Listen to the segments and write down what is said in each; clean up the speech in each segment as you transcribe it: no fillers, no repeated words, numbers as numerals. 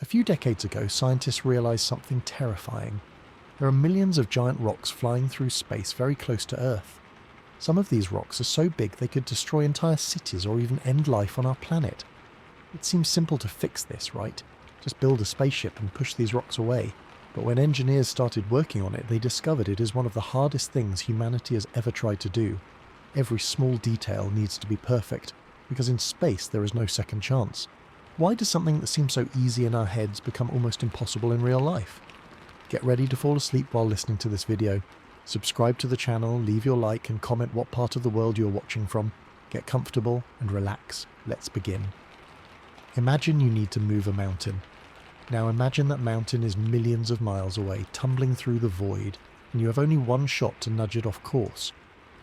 A few decades ago, scientists realized something terrifying. There are millions of giant rocks flying through space very close to Earth. Some of these rocks are so big they could destroy entire cities or even end life on our planet. It seems simple to fix this, right? Just build a spaceship and push these rocks away. But when engineers started working on it, they discovered it is one of the hardest things humanity has ever tried to do. Every small detail needs to be perfect, because in space there is no second chance. Why does something that seems so easy in our heads become almost impossible in real life? Get ready to fall asleep while listening to this video. Subscribe to the channel, leave your like and comment what part of the world you're watching from. Get comfortable and relax. Let's begin. Imagine you need to move a mountain. Now imagine that mountain is millions of miles away, tumbling through the void, and you have only one shot to nudge it off course.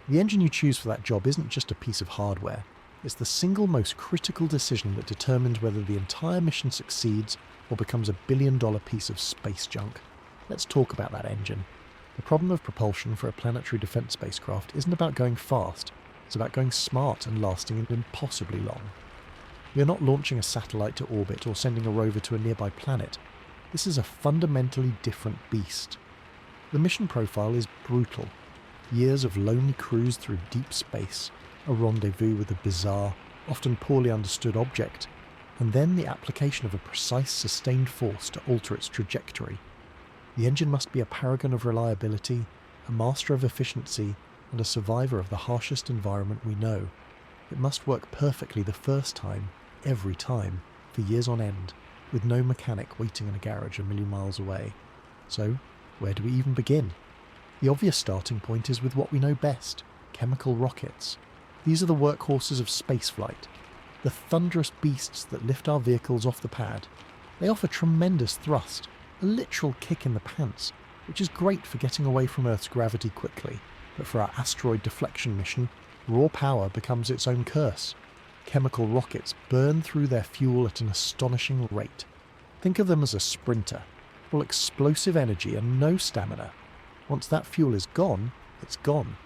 The engine you choose for that job isn't just a piece of hardware. It's the single most critical decision that determines whether the entire mission succeeds or becomes a billion-dollar piece of space junk. Let's talk about that engine. The problem of propulsion for a planetary defense spacecraft isn't about going fast, it's about going smart and lasting impossibly long. We are not launching a satellite to orbit or sending a rover to a nearby planet. This is a fundamentally different beast. The mission profile is brutal. Years of lonely cruise through deep space, a rendezvous with a bizarre, often poorly understood object, and then the application of a precise sustained force to alter its trajectory. The engine must be a paragon of reliability, a master of efficiency, and a survivor of the harshest environment we know. It must work perfectly the first time, every time, for years on end, with no mechanic waiting in a garage a million miles away. So, where do we even begin? The obvious starting point is with what we know best, chemical rockets. These are the workhorses of spaceflight, the thunderous beasts that lift our vehicles off the pad. They offer tremendous thrust, a literal kick in the pants, which is great for getting away from Earth's gravity quickly, but for our asteroid deflection mission, raw power becomes its own curse. Chemical rockets burn through their fuel at an astonishing rate. Think of them as a sprinter, full explosive energy and no stamina. Once that fuel is gone, it's gone.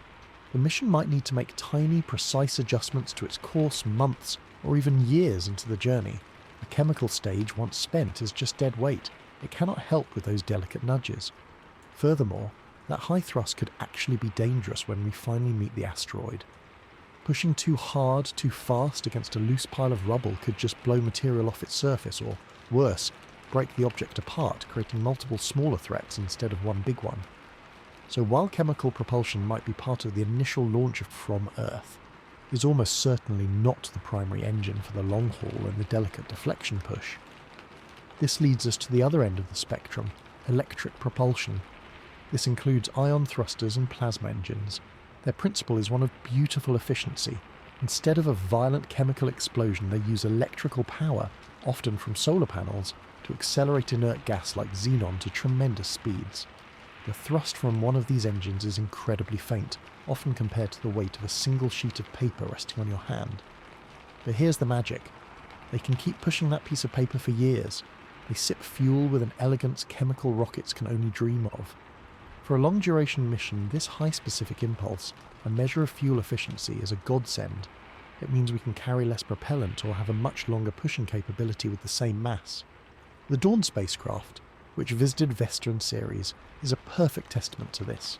The mission might need to make tiny, precise adjustments to its course months or even years into the journey. The chemical stage, once spent, is just dead weight. It cannot help with those delicate nudges. Furthermore, that high thrust could actually be dangerous when we finally meet the asteroid. Pushing too hard, too fast against a loose pile of rubble could just blow material off its surface or, worse, break the object apart, creating multiple smaller threats instead of one big one. So while chemical propulsion might be part of the initial launch from Earth, it is almost certainly not the primary engine for the long haul and the delicate deflection push. This leads us to the other end of the spectrum, electric propulsion. This includes ion thrusters and plasma engines. Their principle is one of beautiful efficiency. Instead of a violent chemical explosion, they use electrical power, often from solar panels, to accelerate inert gas like xenon to tremendous speeds. The thrust from one of these engines is incredibly faint, often compared to the weight of a single sheet of paper resting on your hand. But here's the magic. They can keep pushing that piece of paper for years. They sip fuel with an elegance chemical rockets can only dream of. For a long-duration mission, this high-specific impulse, a measure of fuel efficiency, is a godsend. It means we can carry less propellant or have a much longer pushing capability with the same mass. The Dawn spacecraft, which visited Vesta and Ceres, is a perfect testament to this.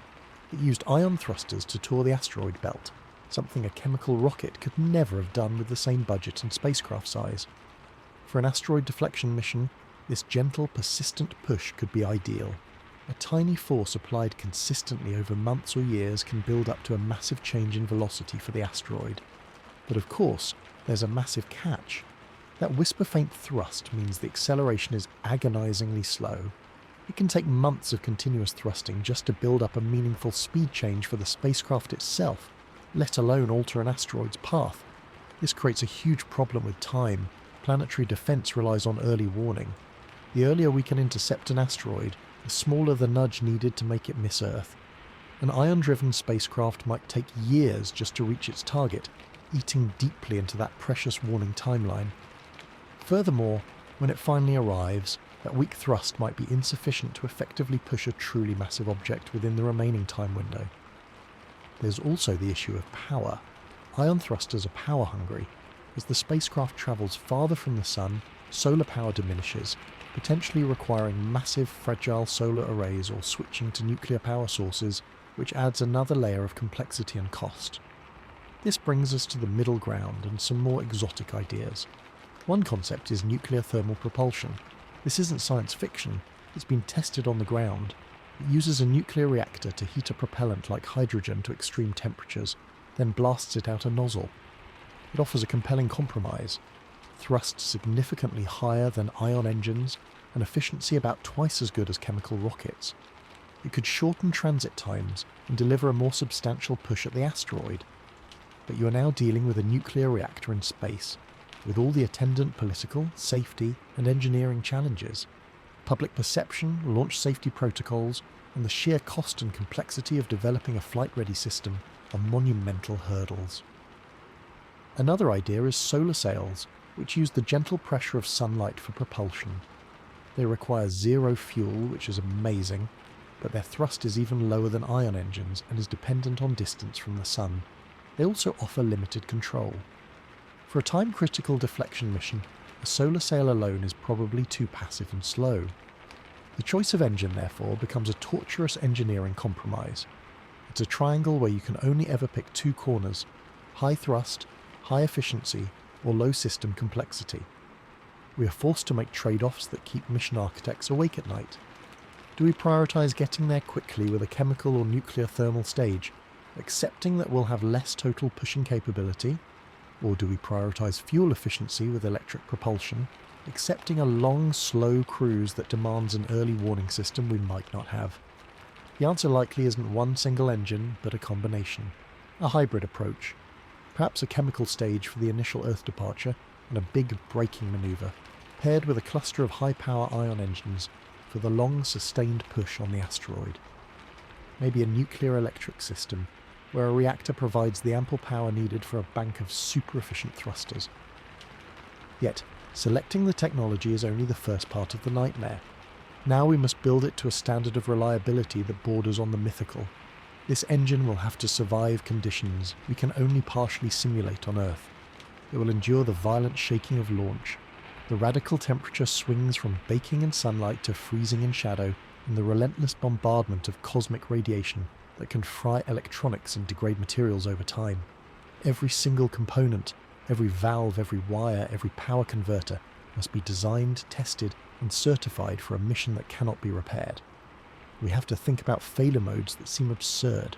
It used ion thrusters to tour the asteroid belt, something a chemical rocket could never have done with the same budget and spacecraft size. For an asteroid deflection mission, this gentle, persistent push could be ideal. A tiny force applied consistently over months or years can build up to a massive change in velocity for the asteroid. But of course, there's a massive catch. That whisper-faint thrust means the acceleration is agonizingly slow. It can take months of continuous thrusting just to build up a meaningful speed change for the spacecraft itself, let alone alter an asteroid's path. This creates a huge problem with time. Planetary defense relies on early warning. The earlier we can intercept an asteroid, the smaller the nudge needed to make it miss Earth. An ion-driven spacecraft might take years just to reach its target, eating deeply into that precious warning timeline. Furthermore, when it finally arrives, that weak thrust might be insufficient to effectively push a truly massive object within the remaining time window. There's also the issue of power. Ion thrusters are power hungry. As the spacecraft travels farther from the Sun, solar power diminishes, potentially requiring massive fragile solar arrays or switching to nuclear power sources, which adds another layer of complexity and cost. This brings us to the middle ground and some more exotic ideas. One concept is nuclear thermal propulsion. This isn't science fiction, it's been tested on the ground. It uses a nuclear reactor to heat a propellant like hydrogen to extreme temperatures, then blasts it out a nozzle. It offers a compelling compromise: thrust significantly higher than ion engines and efficiency about twice as good as chemical rockets. It could shorten transit times and deliver a more substantial push at the asteroid. But you are now dealing with a nuclear reactor in space, with all the attendant political, safety, and engineering challenges. Public perception, launch safety protocols, and the sheer cost and complexity of developing a flight-ready system are monumental hurdles. Another idea is solar sails, which use the gentle pressure of sunlight for propulsion. They require zero fuel, which is amazing, but their thrust is even lower than ion engines and is dependent on distance from the sun. They also offer limited control. For a time-critical deflection mission, a solar sail alone is probably too passive and slow. The choice of engine, therefore, becomes a torturous engineering compromise. It's a triangle where you can only ever pick two corners: high thrust, high efficiency, or low system complexity. We are forced to make trade-offs that keep mission architects awake at night. Do we prioritise getting there quickly with a chemical or nuclear thermal stage, accepting that we'll have less total pushing capability? Or do we prioritise fuel efficiency with electric propulsion, accepting a long, slow cruise that demands an early warning system we might not have? The answer likely isn't one single engine, but a combination. A hybrid approach. Perhaps a chemical stage for the initial Earth departure and a big braking manoeuvre, paired with a cluster of high-power ion engines for the long, sustained push on the asteroid. Maybe a nuclear electric system, where a reactor provides the ample power needed for a bank of super-efficient thrusters. Yet, selecting the technology is only the first part of the nightmare. Now we must build it to a standard of reliability that borders on the mythical. This engine will have to survive conditions we can only partially simulate on Earth. It will endure the violent shaking of launch, the radical temperature swings from baking in sunlight to freezing in shadow, and the relentless bombardment of cosmic radiation that can fry electronics and degrade materials over time. Every single component, every valve, every wire, every power converter must be designed, tested, and certified for a mission that cannot be repaired. We have to think about failure modes that seem absurd.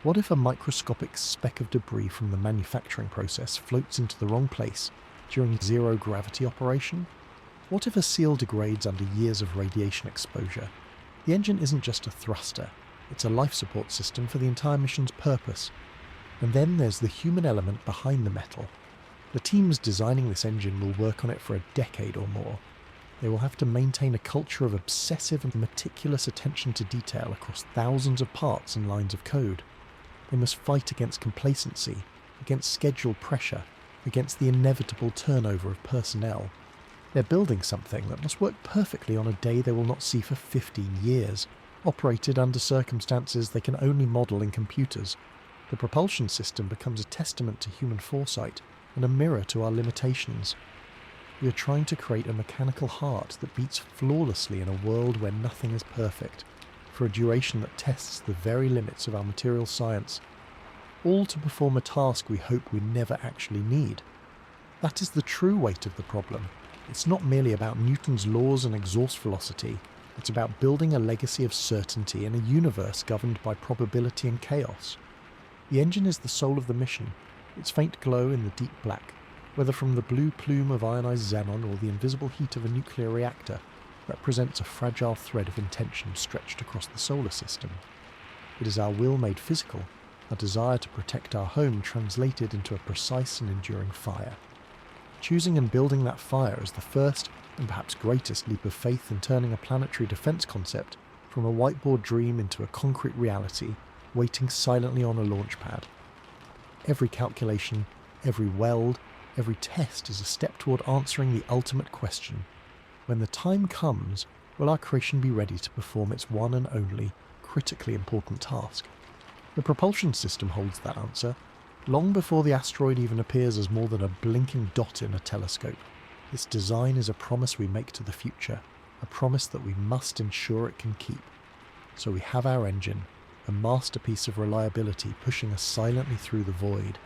What if a microscopic speck of debris from the manufacturing process floats into the wrong place during zero-gravity operation? What if a seal degrades under years of radiation exposure? The engine isn't just a thruster, it's a life support system for the entire mission's purpose. And then there's the human element behind the metal. The teams designing this engine will work on it for a decade or more. They will have to maintain a culture of obsessive and meticulous attention to detail across thousands of parts and lines of code. They must fight against complacency, against schedule pressure, against the inevitable turnover of personnel. They're building something that must work perfectly on a day they will not see for 15 years, operated under circumstances they can only model in computers. The propulsion system becomes a testament to human foresight and a mirror to our limitations. We are trying to create a mechanical heart that beats flawlessly in a world where nothing is perfect, for a duration that tests the very limits of our material science, all to perform a task we hope we never actually need. That is the true weight of the problem. It's not merely about Newton's laws and exhaust velocity, it's about building a legacy of certainty in a universe governed by probability and chaos. The engine is the soul of the mission, its faint glow in the deep black, whether from the blue plume of ionized xenon or the invisible heat of a nuclear reactor, represents a fragile thread of intention stretched across the solar system. It is our will made physical, our desire to protect our home translated into a precise and enduring fire. Choosing and building that fire is the first and perhaps greatest leap of faith in turning a planetary defense concept from a whiteboard dream into a concrete reality, waiting silently on a launch pad. Every calculation, every weld, every test is a step toward answering the ultimate question. When the time comes, will our creation be ready to perform its one and only, critically important task? The propulsion system holds that answer, long before the asteroid even appears as more than a blinking dot in a telescope. Its design is a promise we make to the future, a promise that we must ensure it can keep. So we have our engine, a masterpiece of reliability pushing us silently through the void.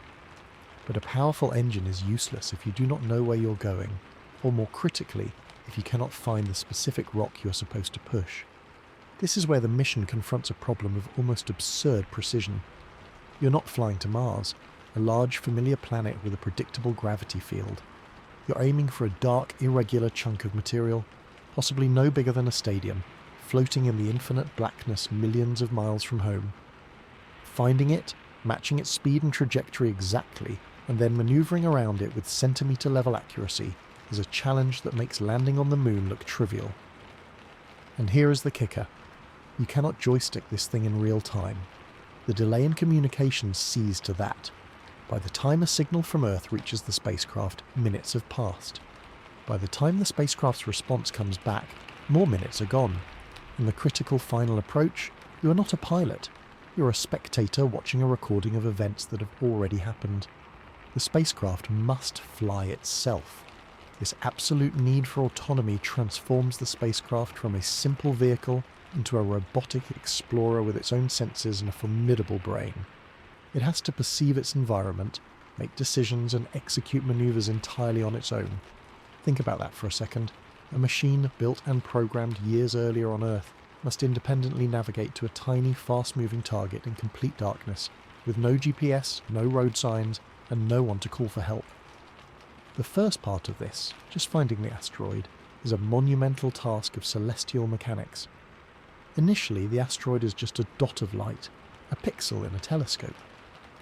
But a powerful engine is useless if you do not know where you're going, or more critically, if you cannot find the specific rock you are supposed to push. This is where the mission confronts a problem of almost absurd precision. You're not flying to Mars, a large familiar planet with a predictable gravity field. You're aiming for a dark, irregular chunk of material, possibly no bigger than a stadium, floating in the infinite blackness millions of miles from home. Finding it, matching its speed and trajectory exactly, and then manoeuvring around it with centimetre-level accuracy is a challenge that makes landing on the moon look trivial. And here is the kicker. You cannot joystick this thing in real time. The delay in communications sees to that. By the time a signal from Earth reaches the spacecraft, minutes have passed. By the time the spacecraft's response comes back, more minutes are gone. In the critical final approach, you are not a pilot. You're a spectator watching a recording of events that have already happened. The spacecraft must fly itself. This absolute need for autonomy transforms the spacecraft from a simple vehicle into a robotic explorer with its own senses and a formidable brain. It has to perceive its environment, make decisions and execute maneuvers entirely on its own. Think about that for a second. A machine built and programmed years earlier on Earth must independently navigate to a tiny, fast-moving target in complete darkness, with no GPS, no road signs, and no one to call for help. The first part of this, just finding the asteroid, is a monumental task of celestial mechanics. Initially, the asteroid is just a dot of light, a pixel in a telescope.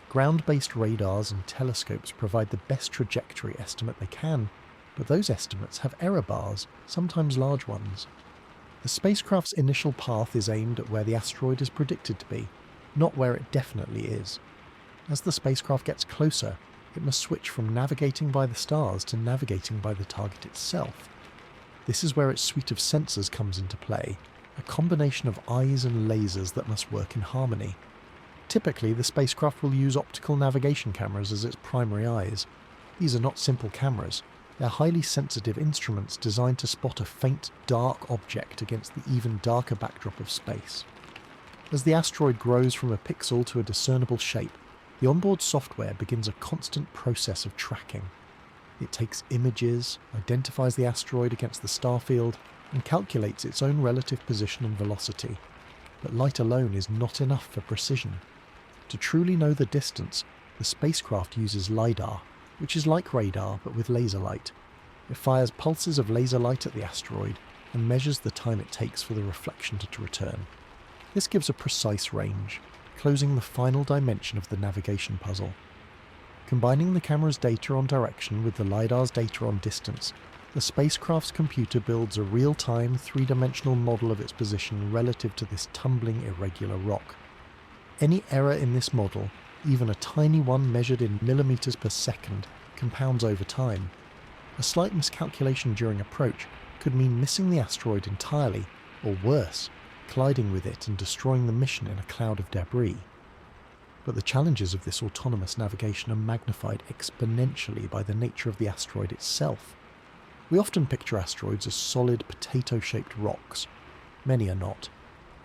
Ground-based radars and telescopes provide the best trajectory estimate they can, but those estimates have error bars, sometimes large ones. The spacecraft's initial path is aimed at where the asteroid is predicted to be, not where it definitely is. As the spacecraft gets closer, it must switch from navigating by the stars to navigating by the target itself. This is where its suite of sensors comes into play, a combination of eyes and lasers that must work in harmony. Typically, the spacecraft will use optical navigation cameras as its primary eyes. These are not simple cameras. They're highly sensitive instruments designed to spot a faint, dark object against the even darker backdrop of space. As the asteroid grows from a pixel to a discernible shape, the onboard software begins a constant process of tracking. It takes images, identifies the asteroid against the star field, and calculates its own relative position and velocity. But light alone is not enough for precision. To truly know the distance, the spacecraft uses LiDAR, which is like radar but with laser light. It fires pulses of laser light at the asteroid and measures the time it takes for the reflection to return. This gives a precise range, closing the final dimension of the navigation puzzle. Combining the camera's data on direction with the LiDAR's data on distance, the spacecraft's computer builds a real-time, three-dimensional model of its position relative to this tumbling, irregular rock. Any error in this model, even a tiny one measured in millimeters per second, compounds over time. A slight miscalculation during approach could mean missing the asteroid entirely, or worse, colliding with it and destroying the mission in a cloud of debris. But the challenges of this autonomous navigation are magnified exponentially by the nature of the asteroid itself. We often picture asteroids as solid, potato-shaped rocks. Many are not.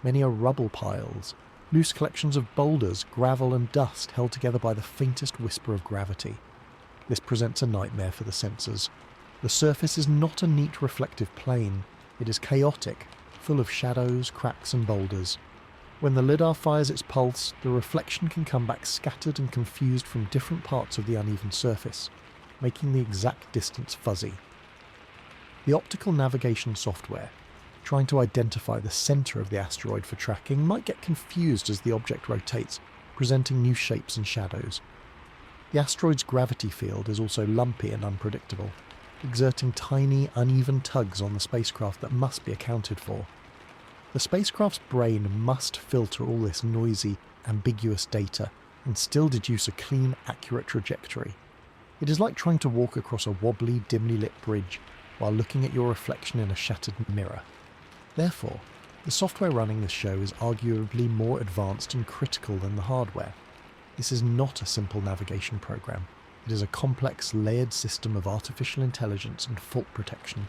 Many are rubble piles, loose collections of boulders, gravel and dust held together by the faintest whisper of gravity. This presents a nightmare for the sensors. The surface is not a neat reflective plane. It is chaotic, full of shadows, cracks and boulders. When the LiDAR fires its pulse, the reflection can come back scattered and confused from different parts of the uneven surface, making the exact distance fuzzy. The optical navigation software, trying to identify the center of the asteroid for tracking, might get confused as the object rotates, presenting new shapes and shadows. The asteroid's gravity field is also lumpy and unpredictable, exerting tiny, uneven tugs on the spacecraft that must be accounted for. The spacecraft's brain must filter all this noisy, ambiguous data and still deduce a clean, accurate trajectory. It is like trying to walk across a wobbly, dimly lit bridge while looking at your reflection in a shattered mirror. Therefore, the software running this show is arguably more advanced and critical than the hardware. This is not a simple navigation program. It is a complex, layered system of artificial intelligence and fault protection.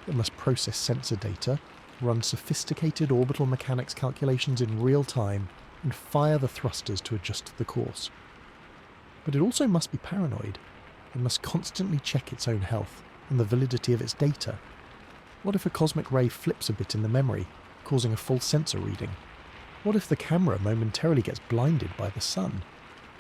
It must process sensor data, run sophisticated orbital mechanics calculations in real time, and fire the thrusters to adjust the course. But it also must be paranoid. It must constantly check its own health and the validity of its data. What if a cosmic ray flips a bit in the memory, causing a false sensor reading? What if the camera momentarily gets blinded by the sun?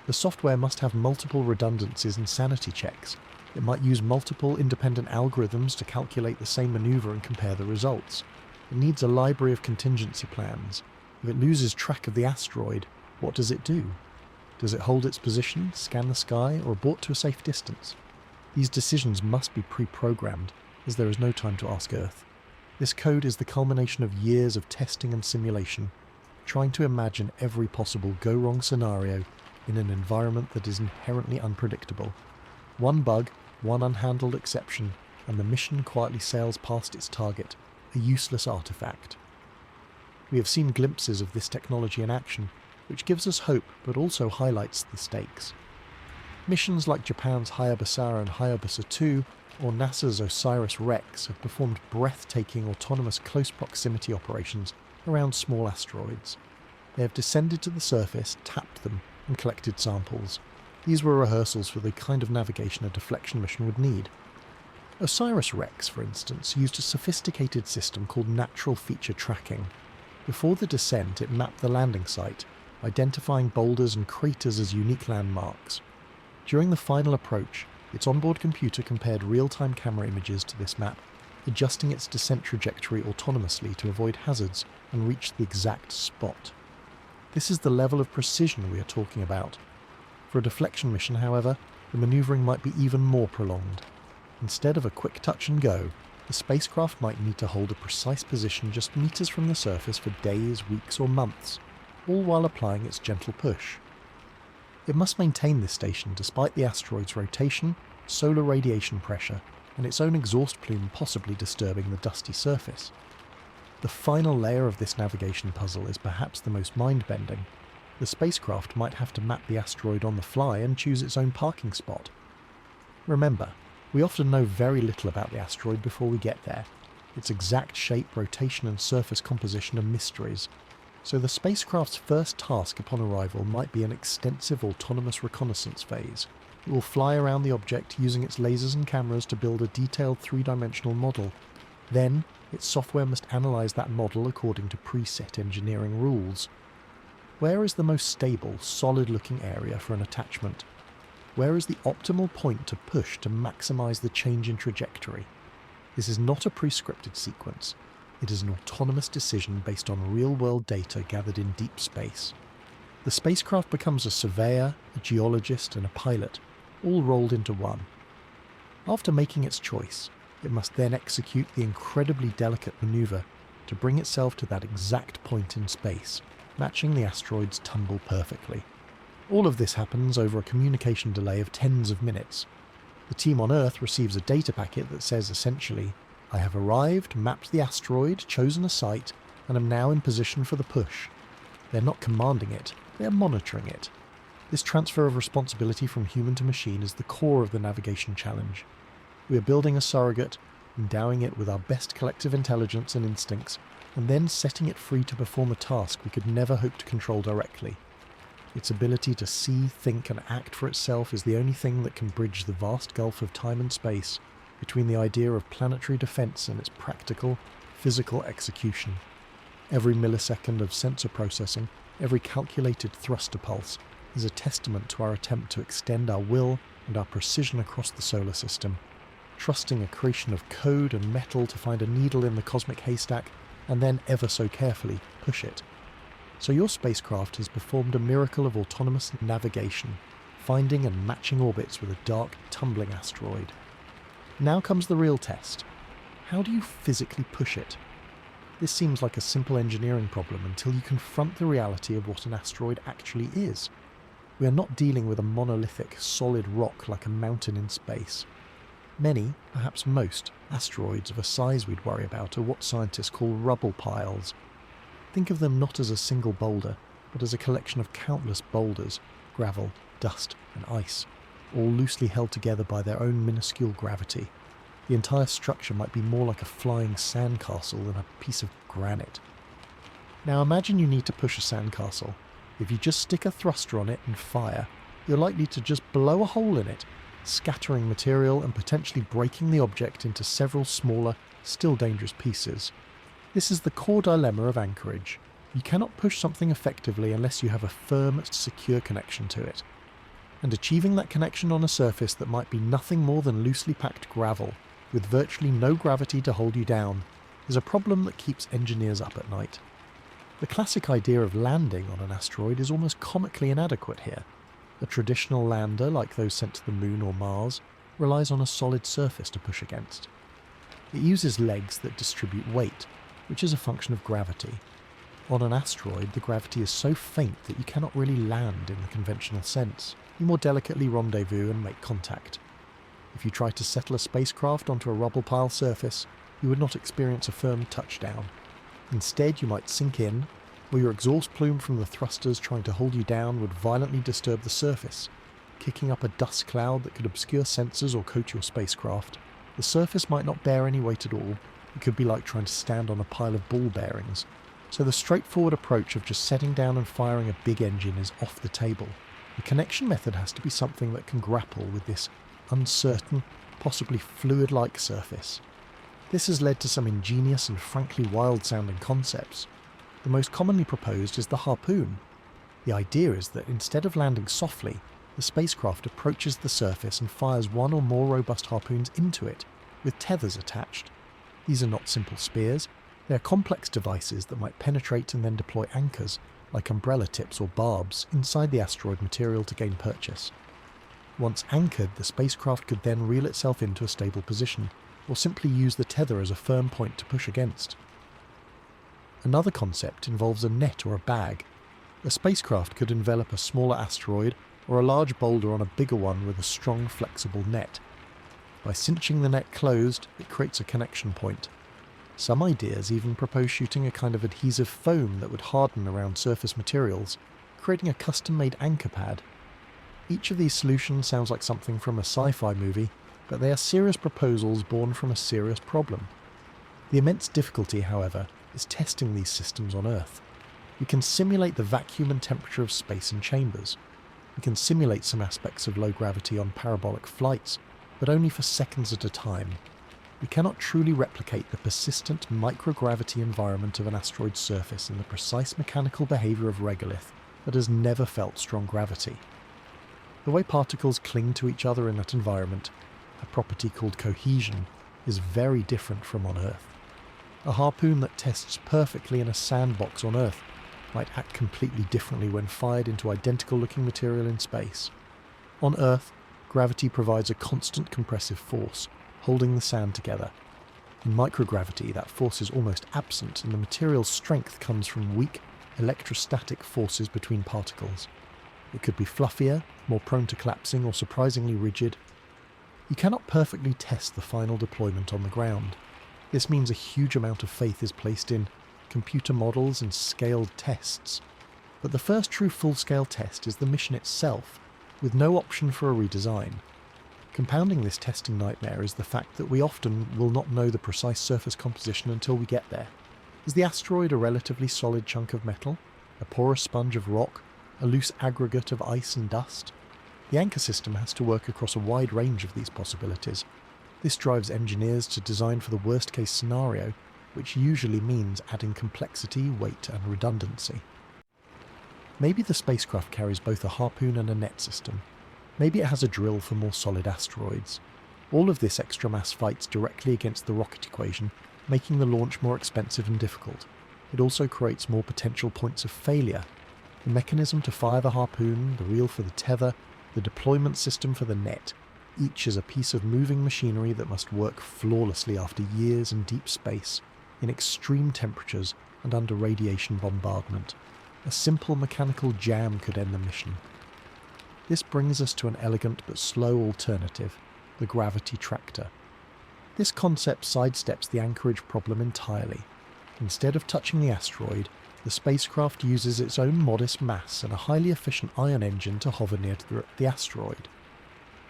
The software must have multiple redundancies and sanity checks. It might use multiple independent algorithms to calculate the same maneuver and compare the results. It needs a library of contingency plans. If it loses track of the asteroid, what does it do? Does it hold its position, scan the sky, or abort to a safe distance? These decisions must be pre-programmed, as there is no time to ask Earth. This code is the culmination of years of testing and simulation, trying to imagine every possible go-wrong scenario in an environment that is inherently unpredictable. One bug, one unhandled exception, and the mission quietly sails past its target, a useless artifact. We have seen glimpses of this technology in action, which gives us hope but also highlights the stakes. Missions like Japan's Hayabusa and Hayabusa 2 or NASA's OSIRIS-REx have performed breathtaking autonomous close proximity operations around small asteroids. They have descended to the surface, tapped them, and collected samples. These were rehearsals for the kind of navigation a deflection mission would need. OSIRIS-REx, for instance, used a sophisticated system called natural feature tracking. Before the descent, it mapped the landing site, identifying boulders and craters as unique landmarks. During the final approach, its onboard computer compared real-time camera images to this map, adjusting its descent trajectory autonomously to avoid hazards and reach the exact spot. This is the level of precision we are talking about. For a deflection mission, however, the manoeuvring might be even more prolonged. Instead of a quick touch and go, the spacecraft might need to hold a precise position just meters from the surface for days, weeks, or months, all while applying its gentle push. It must maintain this station despite the asteroid's rotation, solar radiation pressure, and its own exhaust plume possibly disturbing the dusty surface. The final layer of this navigation puzzle is perhaps the most mind-bending. The spacecraft might have to map the asteroid on the fly and choose its own parking spot. Remember, we often know very little about the asteroid before we get there. Its exact shape, rotation, and surface composition are mysteries. So the spacecraft's first task upon arrival might be an extensive autonomous reconnaissance phase. It will fly around the object using its lasers and cameras to build a detailed three-dimensional model. Then, its software must analyze that model according to preset engineering rules. Where is the most stable, solid-looking area for an attachment? Where is the optimal point to push to maximize the change in trajectory? This is not a pre-scripted sequence. It is an autonomous decision based on real-world data gathered in deep space. The spacecraft becomes a surveyor, a geologist, and a pilot, all rolled into one. After making its choice, it must then execute the incredibly delicate maneuver to bring itself to that exact point in space, matching the asteroid's tumble perfectly. All of this happens over a communication delay of tens of minutes. The team on Earth receives a data packet that says essentially, "I have arrived, mapped the asteroid, chosen a site, and am now in position for the push." They're not commanding it, they're monitoring it. This transfer of responsibility from human to machine is the core of the navigation challenge. We are building a surrogate, endowing it with our best collective intelligence and instincts, and then setting it free to perform a task we could never hope to control directly. Its ability to see, think, and act for itself is the only thing that can bridge the vast gulf of time and space between the idea of planetary defense and its practical, physical execution. Every millisecond of sensor processing, every calculated thruster pulse, is a testament to our attempt to extend our will and our precision across the solar system, trusting a creation of code and metal to find a needle in the cosmic haystack and then ever so carefully push it. So your spacecraft has performed a miracle of autonomous navigation, finding and matching orbits with a dark, tumbling asteroid. Now comes the real test. How do you physically push it? This seems like a simple engineering problem until you confront the reality of what an asteroid actually is. We are not dealing with a monolithic, solid rock like a mountain in space. Many, perhaps most, asteroids of a size we'd worry about are what scientists call rubble piles. Think of them not as a single boulder, but as a collection of countless boulders, gravel, dust, and ice, all loosely held together by their own minuscule gravity. The The entire structure might be more like a flying sandcastle than a piece of granite. Now imagine you need to push a sandcastle. If you just stick a thruster on it and fire, you're likely to just blow a hole in it, scattering material and potentially breaking the object into several smaller, still dangerous pieces. This is the core dilemma of anchorage. You cannot push something effectively unless you have a firm, secure connection to it. And achieving that connection on a surface that might be nothing more than loosely packed gravel, with virtually no gravity to hold you down, is a problem that keeps engineers up at night. The classic idea of landing on an asteroid is almost comically inadequate here. A traditional lander, like those sent to the Moon or Mars, relies on a solid surface to push against. It uses legs that distribute weight, which is a function of gravity. On an asteroid, the gravity is so faint that you cannot really land in the conventional sense. You more delicately rendezvous and make contact. If you try to settle a spacecraft onto a rubble pile surface, you would not experience a firm touchdown. Instead, you might sink in, or your exhaust plume from the thrusters trying to hold you down would violently disturb the surface, kicking up a dust cloud that could obscure sensors or coat your spacecraft. The surface might not bear any weight at all. It could be like trying to stand on a pile of ball bearings. So the straightforward approach of just setting down and firing a big engine is off the table. The connection method has to be something that can grapple with this uncertain, possibly fluid-like surface. This has led to some ingenious and frankly wild-sounding concepts. The most commonly proposed is the harpoon. The idea is that instead of landing softly, the spacecraft approaches the surface and fires one or more robust harpoons into it, with tethers attached. These are not simple spears. They are complex devices that might penetrate and then deploy anchors, like umbrella tips or barbs, inside the asteroid material to gain purchase. Once anchored, the spacecraft could then reel itself into a stable position, or simply use the tether as a firm point to push against. Another concept involves a net or a bag. A spacecraft could envelop a smaller asteroid or a large boulder on a bigger one with a strong, flexible net. By cinching the net closed, it creates a connection point. Some ideas even propose shooting a kind of adhesive foam that would harden around surface materials, creating a custom-made anchor pad. Each of these solutions sounds like something from a sci-fi movie, but they are serious proposals born from a serious problem. The immense difficulty, however, is testing these systems on Earth. We can simulate the vacuum and temperature of space in chambers. We can simulate some aspects of low gravity on parabolic flights, but only for seconds at a time. We cannot truly replicate the persistent microgravity environment of an asteroid's surface and the precise mechanical behaviour of regolith that has never felt strong gravity. The way particles cling to each other in that environment, a property called cohesion, is very different from on Earth. A harpoon that tests perfectly in a sandbox on Earth might act completely differently when fired into identical-looking material in space. On Earth, gravity provides a constant compressive force, holding the sand together. In microgravity, that force is almost absent, and the material's strength comes from weak electrostatic forces between particles. It could be fluffier, more prone to collapsing, or surprisingly rigid. You cannot perfectly test the final deployment on the ground. This means a huge amount of faith is placed in computer models and scaled tests. But the first true full-scale test is the mission itself, with no option for a redesign. Compounding this testing nightmare is the fact that we often will not know the precise surface composition until we get there. Is the asteroid a relatively solid chunk of metal? A porous sponge of rock? A loose aggregate of ice and dust? The anchor system has to work across a wide range of these possibilities. This drives engineers to design for the worst-case scenario, which usually means adding complexity, weight, and redundancy. Maybe the spacecraft carries both a harpoon and a net system. Maybe it has a drill for more solid asteroids. All of this extra mass fights directly against the rocket equation, making the launch more expensive and difficult. It also creates more potential points of failure. The mechanism to fire the harpoon, the reel for the tether, the deployment system for the net, each is a piece of moving machinery that must work flawlessly after years in deep space, in extreme temperatures and under radiation bombardment. A simple mechanical jam could end the mission. This brings us to an elegant but slow alternative, the gravity tractor. This concept sidesteps the anchorage problem entirely. Instead of touching the asteroid, the spacecraft uses its own modest mass and a highly efficient ion engine to hover near to the asteroid.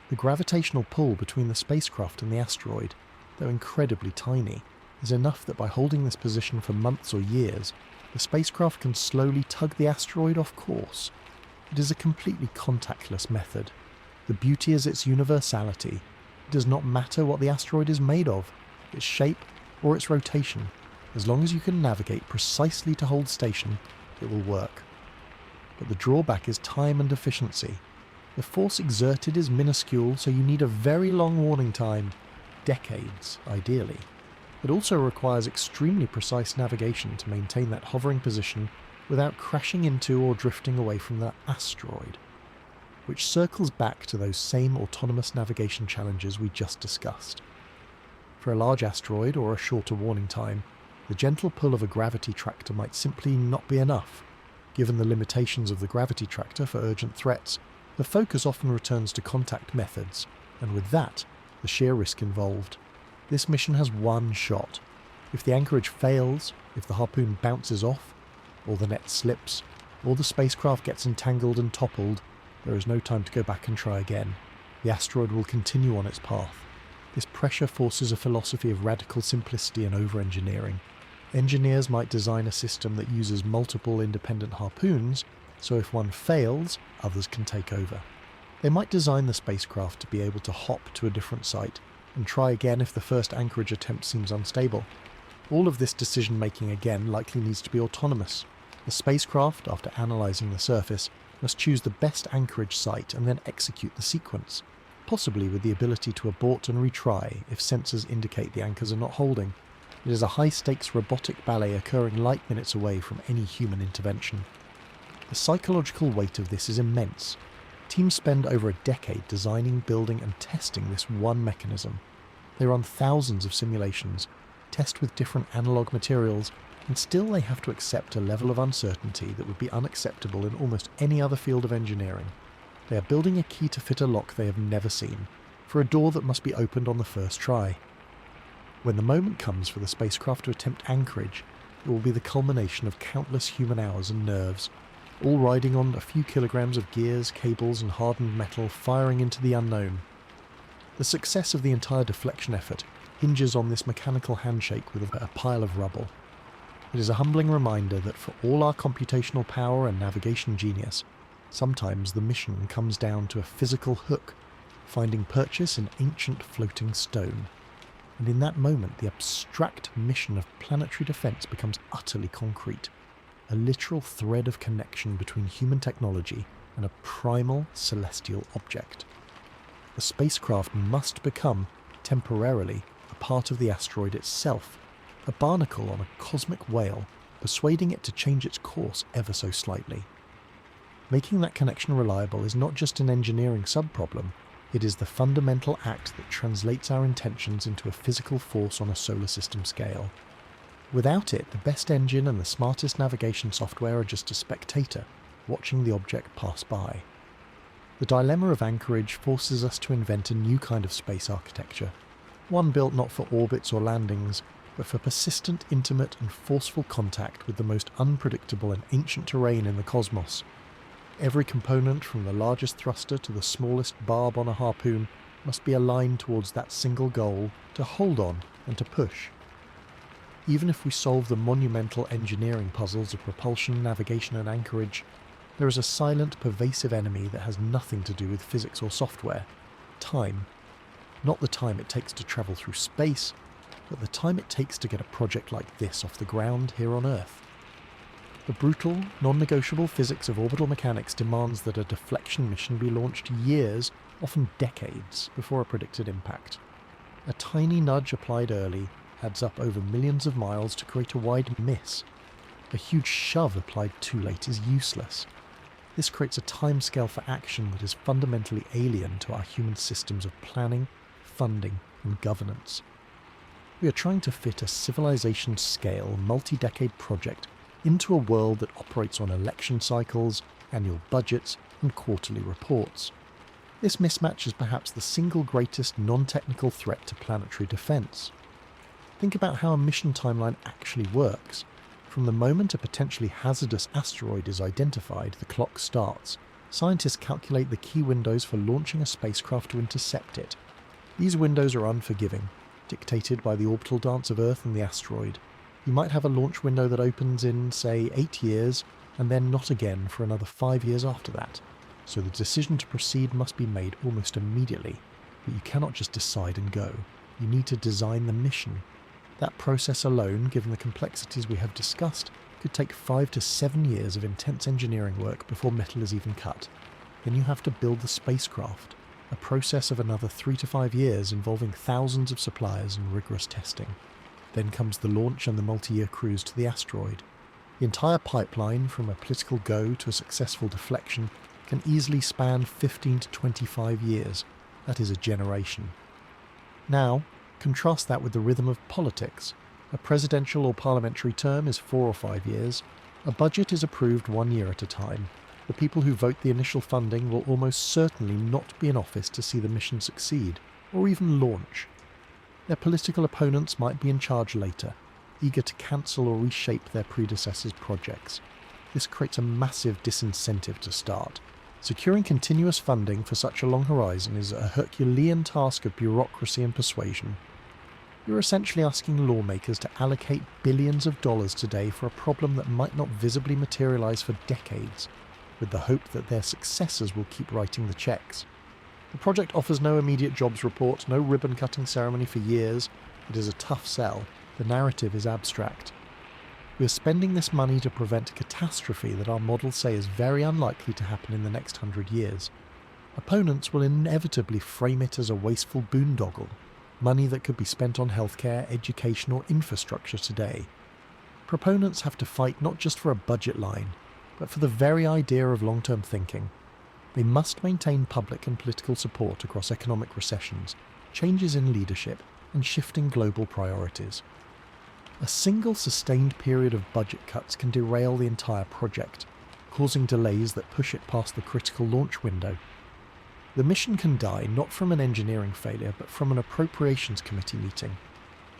The gravitational pull between the spacecraft and the asteroid, though incredibly tiny, is enough that by holding this position for months or years, the spacecraft can slowly tug the asteroid off course. It is a completely contactless method. The beauty is its universality. It does not matter what the asteroid is made of, its shape, or its rotation. As long as you can navigate precisely to hold station, it will work. But the drawback is time and efficiency. The force exerted is minuscule, so you need a very long warning time, decades ideally. It also requires extremely precise navigation to maintain that hovering position without crashing into or drifting away from the asteroid, which circles back to those same autonomous navigation challenges we just discussed. For a large asteroid or a shorter warning time, the gentle pull of a gravity tractor might simply not be enough. Given the limitations of the gravity tractor for urgent threats, the focus often returns to contact methods, and with that, the sheer risk involved. This mission has one shot. If the anchorage fails, if the harpoon bounces off, or the net slips, or the spacecraft gets entangled and toppled, there is no time to go back and try again. The asteroid will continue on its path. This pressure forces a philosophy of radical simplicity and over-engineering. Engineers might design a system that uses multiple independent harpoons, so if one fails, others can take over. They might design the spacecraft to be able to hop to a different site, and try again if the first anchorage attempt seems unstable. All of this decision-making again likely needs to be autonomous. The spacecraft, after analysing the surface, must choose the best anchorage site and then execute the sequence, possibly with the ability to abort and retry if sensors indicate the anchors are not holding. It is a high-stakes robotic ballet occurring light minutes away from any human intervention. The psychological weight of this is immense. Teams spend over a decade designing, building and testing this one mechanism. They run thousands of simulations, test with different analog materials, and still they have to accept a level of uncertainty that would be unacceptable in almost any other field of engineering. They are building a key to fit a lock they have never seen, for a door that must be opened on the first try. When the moment comes for the spacecraft to attempt anchorage, it will be the culmination of countless human hours and nerves, all riding on a few kilograms of gears, cables and hardened metal firing into the unknown. The success of the entire deflection effort hinges on this mechanical handshake with a pile of rubble. It is a humbling reminder that for all our computational power and navigation genius, sometimes the mission comes down to a physical hook, finding purchase in ancient floating stone. And in that moment, the abstract mission of planetary defense becomes utterly concrete, a literal thread of connection between human technology and a primal celestial object. The spacecraft must become, temporarily, a part of the asteroid itself, a barnacle on a cosmic whale, persuading it to change its course ever so slightly. Making that connection reliable is not just an engineering sub-problem, it is the fundamental act that translates our intentions into a physical force on a solar system scale. Without it, the best engine and the smartest navigation software are just a spectator, watching the object pass by. The dilemma of anchorage forces us to invent a new kind of space architecture, one built not for orbits or landings, but for persistent, intimate and forceful contact with the most unpredictable and ancient terrain in the cosmos. Every component, from the largest thruster to the smallest barb on a harpoon, must be aligned towards that single goal, to hold on and to push. Even if we solve the monumental engineering puzzles of propulsion, navigation and anchorage, there is a silent, pervasive enemy that has nothing to do with physics or software: time. Not the time it takes to travel through space, but the time it takes to get a project like this off the ground here on Earth. The brutal, non-negotiable physics of orbital mechanics demands that a deflection mission be launched years, often decades, before a predicted impact. A tiny nudge applied early adds up over millions of miles to create a wide miss. A huge shove applied too late is useless. This creates a timescale for action that is fundamentally alien to our human systems of planning, funding and governance. We are trying to fit a civilization-scale, multi-decade project into a world that operates on election cycles, annual budgets and quarterly reports. This mismatch is perhaps the single greatest non-technical threat to planetary defense. Think about how a mission timeline actually works. From the moment a potentially hazardous asteroid is identified, the clock starts. Scientists calculate the key windows for launching a spacecraft to intercept it. These windows are unforgiving. dictated by the orbital dance of Earth and the asteroid. You might have a launch window that opens in, say, 8 years, and then not again for another 5 years after that. So the decision to proceed must be made almost immediately, but you cannot just decide and go. You need to design the mission. That process alone, given the complexities we have discussed, could take 5 to 7 years of intense engineering work before metal is even cut. Then you have to build the spacecraft, a process of another 3 to 5 years involving thousands of suppliers and rigorous testing. Then comes the launch and the multi-year cruise to the asteroid. The entire pipeline, from a political go to a successful deflection, can easily span 15 to 25 years. That is a generation. Now, contrast that with the rhythm of politics. A presidential or parliamentary term is 4 or 5 years. A budget is approved 1 year at a time. The people who vote the initial funding will almost certainly not be in office to see the mission succeed, or even launch. Their political opponents might be in charge later, eager to cancel or reshape their predecessors' projects. This creates a massive disincentive to start. Securing continuous funding for such a long horizon is a Herculean task of bureaucracy and persuasion. You're essentially asking lawmakers to allocate billions of dollars today for a problem that might not visibly materialize for decades, with the hope that their successors will keep writing the checks. The project offers no immediate jobs report, no ribbon-cutting ceremony for years. It is a tough sell. The narrative is abstract. We are spending this money to prevent a catastrophe that our models say is very unlikely to happen in the next 100 years. Opponents will inevitably frame it as a wasteful boondoggle, money that could be spent on healthcare, education or infrastructure today. Proponents have to fight not just for a budget line, but for the very idea of long-term thinking. They must maintain public and political support across economic recessions, changes in leadership, and shifting global priorities. A single sustained period of budget cuts can derail the entire project, causing delays that push it past the critical launch window. The mission can die not from an engineering failure, but from an appropriations committee meeting.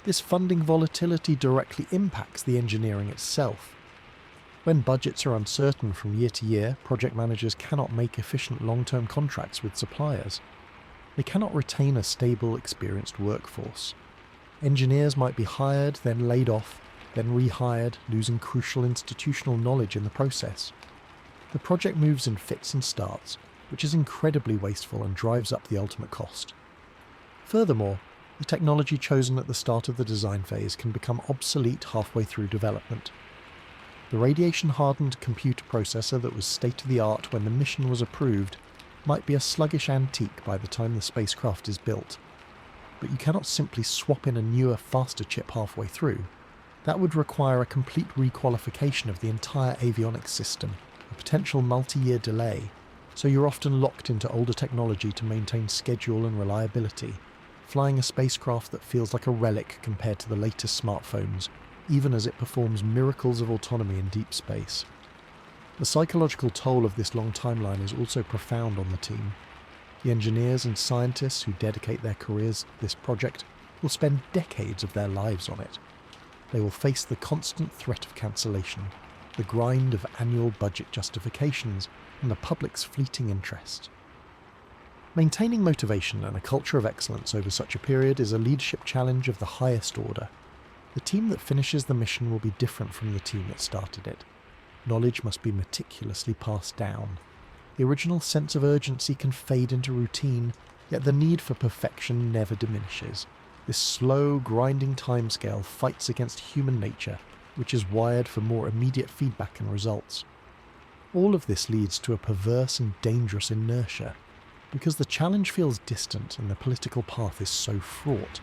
This funding volatility directly impacts the engineering itself. When budgets are uncertain from year to year, project managers cannot make efficient long-term contracts with suppliers. They cannot retain a stable, experienced workforce. Engineers might be hired, then laid off, then rehired, losing crucial institutional knowledge in the process. The project moves in fits and starts, which is incredibly wasteful and drives up the ultimate cost. Furthermore, the technology chosen at the start of the design phase can become obsolete halfway through development. The radiation-hardened computer processor that was state-of-the-art when the mission was approved might be a sluggish antique by the time the spacecraft is built. But you cannot simply swap in a newer, faster chip halfway through. That would require a complete requalification of the entire avionics system, a potential multi-year delay, so you're often locked into older technology to maintain schedule and reliability, flying a spacecraft that feels like a relic compared to the latest smartphones, even as it performs miracles of autonomy in deep space. The psychological toll of this long timeline is also profound on the team. The engineers and scientists who dedicate their careers to this project will spend decades of their lives on it. They will face the constant threat of cancellation, the grind of annual budget justifications, and the public's fleeting interest. Maintaining motivation and a culture of excellence over such a period is a leadership challenge of the highest order. The team that finishes the mission will be different from the team that started it. Knowledge must be meticulously passed down. The original sense of urgency can fade into routine, yet the need for perfection never diminishes. This slow, grinding timescale fights against human nature, which is wired for more immediate feedback and results. All of this leads to a perverse and dangerous inertia, because the challenge feels distant and the political path is so fraught.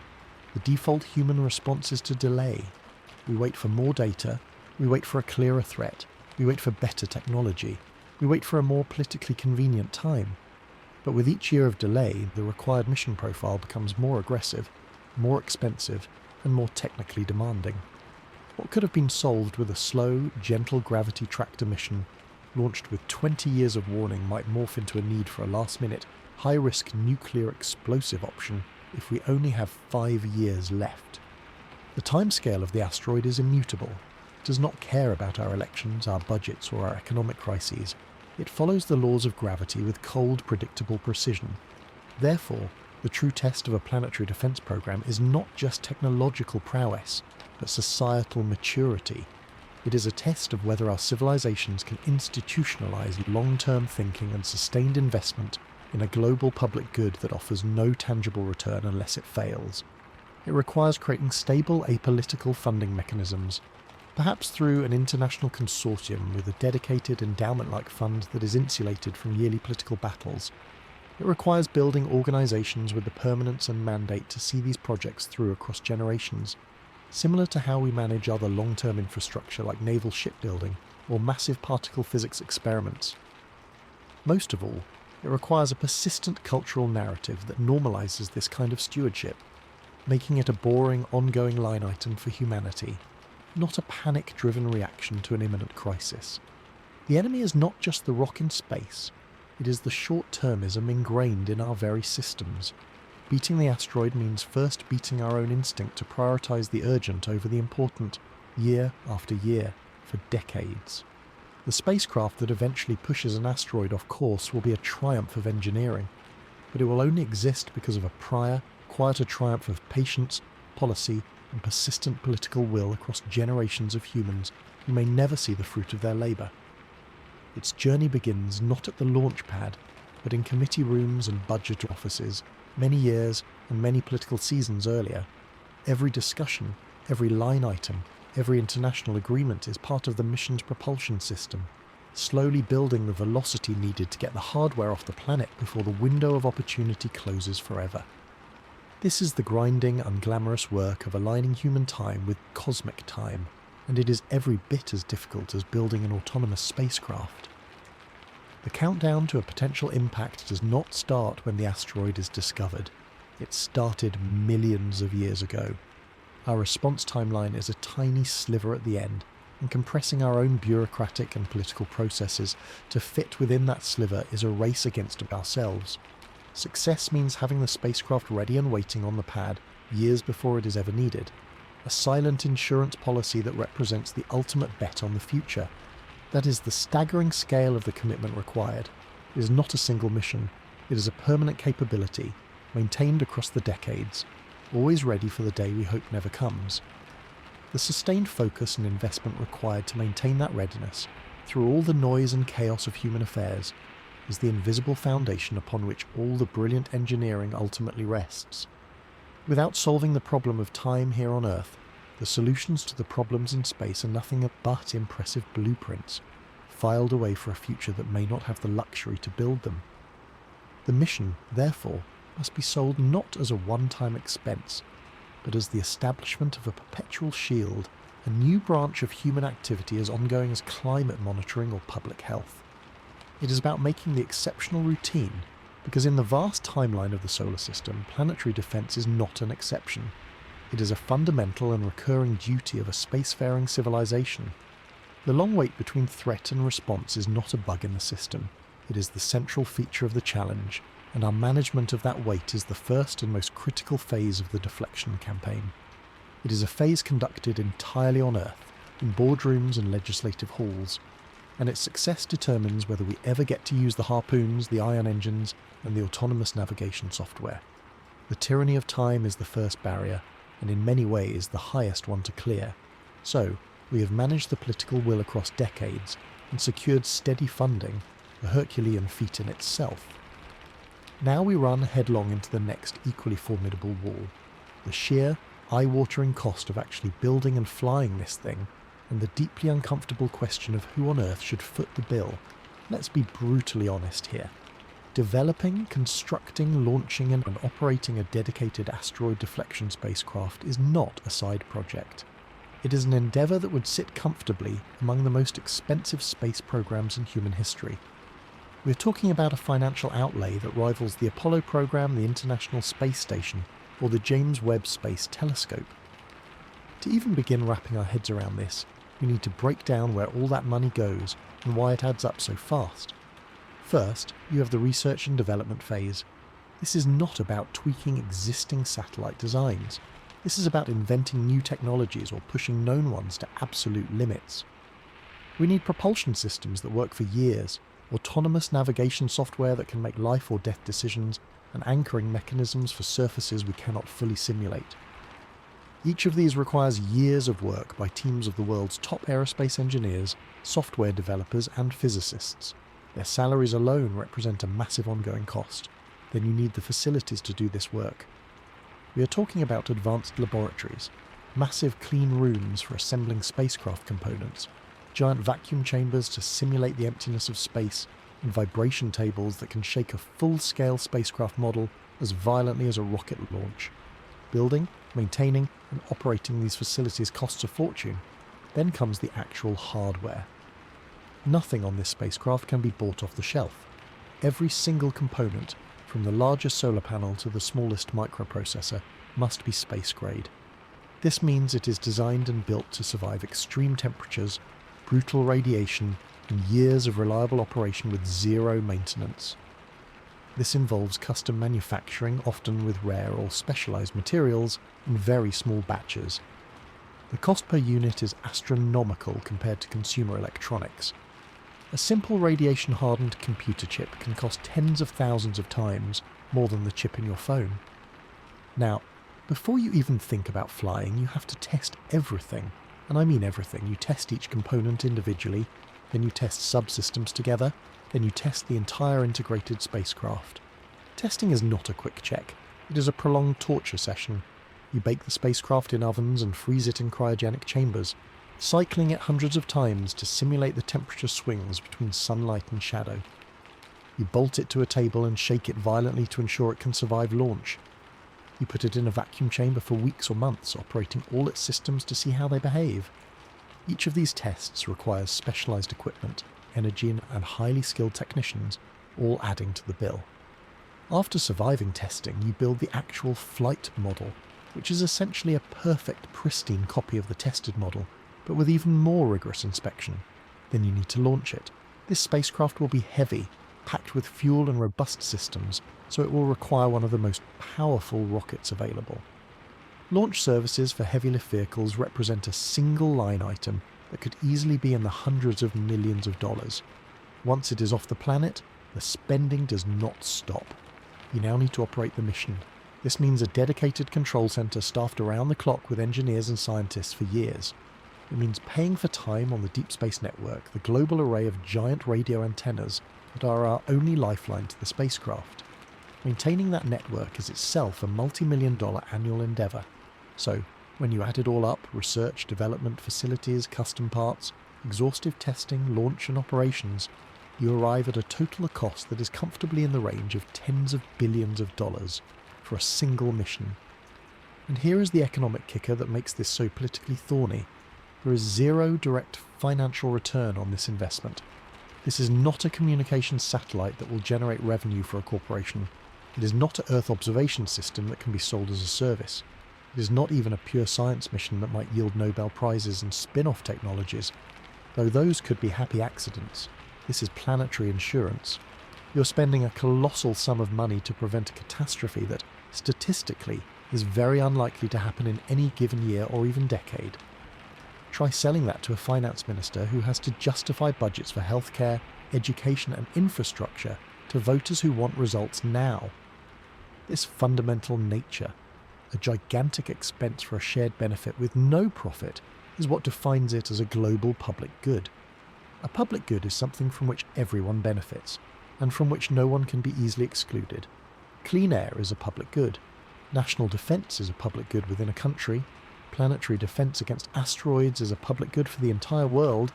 The default human response is to delay. We wait for more data, we wait for a clearer threat, we wait for better technology, we wait for a more politically convenient time. But with each year of delay, the required mission profile becomes more aggressive, more expensive, and more technically demanding. What could have been solved with a slow, gentle gravity tractor mission launched with 20 years of warning might morph into a need for a last-minute, high-risk nuclear explosive option if we only have 5 years left. The timescale of the asteroid is immutable. It does not care about our elections, our budgets, or our economic crises. It follows the laws of gravity with cold, predictable precision. Therefore, The true test of a planetary defense program is not just technological prowess, but societal maturity. It is a test of whether our civilizations can institutionalize long-term thinking and sustained investment in a global public good that offers no tangible return unless it fails. It requires creating stable apolitical funding mechanisms, perhaps through an international consortium with a dedicated endowment-like fund that is insulated from yearly political battles. It requires building organisations with the permanence and mandate to see these projects through across generations, similar to how we manage other long-term infrastructure like naval shipbuilding or massive particle physics experiments. Most of all, it requires a persistent cultural narrative that normalises this kind of stewardship, making it a boring, ongoing line item for humanity, not a panic-driven reaction to an imminent crisis. The enemy is not just the rock in space, it is the short-termism ingrained in our very systems. Beating the asteroid means first beating our own instinct to prioritise the urgent over the important, year after year, for decades. The spacecraft that eventually pushes an asteroid off course will be a triumph of engineering, but it will only exist because of a prior, quieter triumph of patience, policy, and persistent political will across generations of humans who may never see the fruit of their labour. Its journey begins not at the launch pad, but in committee rooms and budget offices, many years and many political seasons earlier. Every discussion, every line item, every international agreement is part of the mission's propulsion system, slowly building the velocity needed to get the hardware off the planet before the window of opportunity closes forever. This is the grinding, unglamorous work of aligning human time with cosmic time, and it is every bit as difficult as building an autonomous spacecraft. The countdown to a potential impact does not start when the asteroid is discovered. It started millions of years ago. Our response timeline is a tiny sliver at the end, and compressing our own bureaucratic and political processes to fit within that sliver is a race against ourselves. Success means having the spacecraft ready and waiting on the pad years before it is ever needed. A silent insurance policy that represents the ultimate bet on the future. That is the staggering scale of the commitment required. It is not a single mission. It is a permanent capability, maintained across the decades, always ready for the day we hope never comes. The sustained focus and investment required to maintain that readiness, through all the noise and chaos of human affairs, is the invisible foundation upon which all the brilliant engineering ultimately rests. Without solving the problem of time here on Earth, the solutions to the problems in space are nothing but impressive blueprints, filed away for a future that may not have the luxury to build them. The mission, therefore, must be sold not as a one-time expense, but as the establishment of a perpetual shield, a new branch of human activity as ongoing as climate monitoring or public health. It is about making the exceptional routine, because in the vast timeline of the solar system, planetary defense is not an exception. It is a fundamental and recurring duty of a spacefaring civilization. The long wait between threat and response is not a bug in the system. It is the central feature of the challenge, and our management of that wait is the first and most critical phase of the deflection campaign. It is a phase conducted entirely on Earth, in boardrooms and legislative halls, and its success determines whether we ever get to use the harpoons, the ion engines, and the autonomous navigation software. The tyranny of time is the first barrier, and in many ways the highest one to clear. So, we have managed the political will across decades and secured steady funding, a Herculean feat in itself. Now we run headlong into the next equally formidable wall. The sheer, eye-watering cost of actually building and flying this thing, and the deeply uncomfortable question of who on Earth should foot the bill. Let's be brutally honest here. Developing, constructing, launching and operating a dedicated asteroid deflection spacecraft is not a side project. It is an endeavour that would sit comfortably among the most expensive space programs in human history. We're talking about a financial outlay that rivals the Apollo program, the International Space Station, or the James Webb Space Telescope. To even begin wrapping our heads around this, we need to break down where all that money goes and why it adds up so fast. First, you have the research and development phase. This is not about tweaking existing satellite designs. This is about inventing new technologies or pushing known ones to absolute limits. We need propulsion systems that work for years, autonomous navigation software that can make life or death decisions, and anchoring mechanisms for surfaces we cannot fully simulate. Each of these requires years of work by teams of the world's top aerospace engineers, software developers, and physicists. Their salaries alone represent a massive ongoing cost. Then you need the facilities to do this work. We are talking about advanced laboratories, massive clean rooms for assembling spacecraft components, giant vacuum chambers to simulate the emptiness of space, and vibration tables that can shake a full-scale spacecraft model as violently as a rocket launch. Building, maintaining, and operating these facilities costs a fortune. Then comes the actual hardware. Nothing on this spacecraft can be bought off the shelf. Every single component, from the largest solar panel to the smallest microprocessor, must be space-grade. This means it is designed and built to survive extreme temperatures, brutal radiation, and years of reliable operation with zero maintenance. This involves custom manufacturing, often with rare or specialized materials, in very small batches. The cost per unit is astronomical compared to consumer electronics. A simple radiation-hardened computer chip can cost tens of thousands of times more than the chip in your phone. Now, before you even think about flying, you have to test everything. And I mean everything. You test each component individually, then you test subsystems together, then you test the entire integrated spacecraft. Testing is not a quick check. It is a prolonged torture session. You bake the spacecraft in ovens and freeze it in cryogenic chambers, cycling it hundreds of times to simulate the temperature swings between sunlight and shadow. You bolt it to a table and shake it violently to ensure it can survive launch. You put it in a vacuum chamber for weeks or months, operating all its systems to see how they behave. Each of these tests requires specialized equipment, energy, and highly skilled technicians, all adding to the bill. After surviving testing, you build the actual flight model, which is essentially a perfect, pristine copy of the tested model, but with even more rigorous inspection. Then you need to launch it. This spacecraft will be heavy, packed with fuel and robust systems, so it will require one of the most powerful rockets available. Launch services for heavy lift vehicles represent a single line item that could easily be in the hundreds of millions of dollars. Once it is off the planet, the spending does not stop. You now need to operate the mission. This means a dedicated control center staffed around the clock with engineers and scientists for years. It means paying for time on the Deep Space Network, the global array of giant radio antennas that are our only lifeline to the spacecraft. Maintaining that network is itself a multi-million-dollar annual endeavor. So, when you add it all up, research, development, facilities, custom parts, exhaustive testing, launch and operations, you arrive at a total cost that is comfortably in the range of tens of billions of dollars for a single mission. And here is the economic kicker that makes this so politically thorny. There is zero direct financial return on this investment. This is not a communications satellite that will generate revenue for a corporation. It is not an Earth observation system that can be sold as a service. It is not even a pure science mission that might yield Nobel Prizes and spin-off technologies, though those could be happy accidents. This is planetary insurance. You're spending a colossal sum of money to prevent a catastrophe that, statistically, is very unlikely to happen in any given year or even decade. Try selling that to a finance minister who has to justify budgets for healthcare, education and infrastructure to voters who want results now. This fundamental nature, a gigantic expense for a shared benefit with no profit, is what defines it as a global public good. A public good is something from which everyone benefits, and from which no one can be easily excluded. Clean air is a public good. National defence is a public good within a country. Planetary defence against asteroids is a public good for the entire world.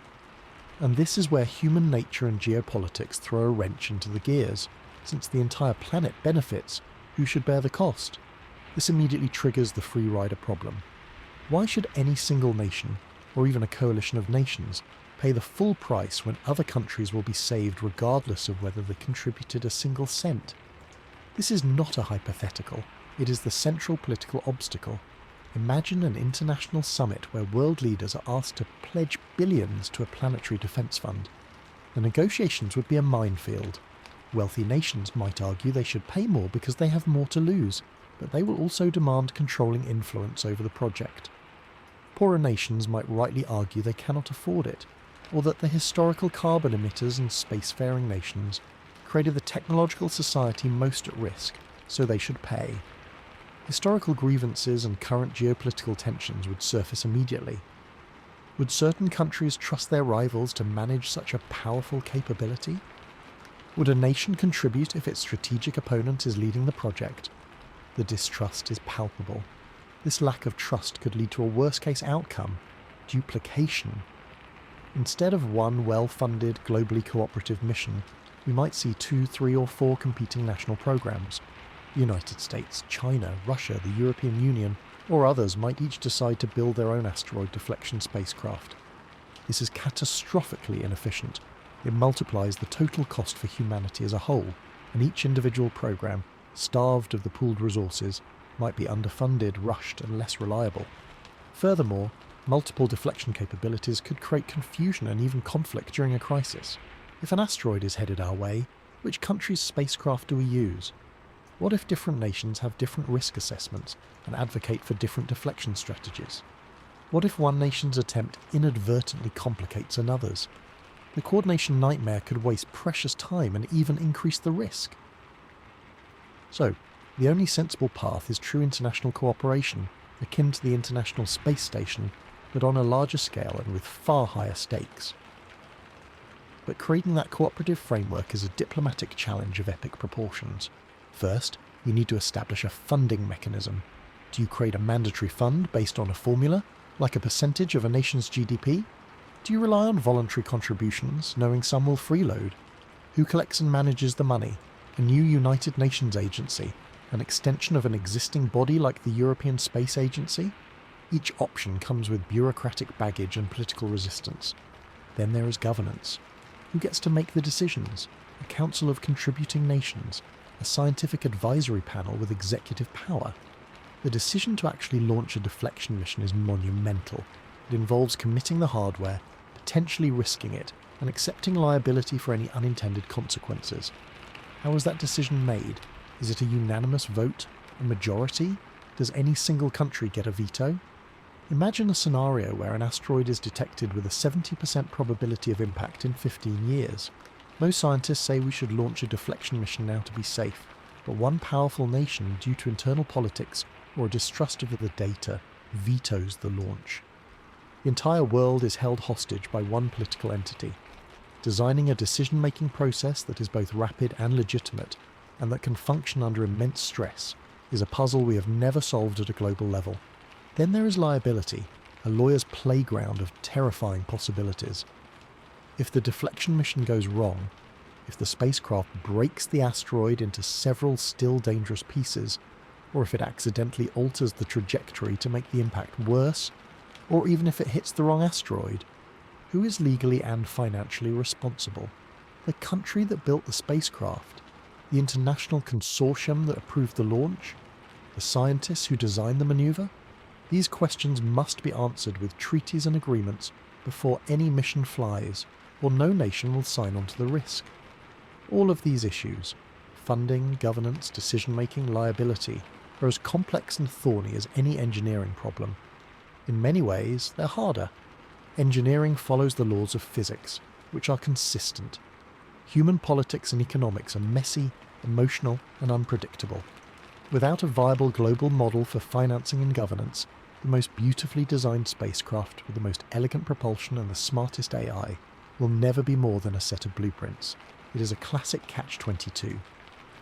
And this is where human nature and geopolitics throw a wrench into the gears. Since the entire planet benefits, who should bear the cost? This immediately triggers the free rider problem. Why should any single nation, or even a coalition of nations, pay the full price when other countries will be saved regardless of whether they contributed a single cent? This is not a hypothetical. It is the central political obstacle. Imagine an international summit where world leaders are asked to pledge billions to a planetary defence fund. The negotiations would be a minefield. Wealthy nations might argue they should pay more because they have more to lose, but they will also demand controlling influence over the project. Poorer nations might rightly argue they cannot afford it, or that the historical carbon emitters and spacefaring nations created the technological society most at risk, so they should pay. Historical grievances and current geopolitical tensions would surface immediately. Would certain countries trust their rivals to manage such a powerful capability? Would a nation contribute if its strategic opponent is leading the project? The distrust is palpable. This lack of trust could lead to a worst-case outcome: duplication. Instead of one well-funded, globally cooperative mission, we might see 2, 3 or 4 competing national programs. The United States, China, Russia, the European Union, or others might each decide to build their own asteroid deflection spacecraft. This is catastrophically inefficient. It multiplies the total cost for humanity as a whole, and each individual program, starved of the pooled resources, might be underfunded, rushed, and less reliable. Furthermore, multiple deflection capabilities could create confusion and even conflict during a crisis. If an asteroid is headed our way, which country's spacecraft do we use? What if different nations have different risk assessments and advocate for different deflection strategies? What if one nation's attempt inadvertently complicates another's? The coordination nightmare could waste precious time and even increase the risk. So, the only sensible path is true international cooperation, akin to the International Space Station, but on a larger scale and with far higher stakes. But creating that cooperative framework is a diplomatic challenge of epic proportions. First, you need to establish a funding mechanism. Do you create a mandatory fund based on a formula, like a percentage of a nation's GDP? Do you rely on voluntary contributions, knowing some will freeload? Who collects and manages the money? A new United Nations agency? An extension of an existing body like the European Space Agency? Each option comes with bureaucratic baggage and political resistance. Then there is governance. Who gets to make the decisions? A council of contributing nations? A scientific advisory panel with executive power? The decision to actually launch a deflection mission is monumental. It involves committing the hardware, potentially risking it, and accepting liability for any unintended consequences. How is that decision made? Is it a unanimous vote? A majority? Does any single country get a veto? Imagine a scenario where an asteroid is detected with a 70% probability of impact in 15 years. Most scientists say we should launch a deflection mission now to be safe, but one powerful nation, due to internal politics or a distrust of the data, vetoes the launch. The entire world is held hostage by one political entity. Designing a decision-making process that is both rapid and legitimate, and that can function under immense stress, is a puzzle we have never solved at a global level. Then there is liability, a lawyer's playground of terrifying possibilities. If the deflection mission goes wrong, if the spacecraft breaks the asteroid into several still dangerous pieces, or if it accidentally alters the trajectory to make the impact worse, or even if it hits the wrong asteroid, who is legally and financially responsible? The country that built the spacecraft? The international consortium that approved the launch? The scientists who designed the maneuver? These questions must be answered with treaties and agreements before any mission flies, or no nation will sign on to the risk. All of these issues, funding, governance, decision-making, liability, are as complex and thorny as any engineering problem. In many ways, they're harder. Engineering follows the laws of physics, which are consistent. Human politics and economics are messy, emotional, and unpredictable. Without a viable global model for financing and governance, the most beautifully designed spacecraft with the most elegant propulsion and the smartest AI will never be more than a set of blueprints. It is a classic catch-22.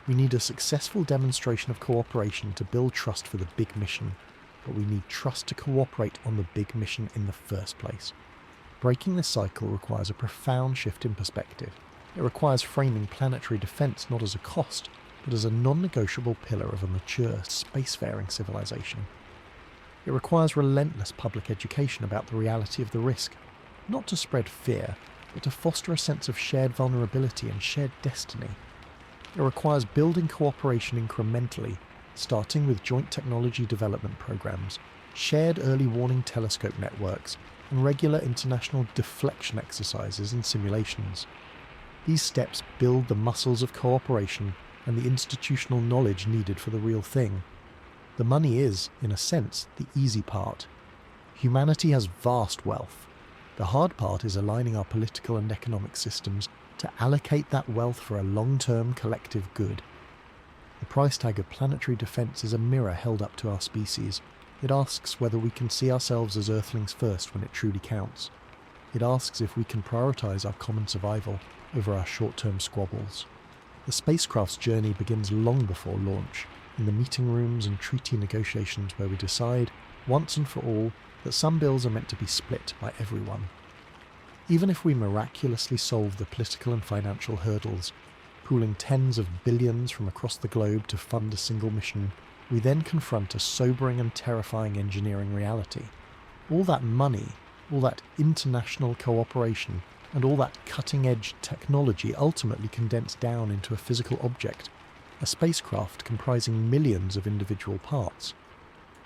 We need a successful demonstration of cooperation to build trust for the big mission, but we need trust to cooperate on the big mission in the first place. Breaking this cycle requires a profound shift in perspective. It requires framing planetary defense not as a cost, but as a non-negotiable pillar of a mature, spacefaring civilization. It requires relentless public education about the reality of the risk, not to spread fear, but to foster a sense of shared vulnerability and shared destiny. It requires building cooperation incrementally, starting with joint technology development programs, shared early warning telescope networks, and regular international deflection exercises and simulations. These steps build the muscles of cooperation and the institutional knowledge needed for the real thing. The money is, in a sense, the easy part. Humanity has vast wealth. The hard part is aligning our political and economic systems to allocate that wealth for a long-term collective good. The price tag of planetary defence is a mirror held up to our species. It asks whether we can see ourselves as Earthlings first when it truly counts. It asks if we can prioritise our common survival over our short-term squabbles. The spacecraft's journey begins long before launch, in the meeting rooms and treaty negotiations where we decide, once and for all, that some bills are meant to be split by everyone. Even if we miraculously solve the political and financial hurdles, pooling tens of billions from across the globe to fund a single mission, we then confront a sobering and terrifying engineering reality. All that money, all that international cooperation, and all that cutting-edge technology ultimately condensed down into a physical object, a spacecraft comprising millions of individual parts.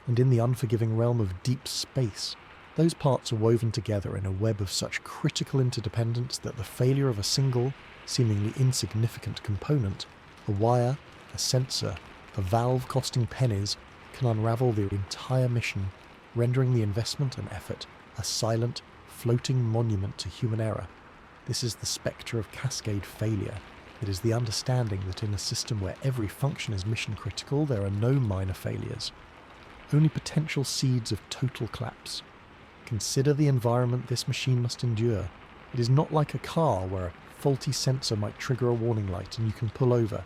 And in the unforgiving realm of deep space, those parts are woven together in a web of such critical interdependence that the failure of a single, seemingly insignificant component, a wire, a sensor, a valve costing pennies, can unravel the entire mission, rendering the investment and effort a silent, floating monument to human error. This is the spectre of cascade failure. It is the understanding that in a system where every function is mission critical, there are no minor failures, only potential seeds of total collapse. Consider the environment this machine must endure. It is not like a car where a faulty sensor might trigger a warning light and you can pull over.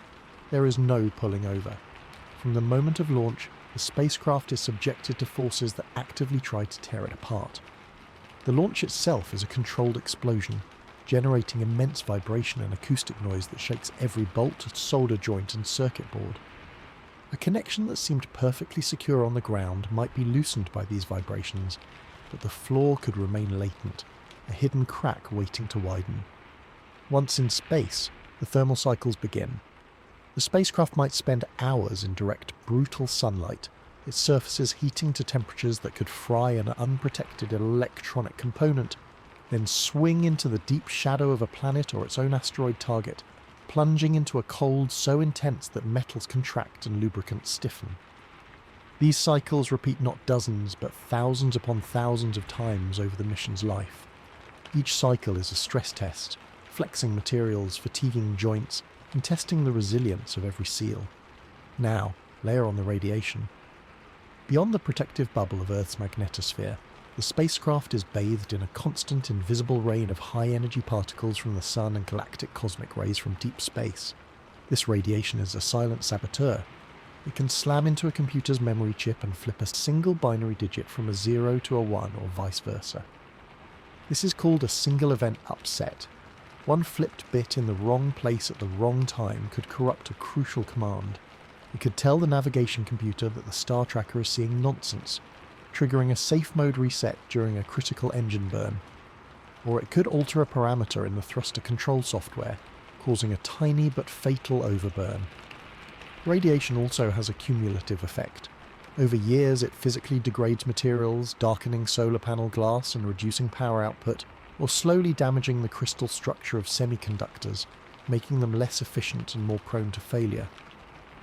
There is no pulling over. From the moment of launch, the spacecraft is subjected to forces that actively try to tear it apart. The launch itself is a controlled explosion, generating immense vibration and acoustic noise that shakes every bolt, solder joint and circuit board. A connection that seemed perfectly secure on the ground might be loosened by these vibrations, but the flaw could remain latent, a hidden crack waiting to widen. Once in space, the thermal cycles begin. The spacecraft might spend hours in direct, brutal sunlight, its surfaces heating to temperatures that could fry an unprotected electronic component, then swing into the deep shadow of a planet or its own asteroid target, plunging into a cold so intense that metals contract and lubricants stiffen. These cycles repeat not dozens but thousands upon thousands of times over the mission's life. Each cycle is a stress test, flexing materials, fatiguing joints, and testing the resilience of every seal. Now, layer on the radiation. Beyond the protective bubble of Earth's magnetosphere, the spacecraft is bathed in a constant invisible rain of high-energy particles from the sun and galactic cosmic rays from deep space. This radiation is a silent saboteur. It can slam into a computer's memory chip and flip a single binary digit from a 0 to a 1 or vice versa. This is called a single event upset. One flipped bit in the wrong place at the wrong time could corrupt a crucial command. It could tell the navigation computer that the star tracker is seeing nonsense, triggering a safe mode reset during a critical engine burn. Or it could alter a parameter in the thruster control software, causing a tiny but fatal overburn. Radiation also has a cumulative effect. Over years it physically degrades materials, darkening solar panel glass and reducing power output, or slowly damaging the crystal structure of semiconductors, making them less efficient and more prone to failure.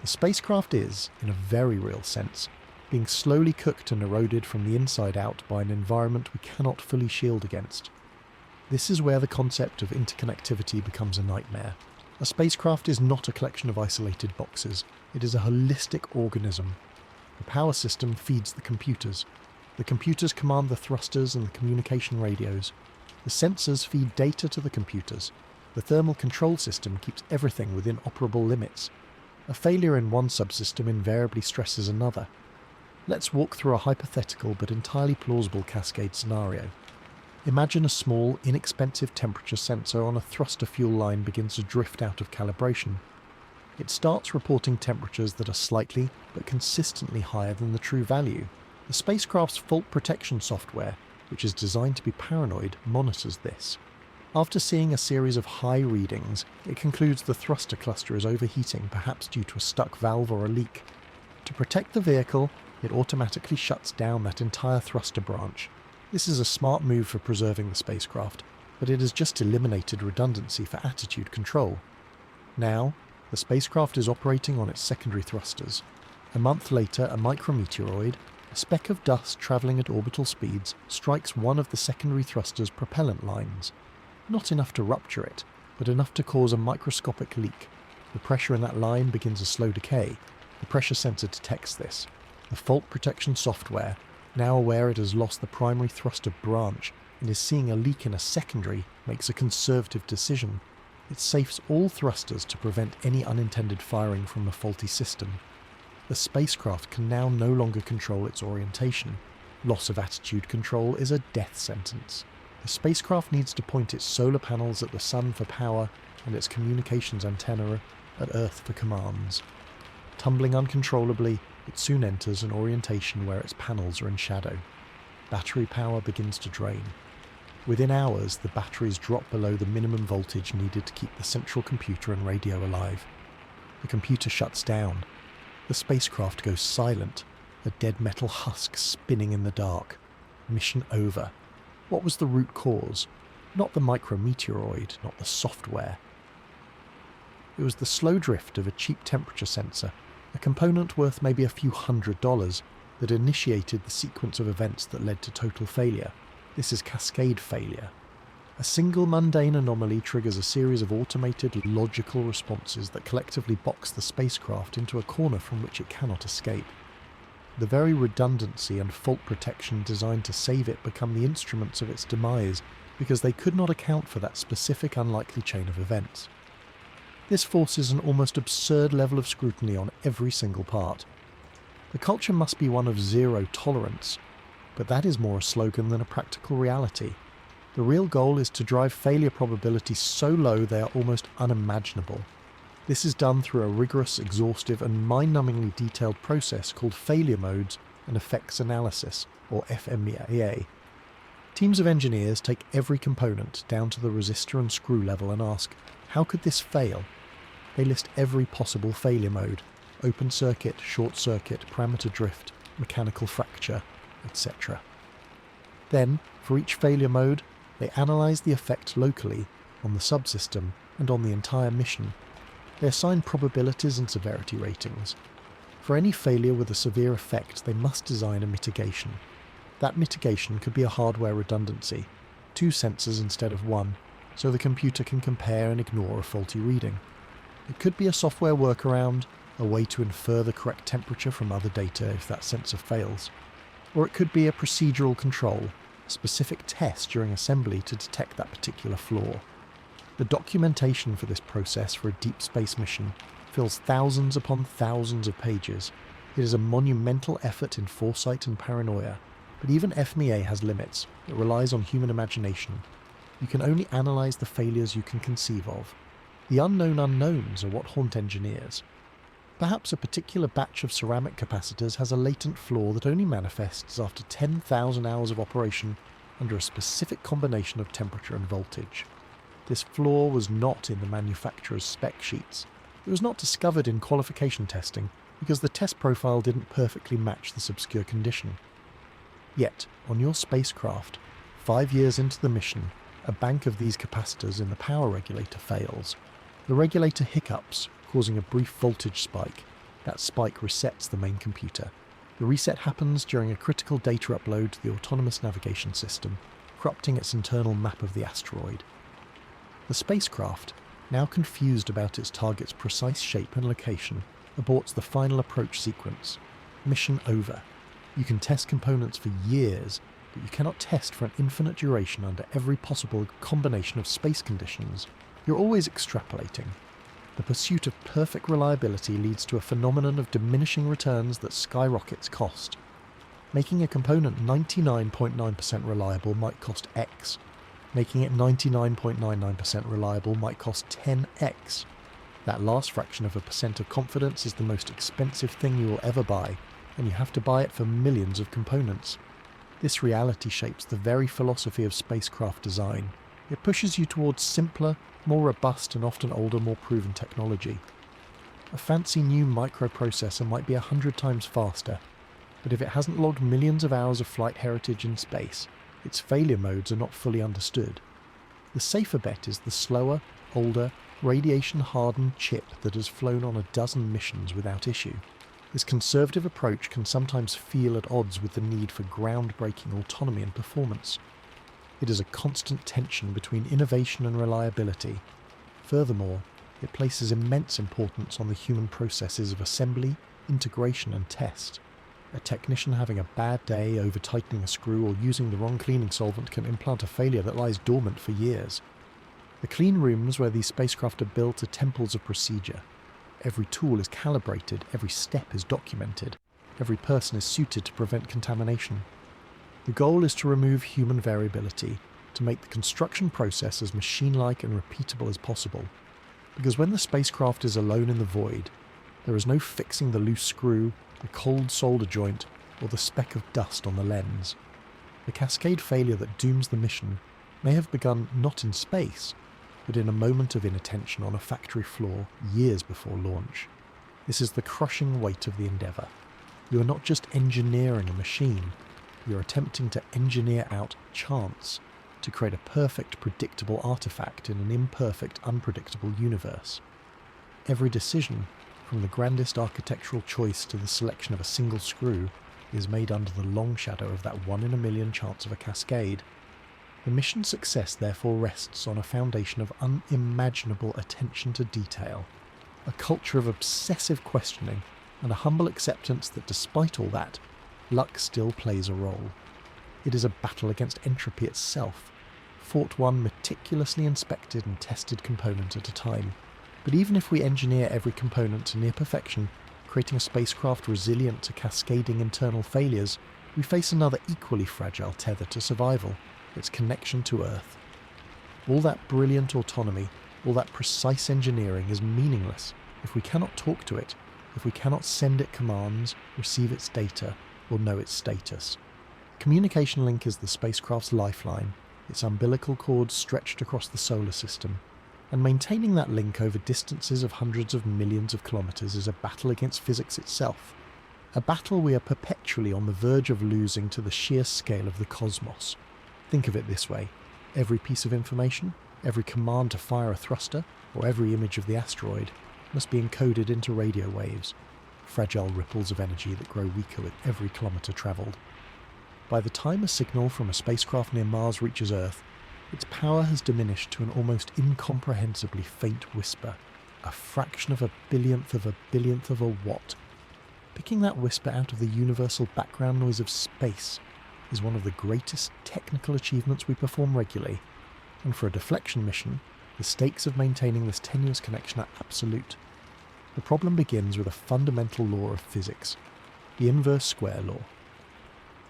The spacecraft is, in a very real sense, being slowly cooked and eroded from the inside out by an environment we cannot fully shield against. This is where the concept of interconnectivity becomes a nightmare. A spacecraft is not a collection of isolated boxes. It is a holistic organism. The power system feeds the computers. The computers command the thrusters and the communication radios. The sensors feed data to the computers. The thermal control system keeps everything within operable limits. A failure in one subsystem invariably stresses another. Let's walk through a hypothetical but entirely plausible cascade scenario. Imagine a small, inexpensive temperature sensor on a thruster fuel line begins to drift out of calibration. It starts reporting temperatures that are slightly but consistently higher than the true value. The spacecraft's fault protection software, which is designed to be paranoid, monitors this. After seeing a series of high readings, it concludes the thruster cluster is overheating, perhaps due to a stuck valve or a leak. To protect the vehicle, it automatically shuts down that entire thruster branch. This is a smart move for preserving the spacecraft, but it has just eliminated redundancy for attitude control. Now, the spacecraft is operating on its secondary thrusters. A month later, a micrometeoroid, a speck of dust travelling at orbital speeds, strikes one of the secondary thruster's propellant lines. Not enough to rupture it, but enough to cause a microscopic leak. The pressure in that line begins a slow decay. The pressure sensor detects this. The fault protection software, now aware it has lost the primary thruster branch and is seeing a leak in a secondary, makes a conservative decision. It safes all thrusters to prevent any unintended firing from the faulty system. The spacecraft can now no longer control its orientation. Loss of attitude control is a death sentence. The spacecraft needs to point its solar panels at the sun for power and its communications antenna at Earth for commands. Tumbling uncontrollably, it soon enters an orientation where its panels are in shadow. Battery power begins to drain. Within hours, the batteries drop below the minimum voltage needed to keep the central computer and radio alive. The computer shuts down. The spacecraft goes silent, a dead metal husk spinning in the dark. Mission over. What was the root cause? Not the micrometeoroid, not the software. It was the slow drift of a cheap temperature sensor, a component worth maybe a few $100s, that initiated the sequence of events that led to total failure. This is cascade failure. A single mundane anomaly triggers a series of automated, logical responses that collectively box the spacecraft into a corner from which it cannot escape. The very redundancy and fault protection designed to save it become the instruments of its demise because they could not account for that specific unlikely chain of events. This forces an almost absurd level of scrutiny on every single part. The culture must be one of zero tolerance, but that is more a slogan than a practical reality. The real goal is to drive failure probabilities so low they are almost unimaginable. This is done through a rigorous, exhaustive and mind-numbingly detailed process called failure modes and effects analysis, or FMEA. Teams of engineers take every component down to the resistor and screw level and ask, how could this fail? They list every possible failure mode: open circuit, short circuit, parameter drift, mechanical fracture, etc. Then, for each failure mode, they analyse the effect locally, on the subsystem, and on the entire mission. They assign probabilities and severity ratings. For any failure with a severe effect, they must design a mitigation. That mitigation could be a hardware redundancy, 2 sensors instead of 1, so the computer can compare and ignore a faulty reading. It could be a software workaround, a way to infer the correct temperature from other data if that sensor fails. Or it could be a procedural control, a specific test during assembly to detect that particular flaw. The documentation for this process for a deep space mission fills thousands upon thousands of pages. It is a monumental effort in foresight and paranoia, but even FMEA has limits. It relies on human imagination. You can only analyse the failures you can conceive of. The unknown unknowns are what haunt engineers. Perhaps a particular batch of ceramic capacitors has a latent flaw that only manifests after 10,000 hours of operation under a specific combination of temperature and voltage. This flaw was not in the manufacturer's spec sheets. It was not discovered in qualification testing because the test profile didn't perfectly match this obscure condition. Yet, on your spacecraft, 5 years into the mission, a bank of these capacitors in the power regulator fails. The regulator hiccups, causing a brief voltage spike. That spike resets the main computer. The reset happens during a critical data upload to the autonomous navigation system, corrupting its internal map of the asteroid. The spacecraft, now confused about its target's precise shape and location, aborts the final approach sequence. Mission over. You can test components for years, but you cannot test for an infinite duration under every possible combination of space conditions. You're always extrapolating. The pursuit of perfect reliability leads to a phenomenon of diminishing returns that skyrockets cost. Making a component 99.9% reliable might cost X. Making it 99.99% reliable might cost 10x. That last fraction of a percent of confidence is the most expensive thing you will ever buy, and you have to buy it for millions of components. This reality shapes the very philosophy of spacecraft design. It pushes you towards simpler, more robust and often older, more proven technology. A fancy new microprocessor might be 100 times faster, but if it hasn't logged millions of hours of flight heritage in space, its failure modes are not fully understood. The safer bet is the slower, older, radiation-hardened chip that has flown on a dozen missions without issue. This conservative approach can sometimes feel at odds with the need for groundbreaking autonomy and performance. It is a constant tension between innovation and reliability. Furthermore, it places immense importance on the human processes of assembly, integration and test. A technician having a bad day, over-tightening a screw or using the wrong cleaning solvent can implant a failure that lies dormant for years. The clean rooms where these spacecraft are built are temples of procedure. Every tool is calibrated, every step is documented, every person is suited to prevent contamination. The goal is to remove human variability, to make the construction process as machine-like and repeatable as possible. Because when the spacecraft is alone in the void, there is no fixing the loose screw, the cold solder joint, or the speck of dust on the lens. The cascade failure that dooms the mission may have begun not in space, but in a moment of inattention on a factory floor years before launch. This is the crushing weight of the endeavour. You are not just engineering a machine, you are attempting to engineer out chance, to create a perfect, predictable artefact in an imperfect, unpredictable universe. Every decision, from the grandest architectural choice to the selection of a single screw, is made under the long shadow of that 1 in a million chance of a cascade. The mission's success therefore rests on a foundation of unimaginable attention to detail, a culture of obsessive questioning, and a humble acceptance that despite all that, luck still plays a role. It is a battle against entropy itself, fought one meticulously inspected and tested component at a time. But even if we engineer every component to near perfection, creating a spacecraft resilient to cascading internal failures, we face another equally fragile tether to survival, its connection to Earth. All that brilliant autonomy, all that precise engineering is meaningless if we cannot talk to it, if we cannot send it commands, receive its data, or know its status. Communication link is the spacecraft's lifeline, its umbilical cord stretched across the solar system, and maintaining that link over distances of hundreds of millions of kilometres is a battle against physics itself, a battle we are perpetually on the verge of losing to the sheer scale of the cosmos. Think of it this way: every piece of information, every command to fire a thruster, or every image of the asteroid must be encoded into radio waves, fragile ripples of energy that grow weaker with every kilometre travelled. By the time a signal from a spacecraft near Mars reaches Earth, its power has diminished to an almost incomprehensibly faint whisper, a fraction of a billionth of a watt. Picking that whisper out of the universal background noise of space is one of the greatest technical achievements we perform regularly, and for a deflection mission, the stakes of maintaining this tenuous connection are absolute. The problem begins with a fundamental law of physics, the inverse square law.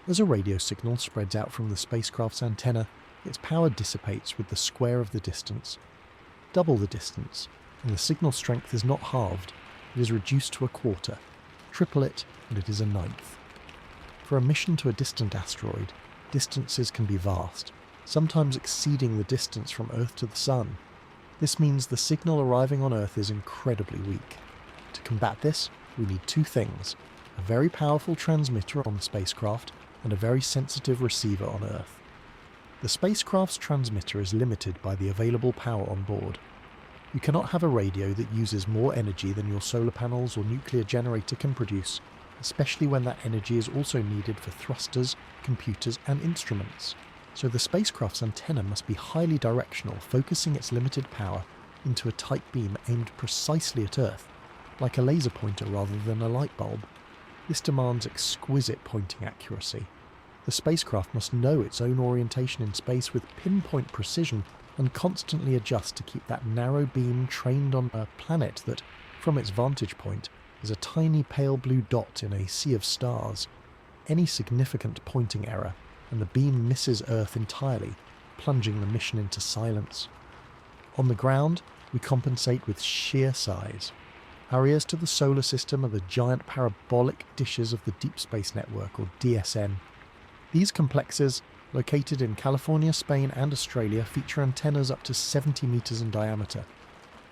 As a radio signal spreads out from the spacecraft's antenna, its power dissipates with the square of the distance. Double the distance, and the signal strength is not halved, it is reduced to a quarter. Triple it, and it is a ninth. For a mission to a distant asteroid, distances can be vast, sometimes exceeding the distance from Earth to the Sun. This means the signal arriving on Earth is incredibly weak. To combat this, we need two things: a very powerful transmitter on the spacecraft and a very sensitive receiver on Earth. The spacecraft's transmitter is limited by the available power on board. You cannot have a radio that uses more energy than your solar panels or nuclear generator can produce, especially when that energy is also needed for thrusters, computers and instruments. So the spacecraft's antenna must be highly directional, focusing its limited power into a tight beam aimed precisely at Earth, like a laser pointer rather than a light bulb. This demands exquisite pointing accuracy. The spacecraft must know its own orientation in space with pinpoint precision and constantly adjust to keep that narrow beam trained on a planet that, from its vantage point, is a tiny pale blue dot in a sea of stars. Any significant pointing error, and the beam misses Earth entirely, plunging the mission into silence. On the ground, we compensate with sheer size. Our ears to the solar system are the giant parabolic dishes of the Deep Space Network, or DSN. These complexes, located in California, Spain and Australia, feature antennas up to 70 meters in diameter.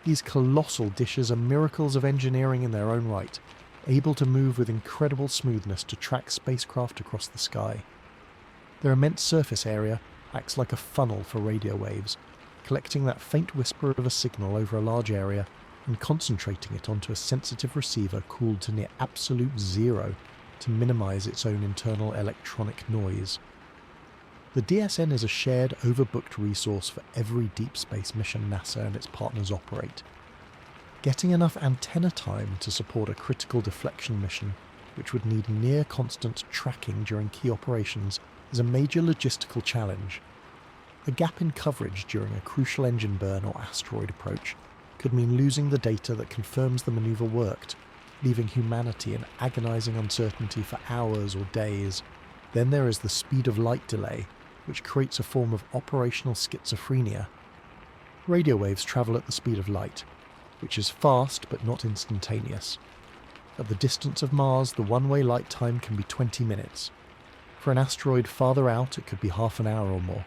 These colossal dishes are miracles of engineering in their own right, able to move with incredible smoothness to track spacecraft across the sky. Their immense surface area acts like a funnel for radio waves, collecting that faint whisper of a signal over a large area and concentrating it onto a sensitive receiver cooled to near absolute zero to minimize its own internal electronic noise. The DSN is a shared, overbooked resource for every deep space mission NASA and its partners operate. Getting enough antenna time to support a critical deflection mission, which would need near constant tracking during key operations, is a major logistical challenge. A gap in coverage during a crucial engine burn or asteroid approach could mean losing the data that confirms the maneuver worked, leaving humanity in agonizing uncertainty for hours or days. Then there is the speed of light delay, which creates a form of operational schizophrenia. Radio waves travel at the speed of light, which is fast but not instantaneous. At the distance of Mars, the one-way light time can be 20 minutes. For an asteroid farther out, it could be half an hour or more.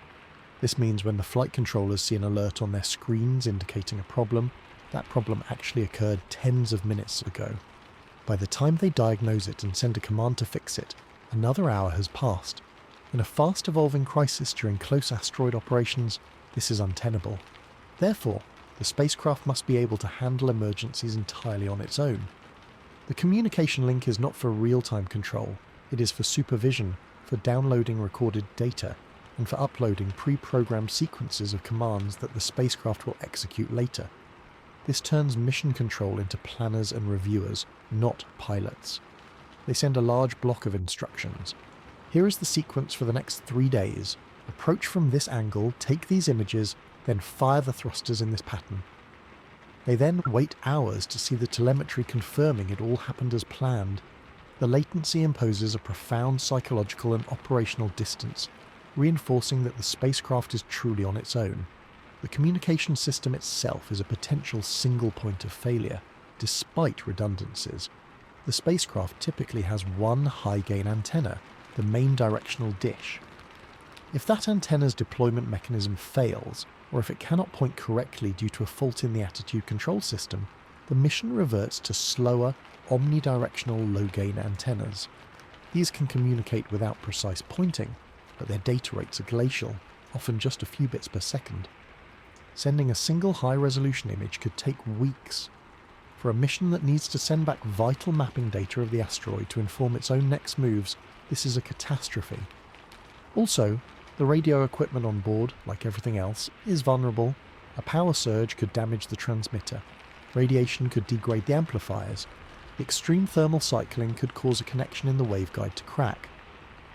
This means when the flight controllers see an alert on their screens indicating a problem, that problem actually occurred tens of minutes ago. By the time they diagnose it and send a command to fix it, another hour has passed. In a fast-evolving crisis during close asteroid operations, this is untenable. Therefore, the spacecraft must be able to handle emergencies entirely on its own. The communication link is not for real-time control, it is for supervision, for downloading recorded data, and for uploading pre-programmed sequences of commands that the spacecraft will execute later. This turns mission control into planners and reviewers, not pilots. They send a large block of instructions. Here is the sequence for the next 3 days. Approach from this angle, take these images, then fire the thrusters in this pattern. They then wait hours to see the telemetry confirming it all happened as planned. The latency imposes a profound psychological and operational distance, reinforcing that the spacecraft is truly on its own. The communication system itself is a potential single point of failure, despite redundancies. The spacecraft typically has one high-gain antenna, the main directional dish. If that antenna's deployment mechanism fails, or if it cannot point correctly due to a fault in the attitude control system, the mission reverts to slower, omnidirectional low-gain antennas. These can communicate without precise pointing, but their data rates are glacial, often just a few bits per second. Sending a single high-resolution image could take weeks. For a mission that needs to send back vital mapping data of the asteroid to inform its own next moves, this is a catastrophe. Also, the radio equipment on board, like everything else, is vulnerable. A power surge could damage the transmitter. Radiation could degrade the amplifiers. The extreme thermal cycling could cause a connection in the waveguide to crack.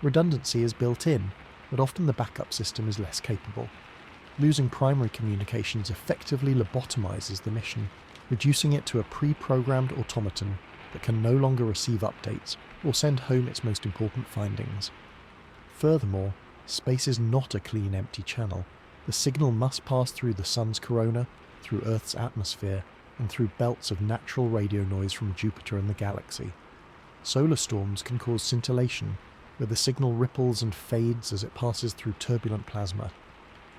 Redundancy is built in, but often the backup system is less capable. Losing primary communications effectively lobotomizes the mission, reducing it to a pre-programmed automaton that can no longer receive updates or send home its most important findings. Furthermore, space is not a clean, empty channel. The signal must pass through the sun's corona, through Earth's atmosphere, and through belts of natural radio noise from Jupiter and the galaxy. Solar storms can cause scintillation, where the signal ripples and fades as it passes through turbulent plasma.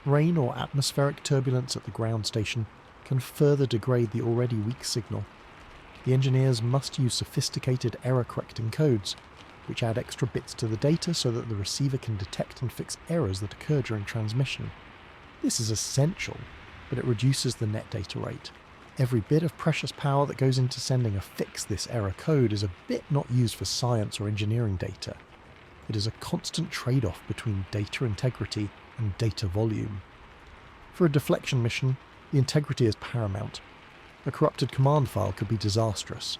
Rain or atmospheric turbulence at the ground station can further degrade the already weak signal. The engineers must use sophisticated error-correcting codes, which add extra bits to the data so that the receiver can detect and fix errors that occur during transmission. This is essential, but it reduces the net data rate. Every bit of precious power that goes into sending a fix this error code is a bit not used for science or engineering data. It is a constant trade-off between data integrity and data volume. For a deflection mission, the integrity is paramount. A corrupted command file could be disastrous,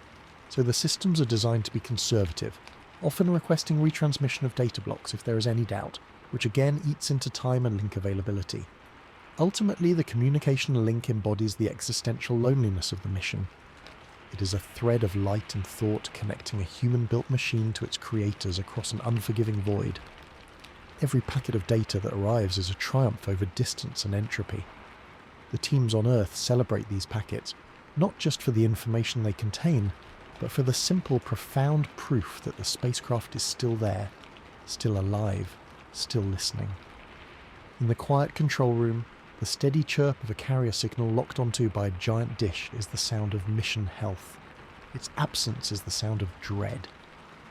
so the systems are designed to be conservative, often requesting retransmission of data blocks if there is any doubt, which again eats into time and link availability. Ultimately, the communication link embodies the existential loneliness of the mission. It is a thread of light and thought connecting a human-built machine to its creators across an unforgiving void. Every packet of data that arrives is a triumph over distance and entropy. The teams on Earth celebrate these packets, not just for the information they contain, but for the simple, profound proof that the spacecraft is still there, still alive, still listening. In the quiet control room, the steady chirp of a carrier signal locked onto by a giant dish is the sound of mission health. Its absence is the sound of dread.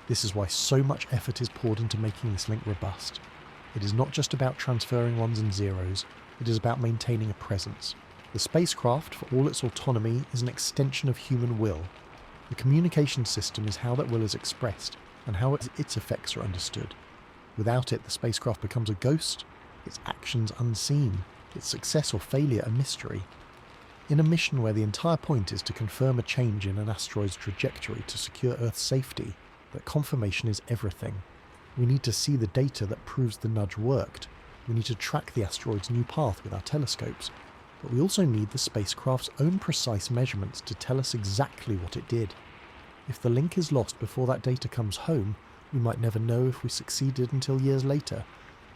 This is why so much effort is poured into making this link robust. It is not just about transferring ones and zeros, it is about maintaining a presence. The spacecraft, for all its autonomy, is an extension of human will. The communication system is how that will is expressed, and how its effects are understood. Without it, the spacecraft becomes a ghost, its actions unseen, its success or failure a mystery. In a mission where the entire point is to confirm a change in an asteroid's trajectory to secure Earth's safety, that confirmation is everything. We need to see the data that proves the nudge worked. We need to track the asteroid's new path with our telescopes. But we also need the spacecraft's own precise measurements to tell us exactly what it did. If the link is lost before that data comes home, we might never know if we succeeded until years later,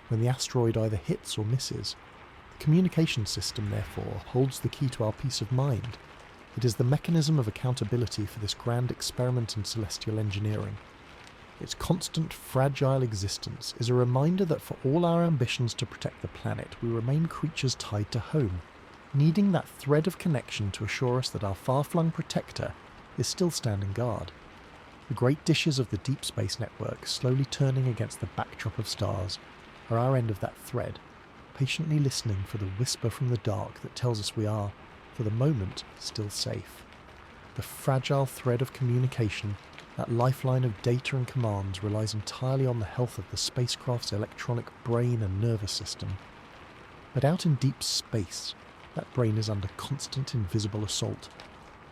when the asteroid either hits or misses. The communication system, therefore, holds the key to our peace of mind. It is the mechanism of accountability for this grand experiment in celestial engineering. Its constant, fragile existence is a reminder that for all our ambitions to protect the planet, we remain creatures tied to home, needing that thread of connection to assure us that our far-flung protector is still standing guard. The great dishes of the deep space network, slowly turning against the backdrop of stars, are our end of that thread, patiently listening for the whisper from the dark that tells us we are, for the moment, still safe. The fragile thread of communication, that lifeline of data and commands, relies entirely on the health of the spacecraft's electronic brain and nervous system. But out in deep space, that brain is under constant invisible assault.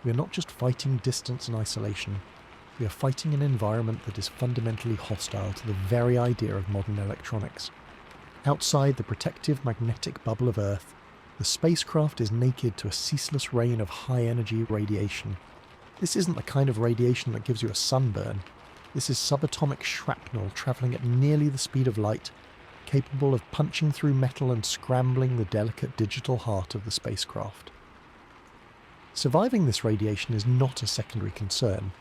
We are not just fighting distance and isolation, we are fighting an environment that is fundamentally hostile to the very idea of modern electronics. Outside the protective magnetic bubble of Earth, the spacecraft is naked to a ceaseless rain of high-energy radiation. This isn't the kind of radiation that gives you a sunburn. This is subatomic shrapnel travelling at nearly the speed of light, capable of punching through metal and scrambling the delicate digital heart of the spacecraft. Surviving this radiation is not a secondary concern.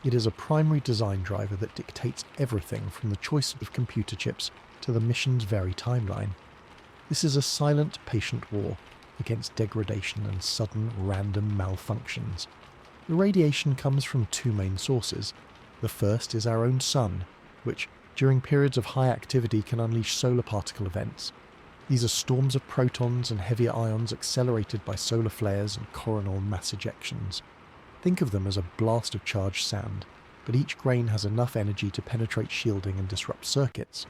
It is a primary design driver that dictates everything from the choice of computer chips to the mission's very timeline. This is a silent, patient war against degradation and sudden, random malfunctions. The radiation comes from two main sources. The first is our own sun, which, during periods of high activity, can unleash solar particle events. These are storms of protons and heavier ions accelerated by solar flares and coronal mass ejections. Think of them as a blast of charged sand, but each grain has enough energy to penetrate shielding and disrupt circuits.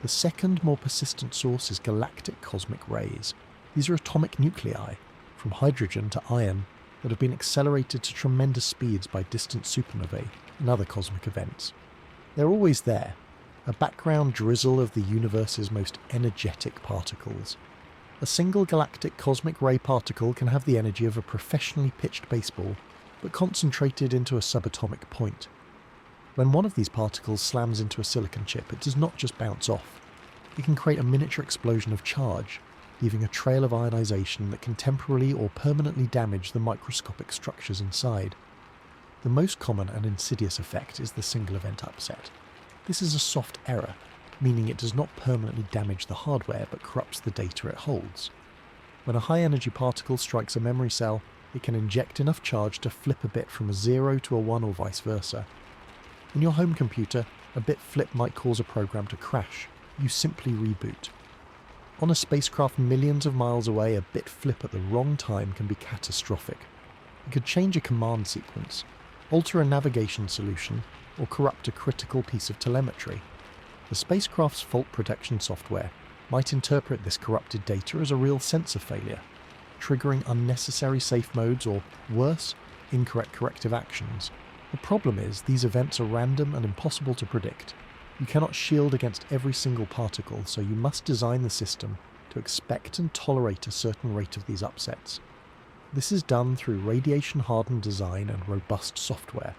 The second, more persistent source is galactic cosmic rays. These are atomic nuclei, from hydrogen to iron, that have been accelerated to tremendous speeds by distant supernovae and other cosmic events. They're always there, a background drizzle of the universe's most energetic particles. A single galactic cosmic ray particle can have the energy of a professionally pitched baseball, but concentrated into a subatomic point. When one of these particles slams into a silicon chip, it does not just bounce off. It can create a miniature explosion of charge, leaving a trail of ionization that can temporarily or permanently damage the microscopic structures inside. The most common and insidious effect is the single event upset. This is a soft error, meaning it does not permanently damage the hardware but corrupts the data it holds. When a high-energy particle strikes a memory cell, it can inject enough charge to flip a bit from a 0 to a 1 or vice versa. In your home computer, a bit flip might cause a program to crash. You simply reboot. On a spacecraft millions of miles away, a bit flip at the wrong time can be catastrophic. It could change a command sequence, alter a navigation solution, or corrupt a critical piece of telemetry. The spacecraft's fault protection software might interpret this corrupted data as a real sensor failure, triggering unnecessary safe modes or, worse, incorrect corrective actions. The problem is, these events are random and impossible to predict. You cannot shield against every single particle, so you must design the system to expect and tolerate a certain rate of these upsets. This is done through radiation-hardened design and robust software.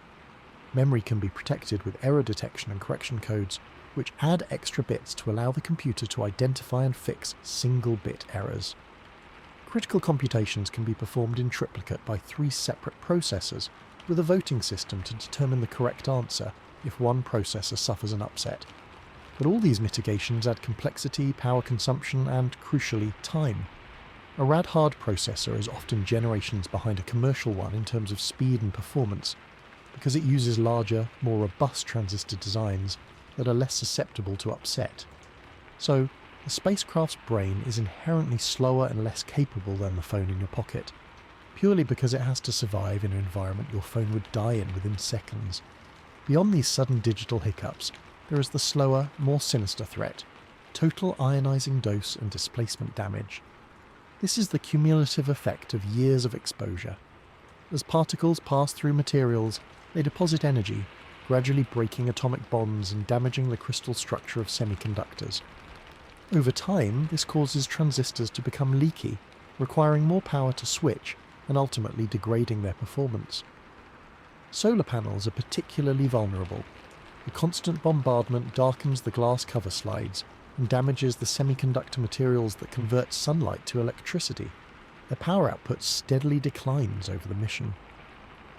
Memory can be protected with error detection and correction codes, which add extra bits to allow the computer to identify and fix single-bit errors. Critical computations can be performed in triplicate by 3 separate processors, with a voting system to determine the correct answer if one processor suffers an upset. But all these mitigations add complexity, power consumption, and, crucially, time. A rad-hard processor is often generations behind a commercial one in terms of speed and performance, because it uses larger, more robust transistor designs that are less susceptible to upset. So, the spacecraft's brain is inherently slower and less capable than the phone in your pocket, purely because it has to survive in an environment your phone would die in within seconds. Beyond these sudden digital hiccups, there is the slower, more sinister threat: total ionizing dose and displacement damage. This is the cumulative effect of years of exposure. As particles pass through materials, they deposit energy, gradually breaking atomic bonds and damaging the crystal structure of semiconductors. Over time, this causes transistors to become leaky, requiring more power to switch and ultimately degrading their performance. Solar panels are particularly vulnerable. The constant bombardment darkens the glass cover slides and damages the semiconductor materials that convert sunlight to electricity. Their power output steadily declines over the mission.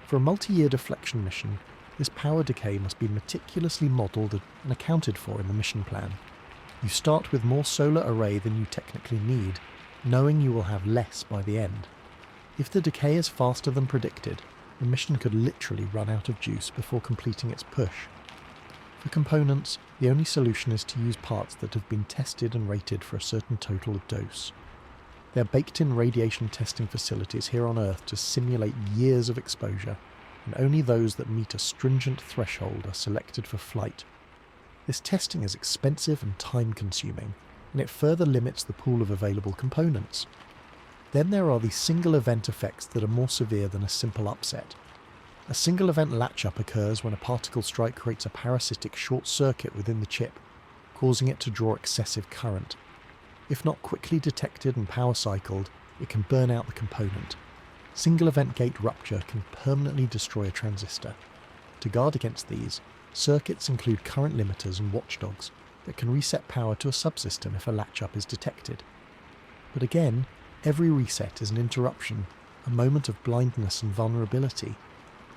For a multi-year deflection mission, this power decay must be meticulously modelled and accounted for in the mission plan. You start with more solar array than you technically need, knowing you will have less by the end. If the decay is faster than predicted, the mission could literally run out of juice before completing its push. For components, the only solution is to use parts that have been tested and rated for a certain total dose. They are baked in radiation testing facilities here on Earth to simulate years of exposure, and only those that meet a stringent threshold are selected for flight. This testing is expensive and time-consuming, and it further limits the pool of available components. Then there are the single event effects that are more severe than a simple upset. A single event latch-up occurs when a particle strike creates a parasitic short circuit within the chip, causing it to draw excessive current. If not quickly detected and power cycled, it can burn out the component. Single event gate rupture can permanently destroy a transistor. To guard against these, circuits include current limiters and watchdogs that can reset power to a subsystem if a latch-up is detected. But again, every reset is an interruption, a moment of blindness and vulnerability.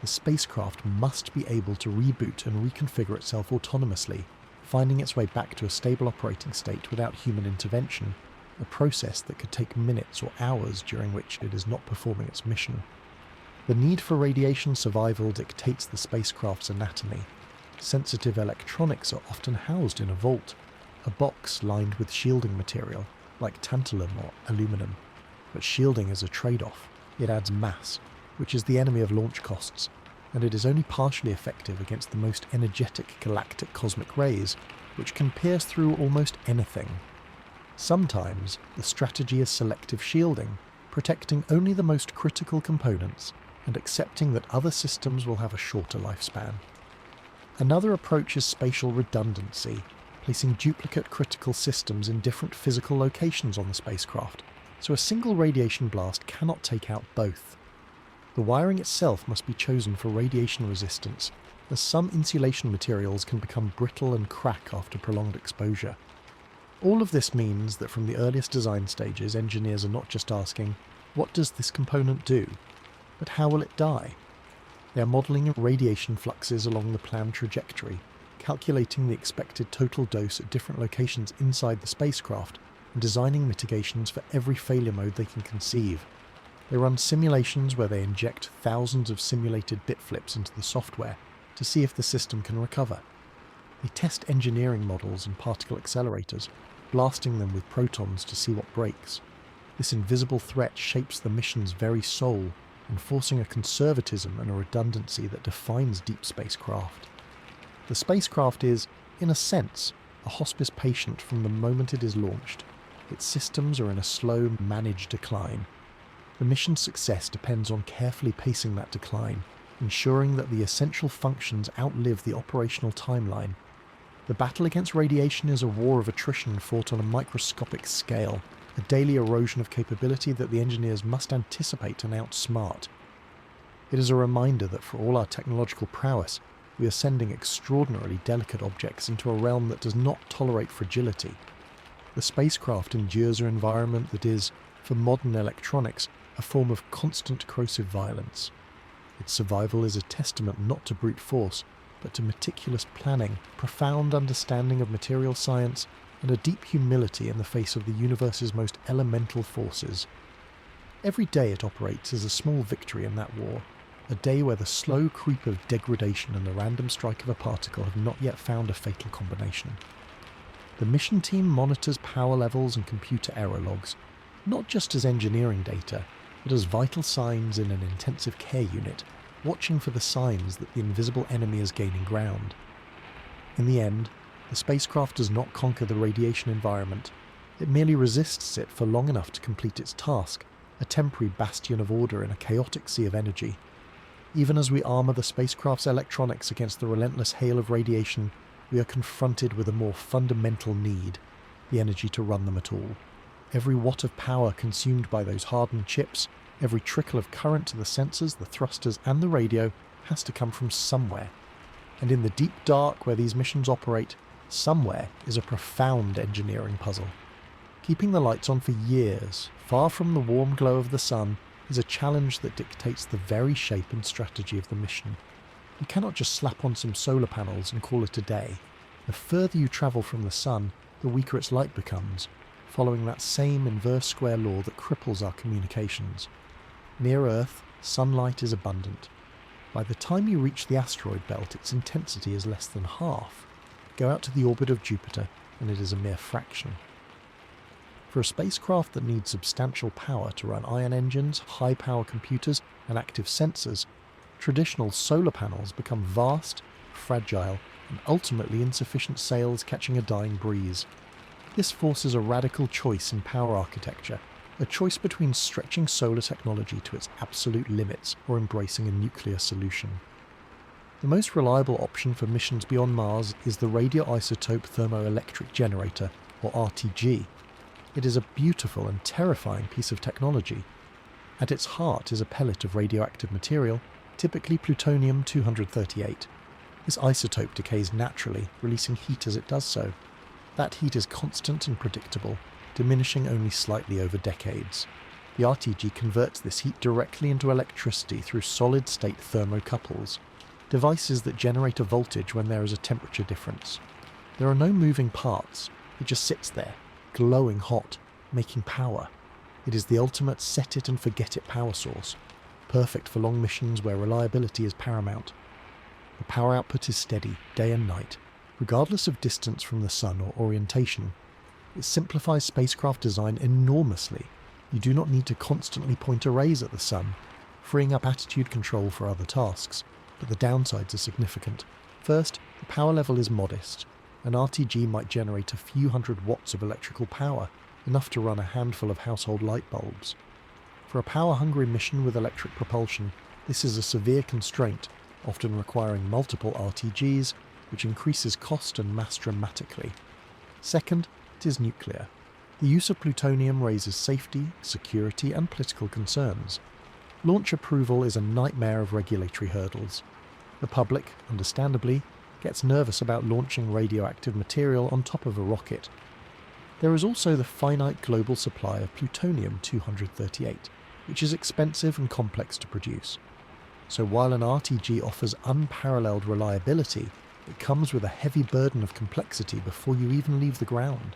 The spacecraft must be able to reboot and reconfigure itself autonomously, finding its way back to a stable operating state without human intervention, a process that could take minutes or hours during which it is not performing its mission. The need for radiation survival dictates the spacecraft's anatomy. Sensitive electronics are often housed in a vault, a box lined with shielding material, like tantalum or aluminum. But shielding is a trade-off. It adds mass, which is the enemy of launch costs, and it is only partially effective against the most energetic galactic cosmic rays, which can pierce through almost anything. Sometimes, the strategy is selective shielding, protecting only the most critical components, and accepting that other systems will have a shorter lifespan. Another approach is spatial redundancy, placing duplicate critical systems in different physical locations on the spacecraft, so a single radiation blast cannot take out both. The wiring itself must be chosen for radiation resistance, as some insulation materials can become brittle and crack after prolonged exposure. All of this means that from the earliest design stages, engineers are not just asking, what does this component do? But how will it die? They are modelling radiation fluxes along the planned trajectory, calculating the expected total dose at different locations inside the spacecraft, and designing mitigations for every failure mode they can conceive. They run simulations where they inject thousands of simulated bit flips into the software to see if the system can recover. They test engineering models and particle accelerators, blasting them with protons to see what breaks. This invisible threat shapes the mission's very soul, enforcing a conservatism and a redundancy that defines deep spacecraft. The spacecraft is, in a sense, a hospice patient from the moment it is launched. Its systems are in a slow, managed decline. The mission's success depends on carefully pacing that decline, ensuring that the essential functions outlive the operational timeline. The battle against radiation is a war of attrition fought on a microscopic scale, a daily erosion of capability that the engineers must anticipate and outsmart. It is a reminder that for all our technological prowess, we are sending extraordinarily delicate objects into a realm that does not tolerate fragility. The spacecraft endures an environment that is, for modern electronics, a form of constant corrosive violence. Its survival is a testament not to brute force, but to meticulous planning, profound understanding of material science, and a deep humility in the face of the universe's most elemental forces. Every day it operates is a small victory in that war, a day where the slow creep of degradation and the random strike of a particle have not yet found a fatal combination. The mission team monitors power levels and computer error logs, not just as engineering data, but as vital signs in an intensive care unit, watching for the signs that the invisible enemy is gaining ground. In the end, the spacecraft does not conquer the radiation environment, It merely resists it for long enough to complete its task, a temporary bastion of order in a chaotic sea of energy. Even as we armour the spacecraft's electronics against the relentless hail of radiation, we are confronted with a more fundamental need: the energy to run them at all. Every watt of power consumed by those hardened chips, every trickle of current to the sensors, the thrusters and the radio has to come from somewhere. And in the deep dark where these missions operate, somewhere is a profound engineering puzzle. Keeping the lights on for years, far from the warm glow of the sun, is a challenge that dictates the very shape and strategy of the mission. You cannot just slap on some solar panels and call it a day. The further you travel from the sun, the weaker its light becomes, following that same inverse square law that cripples our communications. Near Earth, sunlight is abundant. By the time you reach the asteroid belt, its intensity is less than half. Go out to the orbit of Jupiter, and it is a mere fraction. For a spacecraft that needs substantial power to run ion engines, high-power computers, and active sensors, traditional solar panels become vast, fragile, and ultimately insufficient sails catching a dying breeze. This forces a radical choice in power architecture, a choice between stretching solar technology to its absolute limits or embracing a nuclear solution. The most reliable option for missions beyond Mars is the radioisotope thermoelectric generator, or RTG. It is a beautiful and terrifying piece of technology. At its heart is a pellet of radioactive material, typically plutonium-238. This isotope decays naturally, releasing heat as it does so. That heat is constant and predictable, diminishing only slightly over decades. The RTG converts this heat directly into electricity through solid-state thermocouples, devices that generate a voltage when there is a temperature difference. There are no moving parts, it just sits there, glowing hot, making power. It is the ultimate set-it-and-forget-it power source, perfect for long missions where reliability is paramount. The power output is steady, day and night, regardless of distance from the sun or orientation. It simplifies spacecraft design enormously. You do not need to constantly point arrays at the sun, freeing up attitude control for other tasks, but the downsides are significant. First, the power level is modest. An RTG might generate a few hundred watts of electrical power, enough to run a handful of household light bulbs. For a power-hungry mission with electric propulsion, this is a severe constraint, often requiring multiple RTGs, which increases cost and mass dramatically. Second, it is nuclear. The use of plutonium raises safety, security, and political concerns. Launch approval is a nightmare of regulatory hurdles. The public, understandably, gets nervous about launching radioactive material on top of a rocket. There is also the finite global supply of plutonium-238, which is expensive and complex to produce. So while an RTG offers unparalleled reliability, it comes with a heavy burden of complexity before you even leave the ground.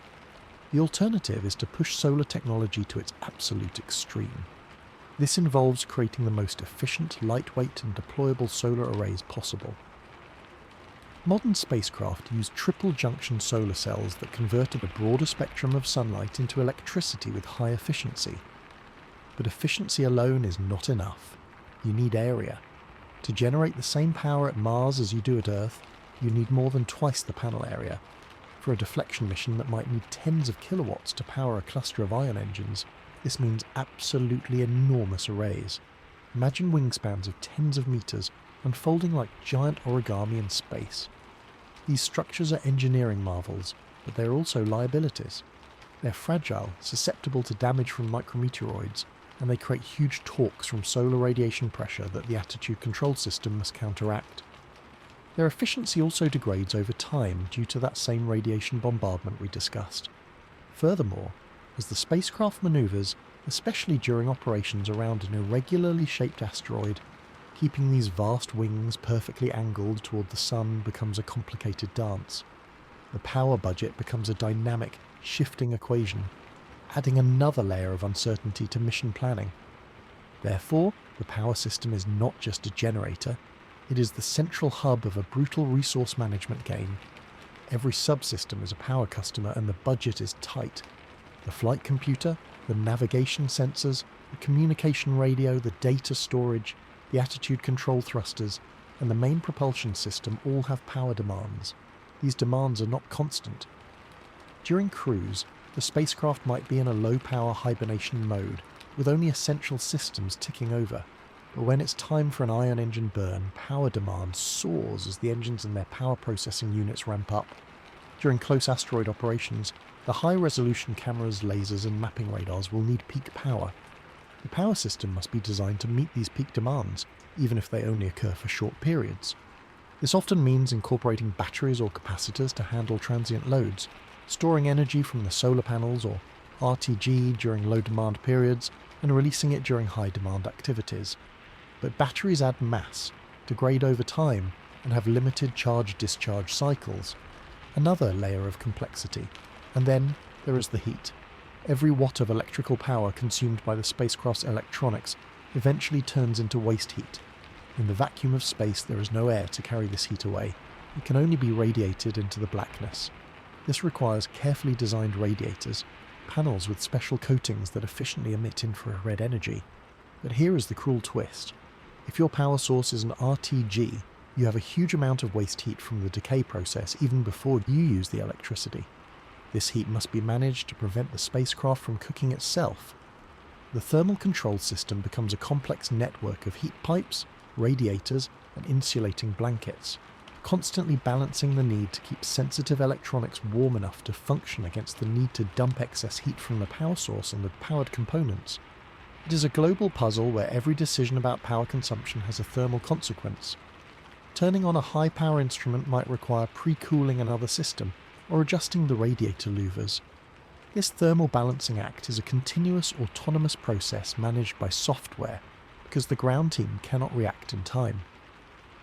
The alternative is to push solar technology to its absolute extreme. This involves creating the most efficient, lightweight and deployable solar arrays possible. Modern spacecraft use triple-junction solar cells that convert a broader spectrum of sunlight into electricity with high efficiency. But efficiency alone is not enough. You need area. To generate the same power at Mars as you do at Earth, you need more than twice the panel area. For a deflection mission that might need tens of kilowatts to power a cluster of ion engines, this means absolutely enormous arrays. Imagine wingspans of tens of meters unfolding like giant origami in space. These structures are engineering marvels, but they are also liabilities. They're fragile, susceptible to damage from micrometeoroids, and they create huge torques from solar radiation pressure that the attitude control system must counteract. Their efficiency also degrades over time due to that same radiation bombardment we discussed. Furthermore, as the spacecraft maneuvers, especially during operations around an irregularly shaped asteroid, keeping these vast wings perfectly angled toward the sun becomes a complicated dance. The power budget becomes a dynamic, shifting equation, adding another layer of uncertainty to mission planning. Therefore, the power system is not just a generator, it is the central hub of a brutal resource management game. Every subsystem is a power customer and the budget is tight. The flight computer, the navigation sensors, the communication radio, the data storage, the attitude control thrusters, and the main propulsion system all have power demands. These demands are not constant. During cruise, the spacecraft might be in a low-power hibernation mode, with only essential systems ticking over. But when it's time for an ion engine burn, power demand soars as the engines and their power processing units ramp up. During close asteroid operations, the high-resolution cameras, lasers and mapping radars will need peak power. The power system must be designed to meet these peak demands, even if they only occur for short periods. This often means incorporating batteries or capacitors to handle transient loads, storing energy from the solar panels or RTG during low-demand periods, and releasing it during high-demand activities. But batteries add mass, degrade over time, and have limited charge-discharge cycles. Another layer of complexity. And then there is the heat. Every watt of electrical power consumed by the spacecraft's electronics eventually turns into waste heat. In the vacuum of space, there is no air to carry this heat away. It can only be radiated into the blackness. This requires carefully designed radiators, panels with special coatings that efficiently emit infrared energy. But here is the cruel twist. If your power source is an RTG, you have a huge amount of waste heat from the decay process even before you use the electricity. This heat must be managed to prevent the spacecraft from cooking itself. The thermal control system becomes a complex network of heat pipes, radiators, and insulating blankets, constantly balancing the need to keep sensitive electronics warm enough to function against the need to dump excess heat from the power source and the powered components. It is a global puzzle where every decision about power consumption has a thermal consequence. Turning on a high-power instrument might require pre-cooling another system, or adjusting the radiator louvers. This thermal balancing act is a continuous autonomous process managed by software, because the ground team cannot react in time.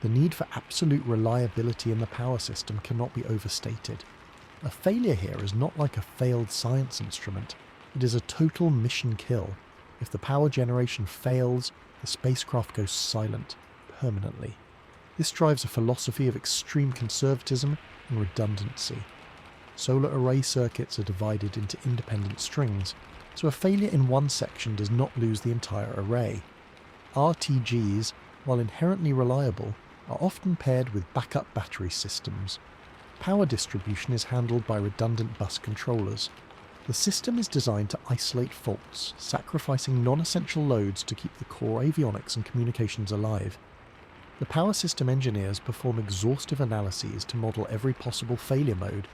The need for absolute reliability in the power system cannot be overstated. A failure here is not like a failed science instrument, it is a total mission kill. If the power generation fails, the spacecraft goes silent, permanently. This drives a philosophy of extreme conservatism and redundancy. Solar array circuits are divided into independent strings, so a failure in one section does not lose the entire array. RTGs, while inherently reliable, are often paired with backup battery systems. Power distribution is handled by redundant bus controllers. The system is designed to isolate faults, sacrificing non-essential loads to keep the core avionics and communications alive. The power system engineers perform exhaustive analyses to model every possible failure mode,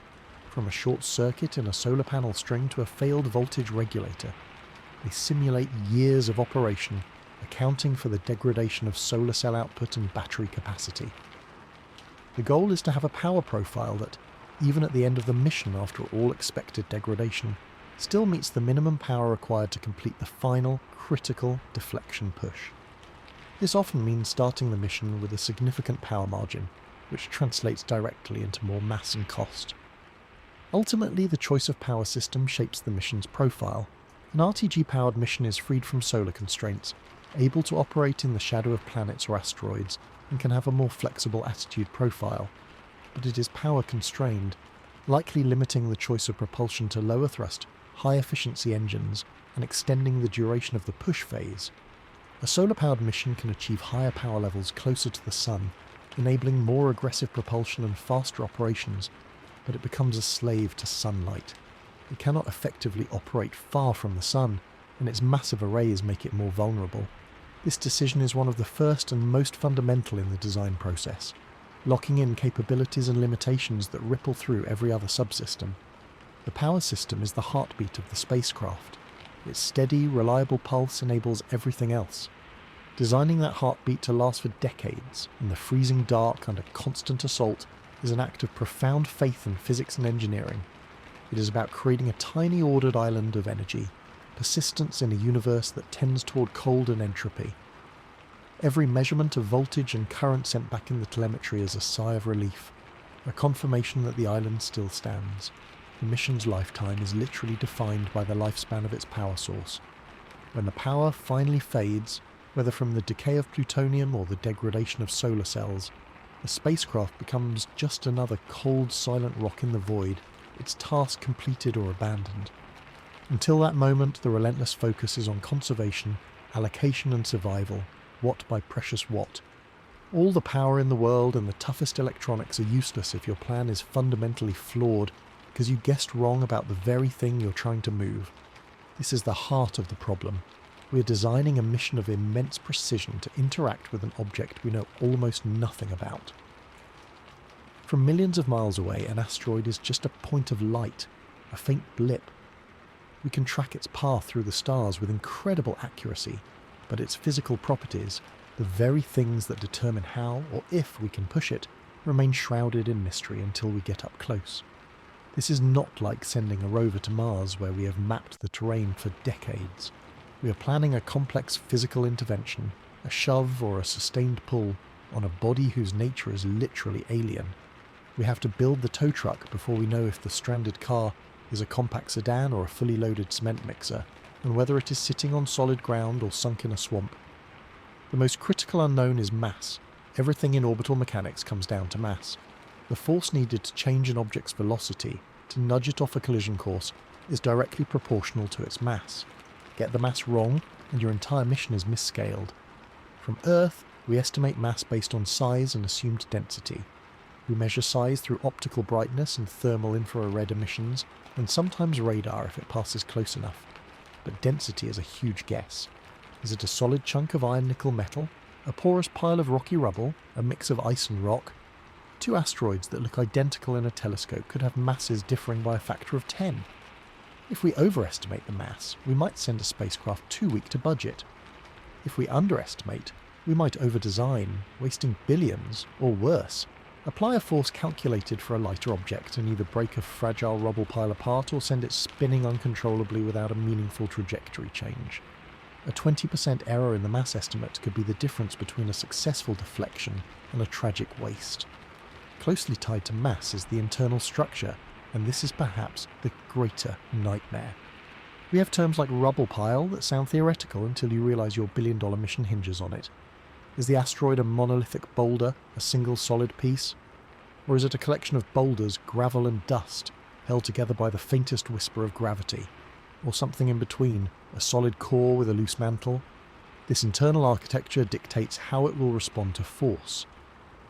from a short circuit in a solar panel string to a failed voltage regulator. They simulate years of operation, accounting for the degradation of solar cell output and battery capacity. The goal is to have a power profile that, even at the end of the mission after all expected degradation, still meets the minimum power required to complete the final, critical deflection push. This often means starting the mission with a significant power margin, which translates directly into more mass and cost. Ultimately, the choice of power system shapes the mission's profile. An RTG-powered mission is freed from solar constraints, able to operate in the shadow of planets or asteroids, and can have a more flexible attitude profile. But it is power-constrained, likely limiting the choice of propulsion to lower thrust, high-efficiency engines, and extending the duration of the push phase. A solar-powered mission can achieve higher power levels closer to the Sun, enabling more aggressive propulsion and faster operations, but it becomes a slave to sunlight. It cannot effectively operate far from the Sun, and its massive arrays make it more vulnerable. This decision is one of the first and most fundamental in the design process, locking in capabilities and limitations that ripple through every other subsystem. The power system is the heartbeat of the spacecraft. Its steady, reliable pulse enables everything else. Designing that heartbeat to last for decades, in the freezing dark under constant assault, is an act of profound faith in physics and engineering. It is about creating a tiny ordered island of energy, persistence in a universe that tends toward cold and entropy. Every measurement of voltage and current sent back in the telemetry is a sigh of relief, a confirmation that the island still stands. The mission's lifetime is literally defined by the lifespan of its power source. When the power finally fades, whether from the decay of plutonium or the degradation of solar cells, the spacecraft becomes just another cold, silent rock in the void, its task completed or abandoned. Until that moment, the relentless focus is on conservation, allocation and survival, watt by precious watt. All the power in the world and the toughest electronics are useless if your plan is fundamentally flawed because you guessed wrong about the very thing you're trying to move. This is the heart of the problem. We are designing a mission of immense precision to interact with an object we know almost nothing about. From millions of miles away, an asteroid is just a point of light, a faint blip. We can track its path through the stars with incredible accuracy, but its physical properties, the very things that determine how or if we can push it, remain shrouded in mystery until we get up close. This is not like sending a rover to Mars where we have mapped the terrain for decades. We are planning a complex physical intervention, a shove or a sustained pull, on a body whose nature is literally alien. We have to build the tow truck before we know if the stranded car is a compact sedan or a fully loaded cement mixer, and whether it is sitting on solid ground or sunk in a swamp. The most critical unknown is mass. Everything in orbital mechanics comes down to mass. The force needed to change an object's velocity, to nudge it off a collision course, is directly proportional to its mass. Get the mass wrong, and your entire mission is misscaled. From Earth, we estimate mass based on size and assumed density. We measure size through optical brightness and thermal infrared emissions, and sometimes radar if it passes close enough. But density is a huge guess. Is it a solid chunk of iron-nickel metal? A porous pile of rocky rubble? A mix of ice and rock? Two asteroids that look identical in a telescope could have masses differing by a factor of 10. If we overestimate the mass, we might send a spacecraft too weak to budget. If we underestimate, we might over-design, wasting billions, or worse. Apply a force calculated for a lighter object and either break a fragile rubble pile apart or send it spinning uncontrollably without a meaningful trajectory change. A 20% error in the mass estimate could be the difference between a successful deflection and a tragic waste. Closely tied to mass is the internal structure, and this is perhaps the greater nightmare. We have terms like rubble pile that sound theoretical until you realise your billion-dollar mission hinges on it. Is the asteroid a monolithic boulder, a single solid piece? Or is it a collection of boulders, gravel and dust, held together by the faintest whisper of gravity? Or something in between, a solid core with a loose mantle? This internal architecture dictates how it will respond to force.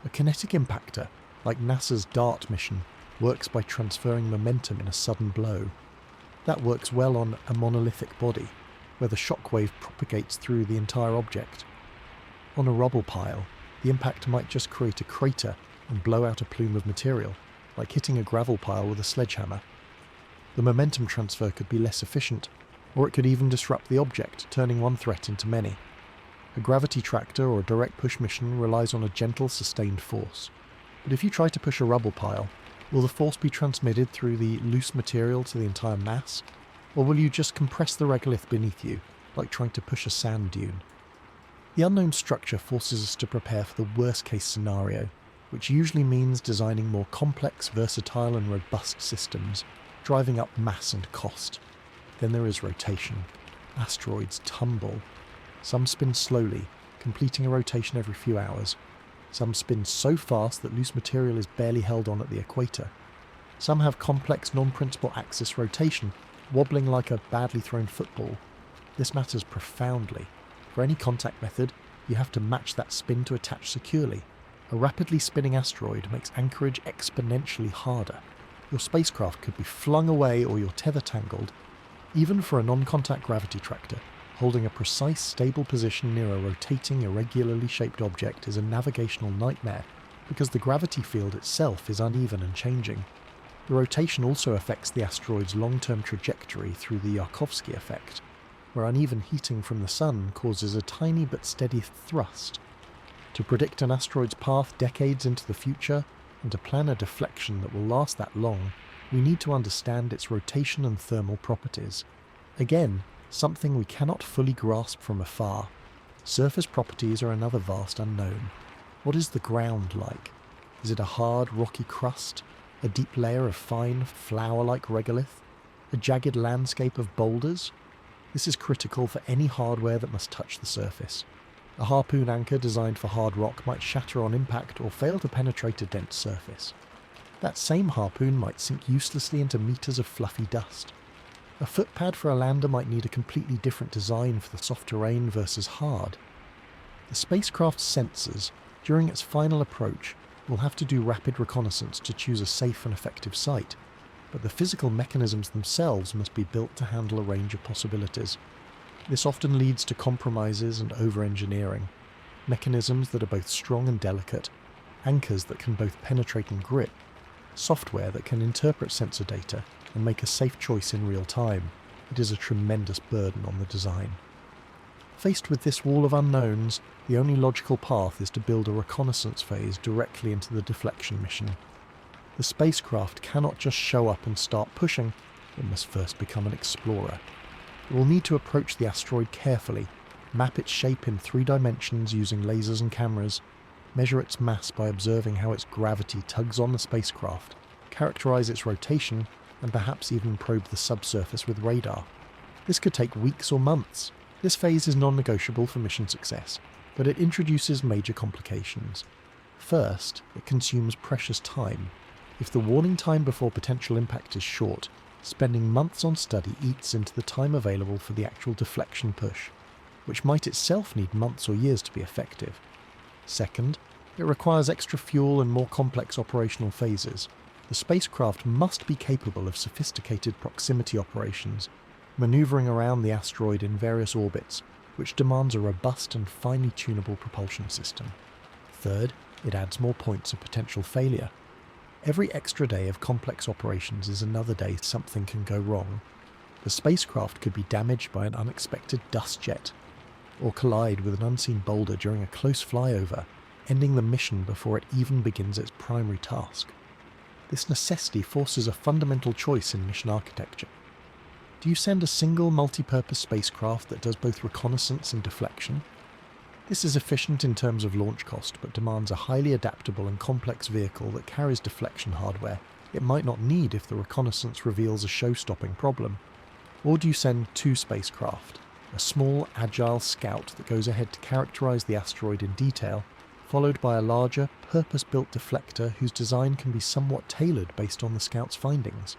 A kinetic impactor, like NASA's DART mission, works by transferring momentum in a sudden blow. That works well on a monolithic body, where the shockwave propagates through the entire object. On a rubble pile, the impact might just create a crater and blow out a plume of material, like hitting a gravel pile with a sledgehammer. The momentum transfer could be less efficient, or it could even disrupt the object, turning one threat into many. A gravity tractor or a direct push mission relies on a gentle, sustained force. But if you try to push a rubble pile, will the force be transmitted through the loose material to the entire mass? Or will you just compress the regolith beneath you, like trying to push a sand dune? The unknown structure forces us to prepare for the worst-case scenario, which usually means designing more complex, versatile and robust systems, driving up mass and cost. Then there is rotation. Asteroids tumble. Some spin slowly, completing a rotation every few hours. Some spin so fast that loose material is barely held on at the equator. Some have complex non-principal axis rotation, wobbling like a badly thrown football. This matters profoundly. For any contact method, you have to match that spin to attach securely. A rapidly spinning asteroid makes anchorage exponentially harder. Your spacecraft could be flung away or your tether tangled. Even for a non-contact gravity tractor, holding a precise, stable position near a rotating, irregularly shaped object is a navigational nightmare because the gravity field itself is uneven and changing. The rotation also affects the asteroid's long-term trajectory through the Yarkovsky effect, where uneven heating from the sun causes a tiny but steady thrust. To predict an asteroid's path decades into the future, and to plan a deflection that will last that long, we need to understand its rotation and thermal properties. Again, something we cannot fully grasp from afar. Surface properties are another vast unknown. What is the ground like? Is it a hard, rocky crust? A deep layer of fine, flour-like regolith? A jagged landscape of boulders? This is critical for any hardware that must touch the surface. A harpoon anchor designed for hard rock might shatter on impact or fail to penetrate a dense surface. That same harpoon might sink uselessly into meters of fluffy dust. A footpad for a lander might need a completely different design for the soft terrain versus hard. The spacecraft's sensors, during its final approach, will have to do rapid reconnaissance to choose a safe and effective site. but the physical mechanisms themselves must be built to handle a range of possibilities. This often leads to compromises and over-engineering, mechanisms that are both strong and delicate, anchors that can both penetrate and grip, software that can interpret sensor data and make a safe choice in real time. It is a tremendous burden on the design. Faced with this wall of unknowns, the only logical path is to build a reconnaissance phase directly into the deflection mission. The spacecraft cannot just show up and start pushing, it must first become an explorer. It will need to approach the asteroid carefully, map its shape in 3 dimensions using lasers and cameras, measure its mass by observing how its gravity tugs on the spacecraft, characterize its rotation, and perhaps even probe the subsurface with radar. This could take weeks or months. This phase is non-negotiable for mission success, but it introduces major complications. First, it consumes precious time. If the warning time before potential impact is short, spending months on study eats into the time available for the actual deflection push, which might itself need months or years to be effective. Second, it requires extra fuel and more complex operational phases. The spacecraft must be capable of sophisticated proximity operations, maneuvering around the asteroid in various orbits, which demands a robust and finely tunable propulsion system. Third, it adds more points of potential failure. Every extra day of complex operations is another day something can go wrong. The spacecraft could be damaged by an unexpected dust jet, or collide with an unseen boulder during a close flyover, ending the mission before it even begins its primary task. This necessity forces a fundamental choice in mission architecture. Do you send a single multi-purpose spacecraft that does both reconnaissance and deflection? This is efficient in terms of launch cost, but demands a highly adaptable and complex vehicle that carries deflection hardware it might not need if the reconnaissance reveals a show-stopping problem. Or do you send 2 spacecraft, a small, agile scout that goes ahead to characterize the asteroid in detail, followed by a larger, purpose-built deflector whose design can be somewhat tailored based on the scout's findings?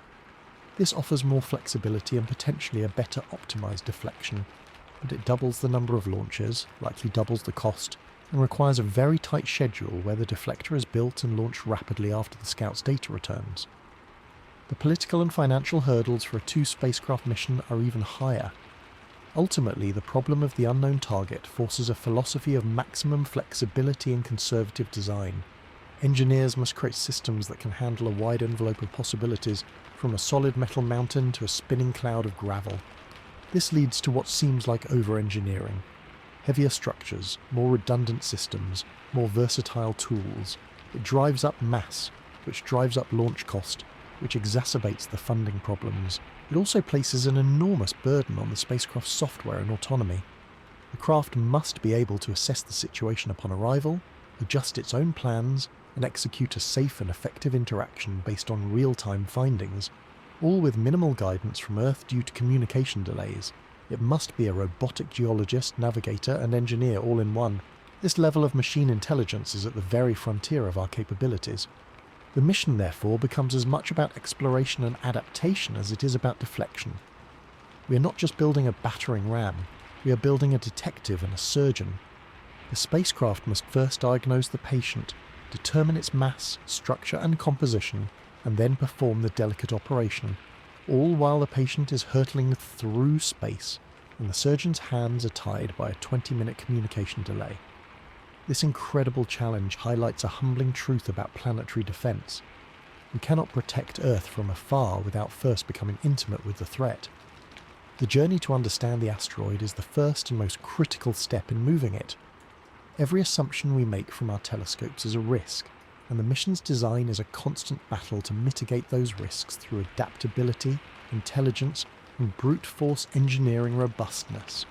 This offers more flexibility and potentially a better optimized deflection, but it doubles the number of launches, likely doubles the cost, and requires a very tight schedule where the deflector is built and launched rapidly after the scout's data returns. The political and financial hurdles for a 2-spacecraft mission are even higher. Ultimately, the problem of the unknown target forces a philosophy of maximum flexibility and conservative design. Engineers must create systems that can handle a wide envelope of possibilities, from a solid metal mountain to a spinning cloud of gravel. This leads to what seems like over-engineering. Heavier structures, more redundant systems, more versatile tools. It drives up mass, which drives up launch cost, which exacerbates the funding problems. It also places an enormous burden on the spacecraft's software and autonomy. The craft must be able to assess the situation upon arrival, adjust its own plans, and execute a safe and effective interaction based on real-time findings, all with minimal guidance from Earth due to communication delays. It must be a robotic geologist, navigator, and engineer all in one. This level of machine intelligence is at the very frontier of our capabilities. The mission, therefore, becomes as much about exploration and adaptation as it is about deflection. We are not just building a battering ram, we are building a detective and a surgeon. The spacecraft must first diagnose the patient, determine its mass, structure, and composition, and then perform the delicate operation, all while the patient is hurtling through space, and the surgeon's hands are tied by a 20-minute communication delay. This incredible challenge highlights a humbling truth about planetary defense. We cannot protect Earth from afar without first becoming intimate with the threat. The journey to understand the asteroid is the first and most critical step in moving it. Every assumption we make from our telescopes is a risk, and the mission's design is a constant battle to mitigate those risks through adaptability, intelligence, and brute force engineering robustness.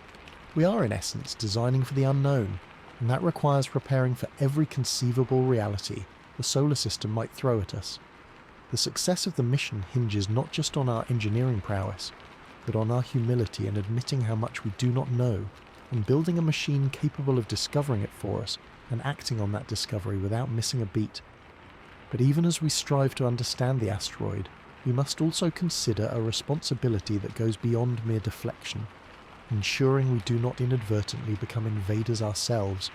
We are, in essence, designing for the unknown, and that requires preparing for every conceivable reality the solar system might throw at us. The success of the mission hinges not just on our engineering prowess, but on our humility in admitting how much we do not know, and building a machine capable of discovering it for us and acting on that discovery without missing a beat. But even as we strive to understand the asteroid, we must also consider a responsibility that goes beyond mere deflection, ensuring we do not inadvertently become invaders ourselves,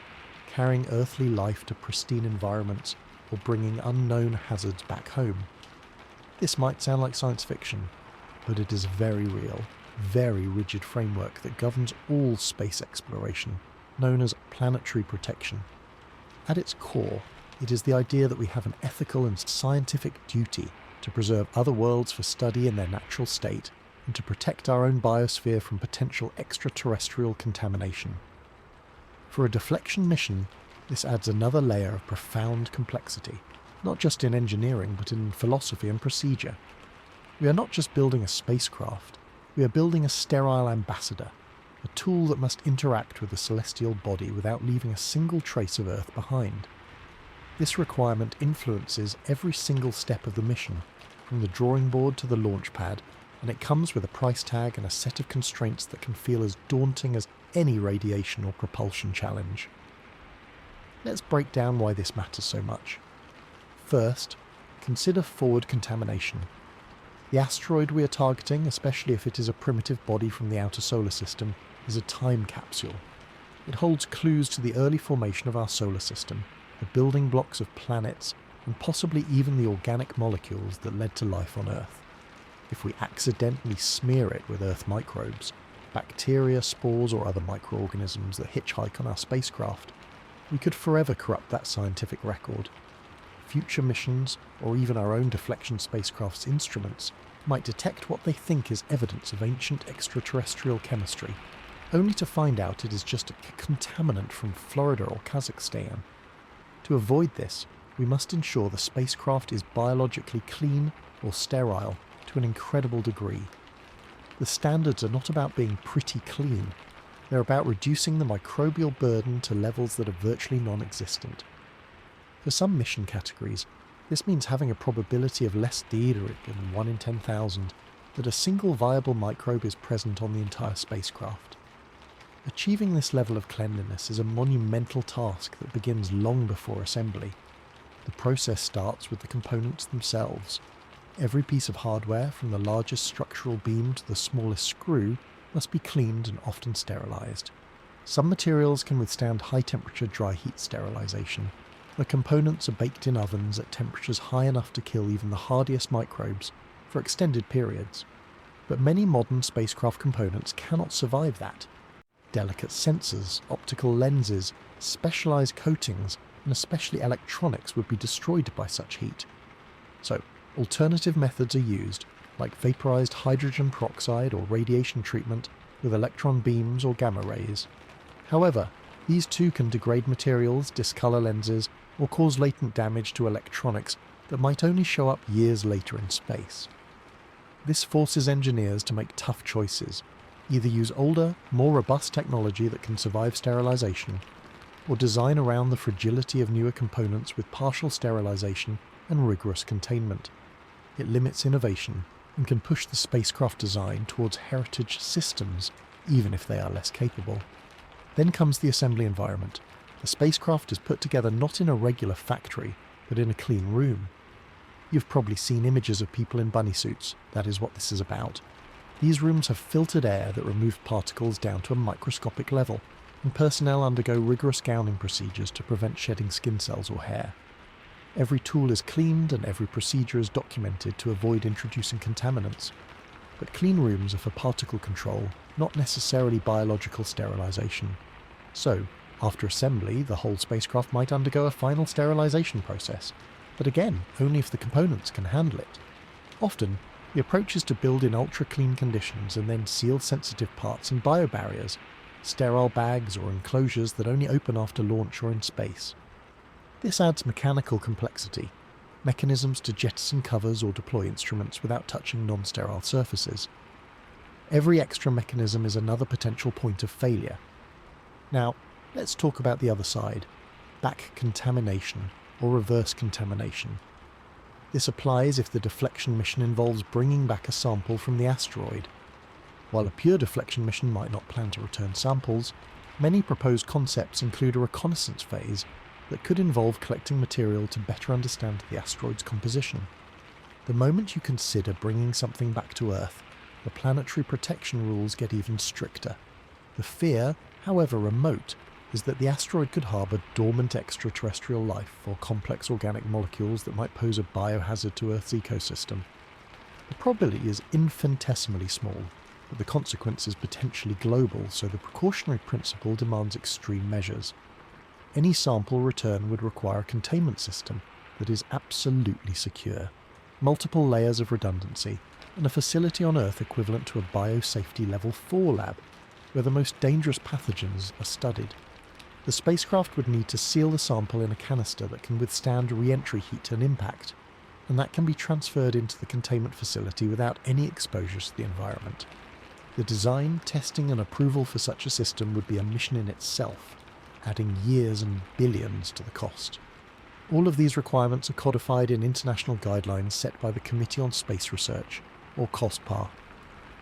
carrying earthly life to pristine environments or bringing unknown hazards back home. This might sound like science fiction, but it is a very real, very rigid framework that governs all space exploration, known as planetary protection. At its core, it is the idea that we have an ethical and scientific duty to preserve other worlds for study in their natural state and to protect our own biosphere from potential extraterrestrial contamination. For a deflection mission, this adds another layer of profound complexity, not just in engineering but in philosophy and procedure. We are not just building a spacecraft, we are building a sterile ambassador, a tool that must interact with the celestial body without leaving a single trace of Earth behind. This requirement influences every single step of the mission, from the drawing board to the launch pad, and it comes with a price tag and a set of constraints that can feel as daunting as any radiation or propulsion challenge. Let's break down why this matters so much. First, consider forward contamination. The asteroid we are targeting, especially if it is a primitive body from the outer solar system, is a time capsule. It holds clues to the early formation of our solar system, the building blocks of planets, and possibly even the organic molecules that led to life on Earth. If we accidentally smear it with Earth microbes, bacteria, spores, or other microorganisms that hitchhike on our spacecraft, we could forever corrupt that scientific record. Future missions, or even our own deflection spacecraft's instruments, might detect what they think is evidence of ancient extraterrestrial chemistry, only to find out it is just a contaminant from Florida or Kazakhstan. To avoid this, we must ensure the spacecraft is biologically clean or sterile to an incredible degree. The standards are not about being pretty clean, they're about reducing the microbial burden to levels that are virtually non-existent. For some mission categories, this means having a probability of less theory than 1 in 10,000 that a single viable microbe is present on the entire spacecraft. Achieving this level of cleanliness is a monumental task that begins long before assembly. The process starts with the components themselves. Every piece of hardware, from the largest structural beam to the smallest screw, must be cleaned and often sterilized. Some materials can withstand high-temperature dry heat sterilization. The components are baked in ovens at temperatures high enough to kill even the hardiest microbes for extended periods. But many modern spacecraft components cannot survive that. Delicate sensors, optical lenses, specialized coatings, and especially electronics would be destroyed by such heat. So, alternative methods are used, like vaporized hydrogen peroxide or radiation treatment with electron beams or gamma rays. However, these too can degrade materials, discolor lenses, or cause latent damage to electronics that might only show up years later in space. This forces engineers to make tough choices, either use older, more robust technology that can survive sterilization, or design around the fragility of newer components with partial sterilization and rigorous containment. It limits innovation and can push the spacecraft design towards heritage systems, even if they are less capable. Then comes the assembly environment. The spacecraft is put together not in a regular factory, but in a clean room. You've probably seen images of people in bunny suits. That is what this is about. These rooms have filtered air that remove particles down to a microscopic level, and personnel undergo rigorous gowning procedures to prevent shedding skin cells or hair. Every tool is cleaned and every procedure is documented to avoid introducing contaminants. But clean rooms are for particle control, not necessarily biological sterilization. So, after assembly, the whole spacecraft might undergo a final sterilization process, but again, only if the components can handle it. Often, the approach is to build in ultra-clean conditions and then seal sensitive parts in biobarriers, sterile bags or enclosures that only open after launch or in space. This adds mechanical complexity, mechanisms to jettison covers or deploy instruments without touching non-sterile surfaces. Every extra mechanism is another potential point of failure. Now, let's talk about the other side, back contamination or reverse contamination. This applies if the deflection mission involves bringing back a sample from the asteroid. While a pure deflection mission might not plan to return samples, many proposed concepts include a reconnaissance phase that could involve collecting material to better understand the asteroid's composition. The moment you consider bringing something back to Earth, the planetary protection rules get even stricter. The fear, however remote, is that the asteroid could harbour dormant extraterrestrial life or complex organic molecules that might pose a biohazard to Earth's ecosystem. The probability is infinitesimally small, but the consequence is potentially global, so the precautionary principle demands extreme measures. Any sample return would require a containment system that is absolutely secure, multiple layers of redundancy, and a facility on Earth equivalent to a biosafety level 4 lab, where the most dangerous pathogens are studied. The spacecraft would need to seal the sample in a canister that can withstand re-entry heat and impact, and that can be transferred into the containment facility without any exposure to the environment. The design, testing and approval for such a system would be a mission in itself, adding years and billions to the cost. All of these requirements are codified in international guidelines set by the Committee on Space Research, or COSPAR.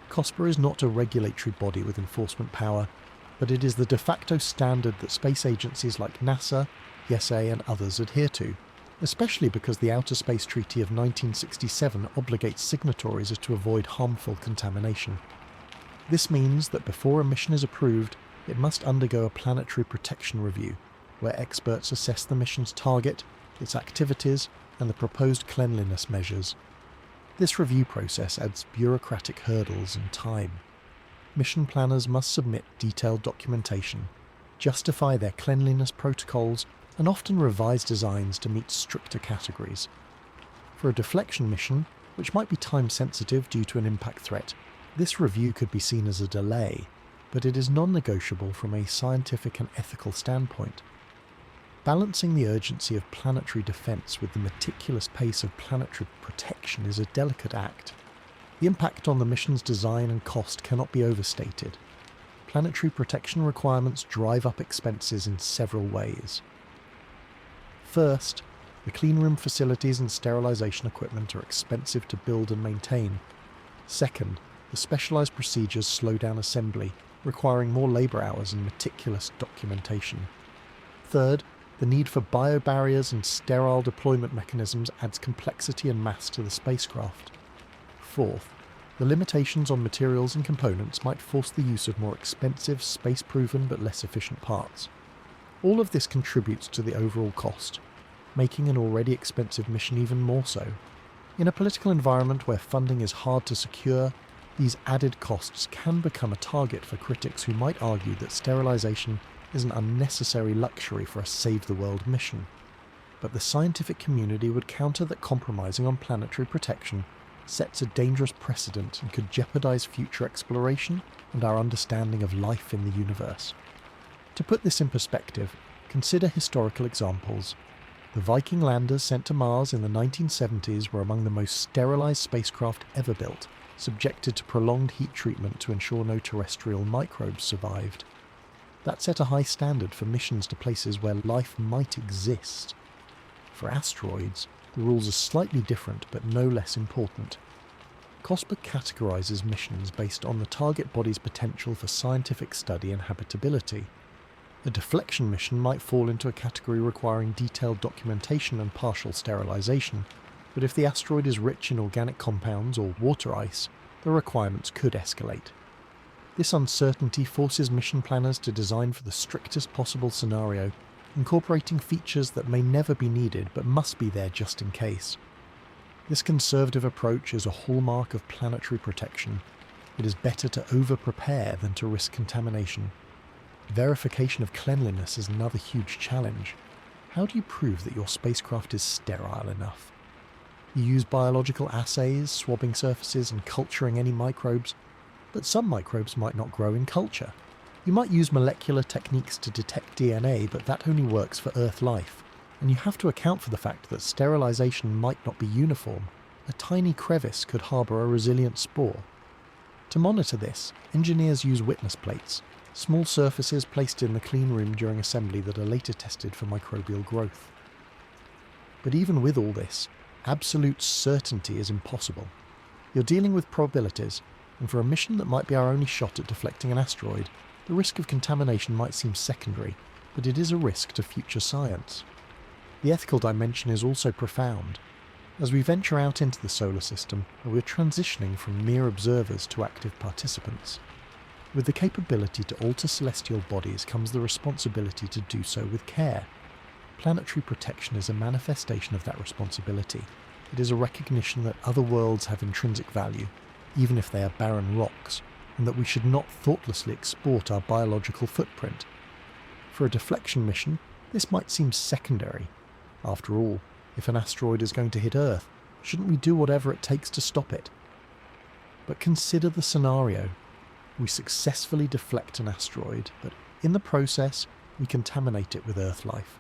COSPAR is not a regulatory body with enforcement power, but it is the de facto standard that space agencies like NASA, ESA and others adhere to, especially because the Outer Space Treaty of 1967 obligates signatories to avoid harmful contamination. This means that before a mission is approved, it must undergo a planetary protection review, where experts assess the mission's target, its activities, and the proposed cleanliness measures. This review process adds bureaucratic hurdles and time. Mission planners must submit detailed documentation, justify their cleanliness protocols, and often revise designs to meet stricter categories. For a deflection mission, which might be time-sensitive due to an impact threat, this review could be seen as a delay, but it is non-negotiable from a scientific and ethical standpoint. Balancing the urgency of planetary defence with the meticulous pace of planetary protection is a delicate act. The impact on the mission's design and cost cannot be overstated. Planetary protection requirements drive up expenses in several ways. First, the cleanroom facilities and sterilisation equipment are expensive to build and maintain. Second, the specialised procedures slow down assembly, requiring more labour hours and meticulous documentation. Third, the need for biobarriers and sterile deployment mechanisms adds complexity and mass to the spacecraft. Fourth, the limitations on materials and components might force the use of more expensive, space-proven but less efficient parts. All of this contributes to the overall cost, making an already expensive mission even more so. In a political environment where funding is hard to secure, these added costs can become a target for critics who might argue that sterilisation is an unnecessary luxury for a save-the-world mission. But the scientific community would counter that compromising on planetary protection sets a dangerous precedent and could jeopardise future exploration and our understanding of life in the universe. To put this in perspective, consider historical examples. The Viking landers sent to Mars in the 1970s were among the most sterilised spacecraft ever built, subjected to prolonged heat treatment to ensure no terrestrial microbes survived. That set a high standard for missions to places where life might exist. For asteroids, the rules are slightly different but no less important. COSPAR categorises missions based on the target body's potential for scientific study and habitability. A deflection mission might fall into a category requiring detailed documentation and partial sterilisation, but if the asteroid is rich in organic compounds or water ice, the requirements could escalate. This uncertainty forces mission planners to design for the strictest possible scenario, incorporating features that may never be needed but must be there just in case. This conservative approach is a hallmark of planetary protection. It is better to over-prepare than to risk contamination. Verification of cleanliness is another huge challenge. How do you prove that your spacecraft is sterile enough? You use biological assays, swabbing surfaces and culturing any microbes, but some microbes might not grow in culture. You might use molecular techniques to detect DNA, but that only works for Earth life, and you have to account for the fact that sterilisation might not be uniform. A tiny crevice could harbour a resilient spore. To monitor this, engineers use witness plates, small surfaces placed in the clean room during assembly that are later tested for microbial growth. But even with all this, absolute certainty is impossible. You're dealing with probabilities, and for a mission that might be our only shot at deflecting an asteroid, the risk of contamination might seem secondary, but it is a risk to future science. The ethical dimension is also profound. As we venture out into the solar system, we're transitioning from mere observers to active participants. With the capability to alter celestial bodies comes the responsibility to do so with care. Planetary protection is a manifestation of that responsibility. It is a recognition that other worlds have intrinsic value, even if they are barren rocks, and that we should not thoughtlessly export our biological footprint. For a deflection mission, this might seem secondary. After all, if an asteroid is going to hit Earth, shouldn't we do whatever it takes to stop it? But consider the scenario. We successfully deflect an asteroid, but in the process, we contaminate it with Earth life.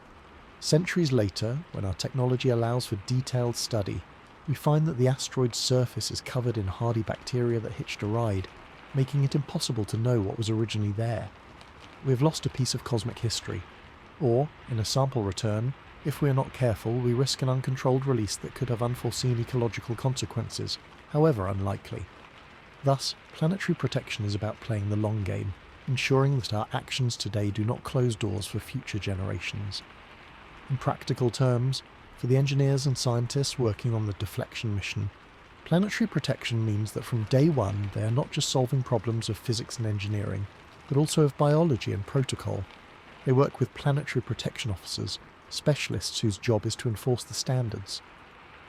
Centuries later, when our technology allows for detailed study, we find that the asteroid's surface is covered in hardy bacteria that hitched a ride, making it impossible to know what was originally there. We have lost a piece of cosmic history. Or, in a sample return, if we are not careful, we risk an uncontrolled release that could have unforeseen ecological consequences, however unlikely. Thus, planetary protection is about playing the long game, ensuring that our actions today do not close doors for future generations. In practical terms, for the engineers and scientists working on the deflection mission, planetary protection means that from day one they are not just solving problems of physics and engineering, but also of biology and protocol. They work with planetary protection officers, specialists whose job is to enforce the standards.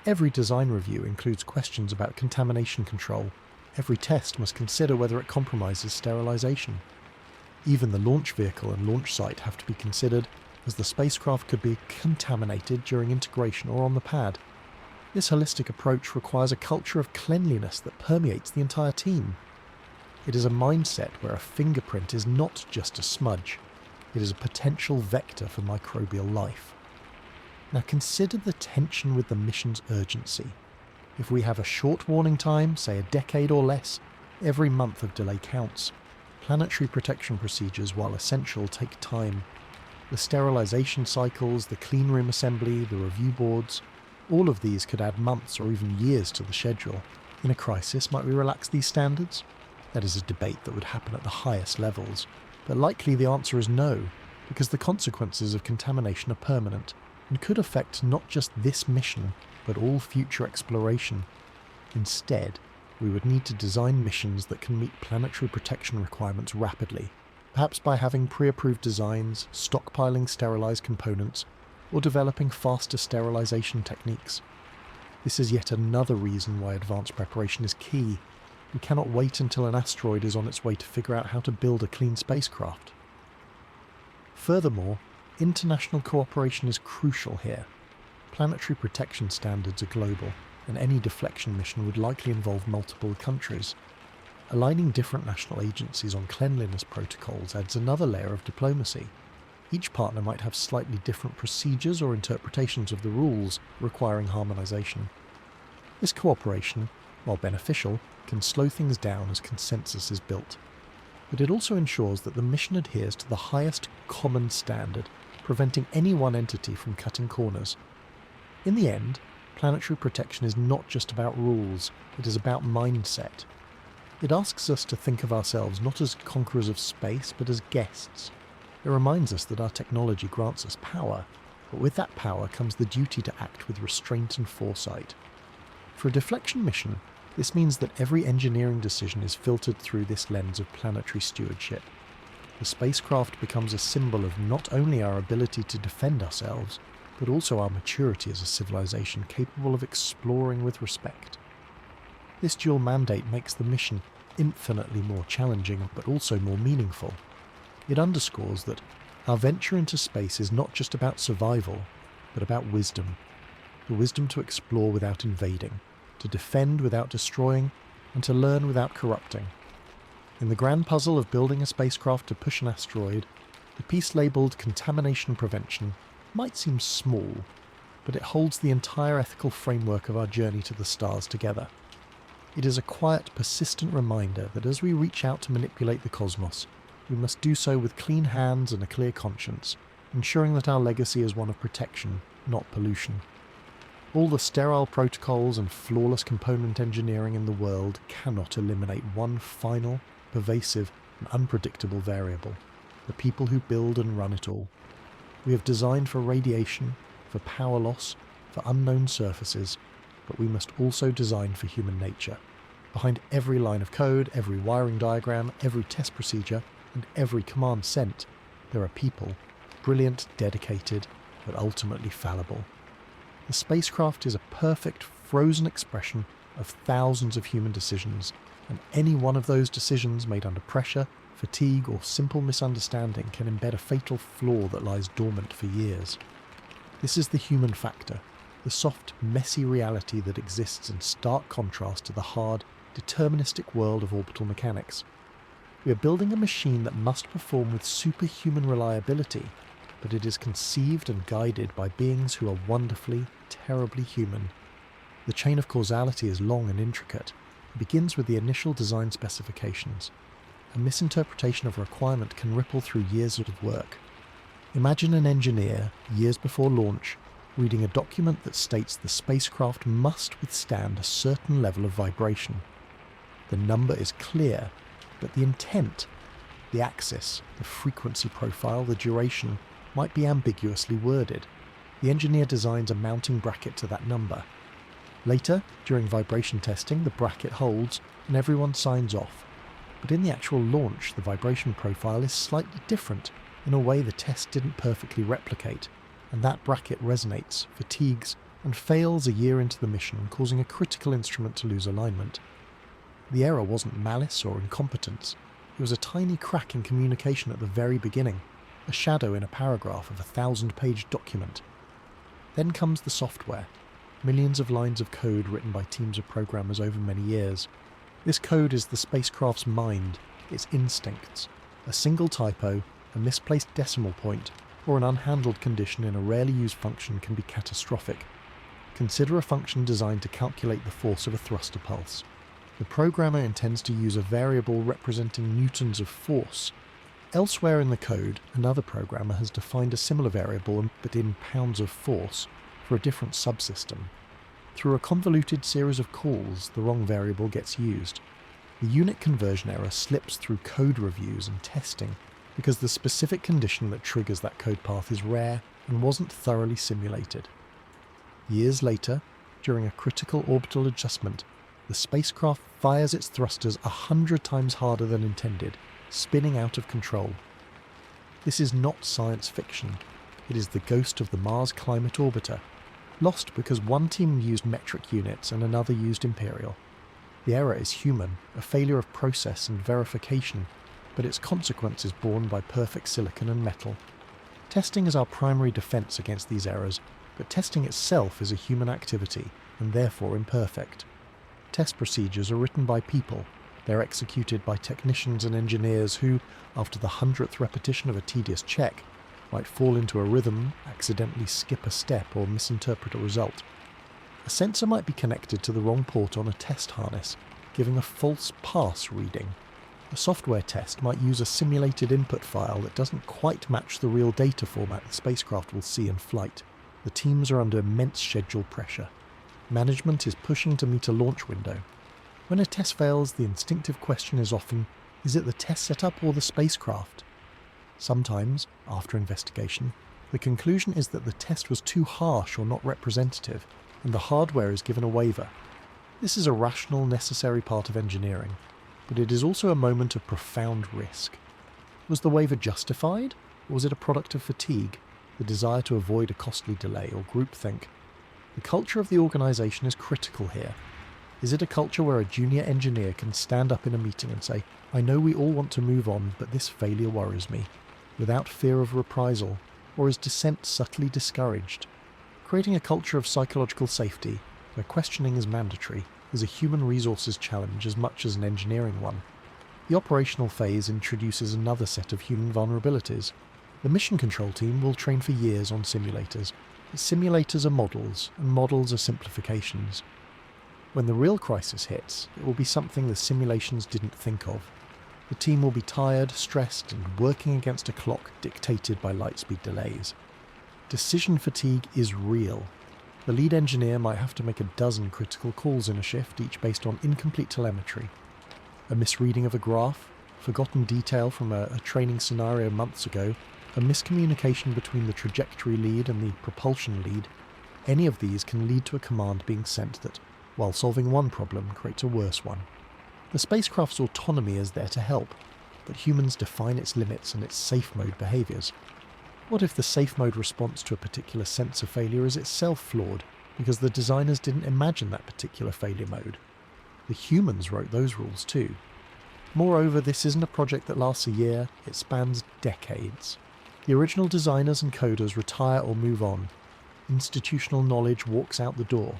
Every design review includes questions about contamination control. Every test must consider whether it compromises sterilization. Even the launch vehicle and launch site have to be considered, as the spacecraft could be contaminated during integration or on the pad. This holistic approach requires a culture of cleanliness that permeates the entire team. It is a mindset where a fingerprint is not just a smudge. It is a potential vector for microbial life. Now consider the tension with the mission's urgency. If we have a short warning time, say a decade or less, every month of delay counts. Planetary protection procedures, while essential, take time. The sterilization cycles, the clean room assembly, the review boards, all of these could add months or even years to the schedule. In a crisis, might we relax these standards? That is a debate that would happen at the highest levels. But likely the answer is no, because the consequences of contamination are permanent and could affect not just this mission, but all future exploration. Instead, we would need to design missions that can meet planetary protection requirements rapidly, perhaps by having pre-approved designs, stockpiling sterilized components, or developing faster sterilization techniques. This is yet another reason why advanced preparation is key. We cannot wait until an asteroid is on its way to figure out how to build a clean spacecraft. Furthermore, international cooperation is crucial here. Planetary protection standards are global, and any deflection mission would likely involve multiple countries. Aligning different national agencies on cleanliness protocols adds another layer of diplomacy. Each partner might have slightly different procedures or interpretations of the rules, requiring harmonization. This cooperation, while beneficial, can slow things down as consensus is built. But it also ensures that the mission adheres to the highest common standard, preventing any one entity from cutting corners. In the end, planetary protection is not just about rules, it is about mindset. It asks us to think of ourselves not as conquerors of space, but as guests. It reminds us that our technology grants us power, but with that power comes the duty to act with restraint and foresight. For a deflection mission, this means that every engineering decision is filtered through this lens of planetary stewardship. The spacecraft becomes a symbol of not only our ability to defend ourselves, but also our maturity as a civilization capable of exploring with respect. This dual mandate makes the mission infinitely more challenging, but also more meaningful. It underscores that our venture into space is not just about survival, but about wisdom. The wisdom to explore without invading, to defend without destroying, and to learn without corrupting. In the grand puzzle of building a spacecraft to push an asteroid, the piece labelled contamination prevention might seem small, but it holds the entire ethical framework of our journey to the stars together. It is a quiet, persistent reminder that as we reach out to manipulate the cosmos, we must do so with clean hands and a clear conscience, ensuring that our legacy is one of protection, not pollution. All the sterile protocols and flawless component engineering in the world cannot eliminate one final, pervasive, and unpredictable variable: the people who build and run it all. We have designed for radiation, for power loss, for unknown surfaces, but we must also design for human nature. Behind every line of code, every wiring diagram, every test procedure, and every command sent, there are people, brilliant, dedicated, but ultimately fallible. The spacecraft is a perfect frozen expression of thousands of human decisions, and any one of those decisions made under pressure, fatigue, or simple misunderstanding can embed a fatal flaw that lies dormant for years. This is the human factor, the soft, messy reality that exists in stark contrast to the hard, deterministic world of orbital mechanics. We are building a machine that must perform with superhuman reliability, but it is conceived and guided by beings who are wonderfully, terribly human. The chain of causality is long and intricate. It begins with the initial design specifications. A misinterpretation of a requirement can ripple through years of work. Imagine an engineer, years before launch, reading a document that states the spacecraft must withstand a certain level of vibration. The number is clear, but the intent, the axis, the frequency profile, the duration, might be ambiguously worded. The engineer designs a mounting bracket to that number. Later, during vibration testing, the bracket holds and everyone signs off. But in the actual launch, the vibration profile is slightly different in a way the test didn't perfectly replicate, and that bracket resonates, fatigues, and fails a year into the mission, causing a critical instrument to lose alignment. The error wasn't malice or incompetence. It was a tiny crack in communication at the very beginning, a shadow in a paragraph of a 1,000-page document. Then comes the software, millions of lines of code written by teams of programmers over many years. This code is the spacecraft's mind, its instincts. A single typo, a misplaced decimal point, or an unhandled condition in a rarely used function can be catastrophic. Consider a function designed to calculate the force of a thruster pulse. The programmer intends to use a variable representing newtons of force. Elsewhere in the code, another programmer has defined a similar variable, but in pounds of force, for a different subsystem. Through a convoluted series of calls, the wrong variable gets used. The unit conversion error slips through code reviews and testing because the specific condition that triggers that code path is rare and wasn't thoroughly simulated. Years later, during a critical orbital adjustment, the spacecraft fires its thrusters 100 times harder than intended, spinning out of control. This is not science fiction. It is the ghost of the Mars Climate Orbiter, lost because one team used metric units and another used imperial. The error is human, a failure of process and verification, but its consequence is borne by perfect silicon and metal. Testing is our primary defense against these errors, but testing itself is a human activity, and therefore imperfect. Test procedures are written by people. They're executed by technicians and engineers who, after the 100th repetition of a tedious check, might fall into a rhythm, accidentally skip a step, or misinterpret a result. A sensor might be connected to the wrong port on a test harness, giving a false pass reading. A software test might use a simulated input file that doesn't quite match the real data format the spacecraft will see in flight. The teams are under immense schedule pressure. Management is pushing to meet a launch window. When a test fails, the instinctive question is often, is it the test setup or the spacecraft? Sometimes, after investigation, the conclusion is that the test was too harsh or not representative, and the hardware is given a waiver. This is a rational, necessary part of engineering, but it is also a moment of profound risk. Was the waiver justified, or was it a product of fatigue, the desire to avoid a costly delay, or groupthink? The culture of the organisation is critical here. Is it a culture where a junior engineer can stand up in a meeting and say, I know we all want to move on, but this failure worries me, without fear of reprisal, or is dissent subtly discouraged? Creating a culture of psychological safety, where questioning is mandatory, is a human resources challenge as much as an engineering one. The operational phase introduces another set of human vulnerabilities. The mission control team will train for years on simulators. But simulators are models, and models are simplifications. When the real crisis hits, it will be something the simulations didn't think of. The team will be tired, stressed, and working against a clock dictated by lightspeed delays. Decision fatigue is real. The lead engineer might have to make a dozen critical calls in a shift, each based on incomplete telemetry. A misreading of a graph, forgotten detail from a training scenario months ago, a miscommunication between the trajectory lead and the propulsion lead, any of these can lead to a command being sent that, while solving one problem, creates a worse one. The spacecraft's autonomy is there to help, but humans define its limits and its safe mode behaviours. What if the safe mode response to a particular sensor failure is itself flawed, because the designers didn't imagine that particular failure mode. The humans wrote those rules too. Moreover, this isn't a project that lasts a year, it spans decades. The original designers and coders retire or move on. Institutional knowledge walks out the door.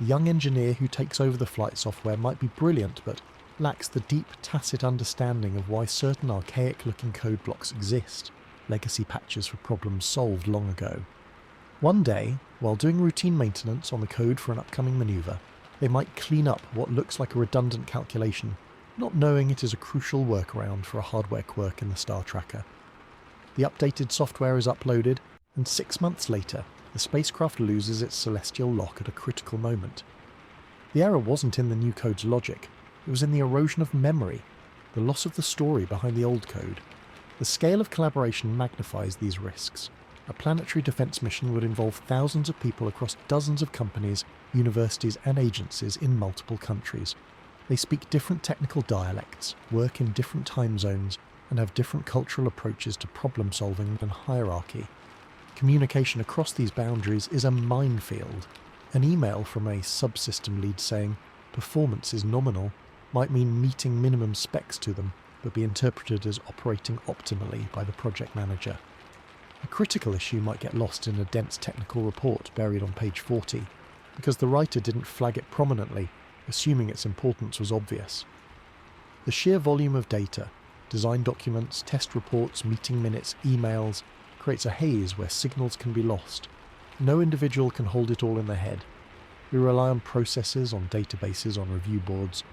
The young engineer who takes over the flight software might be brilliant, but lacks the deep, tacit understanding of why certain archaic-looking code blocks exist, legacy patches for problems solved long ago. One day, while doing routine maintenance on the code for an upcoming maneuver, they might clean up what looks like a redundant calculation, not knowing it is a crucial workaround for a hardware quirk in the star tracker. The updated software is uploaded, and 6 months later, the spacecraft loses its celestial lock at a critical moment. The error wasn't in the new code's logic, it was in the erosion of memory, the loss of the story behind the old code. The scale of collaboration magnifies these risks. A planetary defense mission would involve thousands of people across dozens of companies, universities and agencies in multiple countries. They speak different technical dialects, work in different time zones, and have different cultural approaches to problem solving and hierarchy. Communication across these boundaries is a minefield. An email from a subsystem lead saying performance is nominal might mean meeting minimum specs to them, but be interpreted as operating optimally by the project manager. A critical issue might get lost in a dense technical report buried on page 40, because the writer didn't flag it prominently, assuming its importance was obvious. The sheer volume of data, design documents, test reports, meeting minutes, emails, creates a haze where signals can be lost. No individual can hold it all in their head. We rely on processes, on databases, on review boards,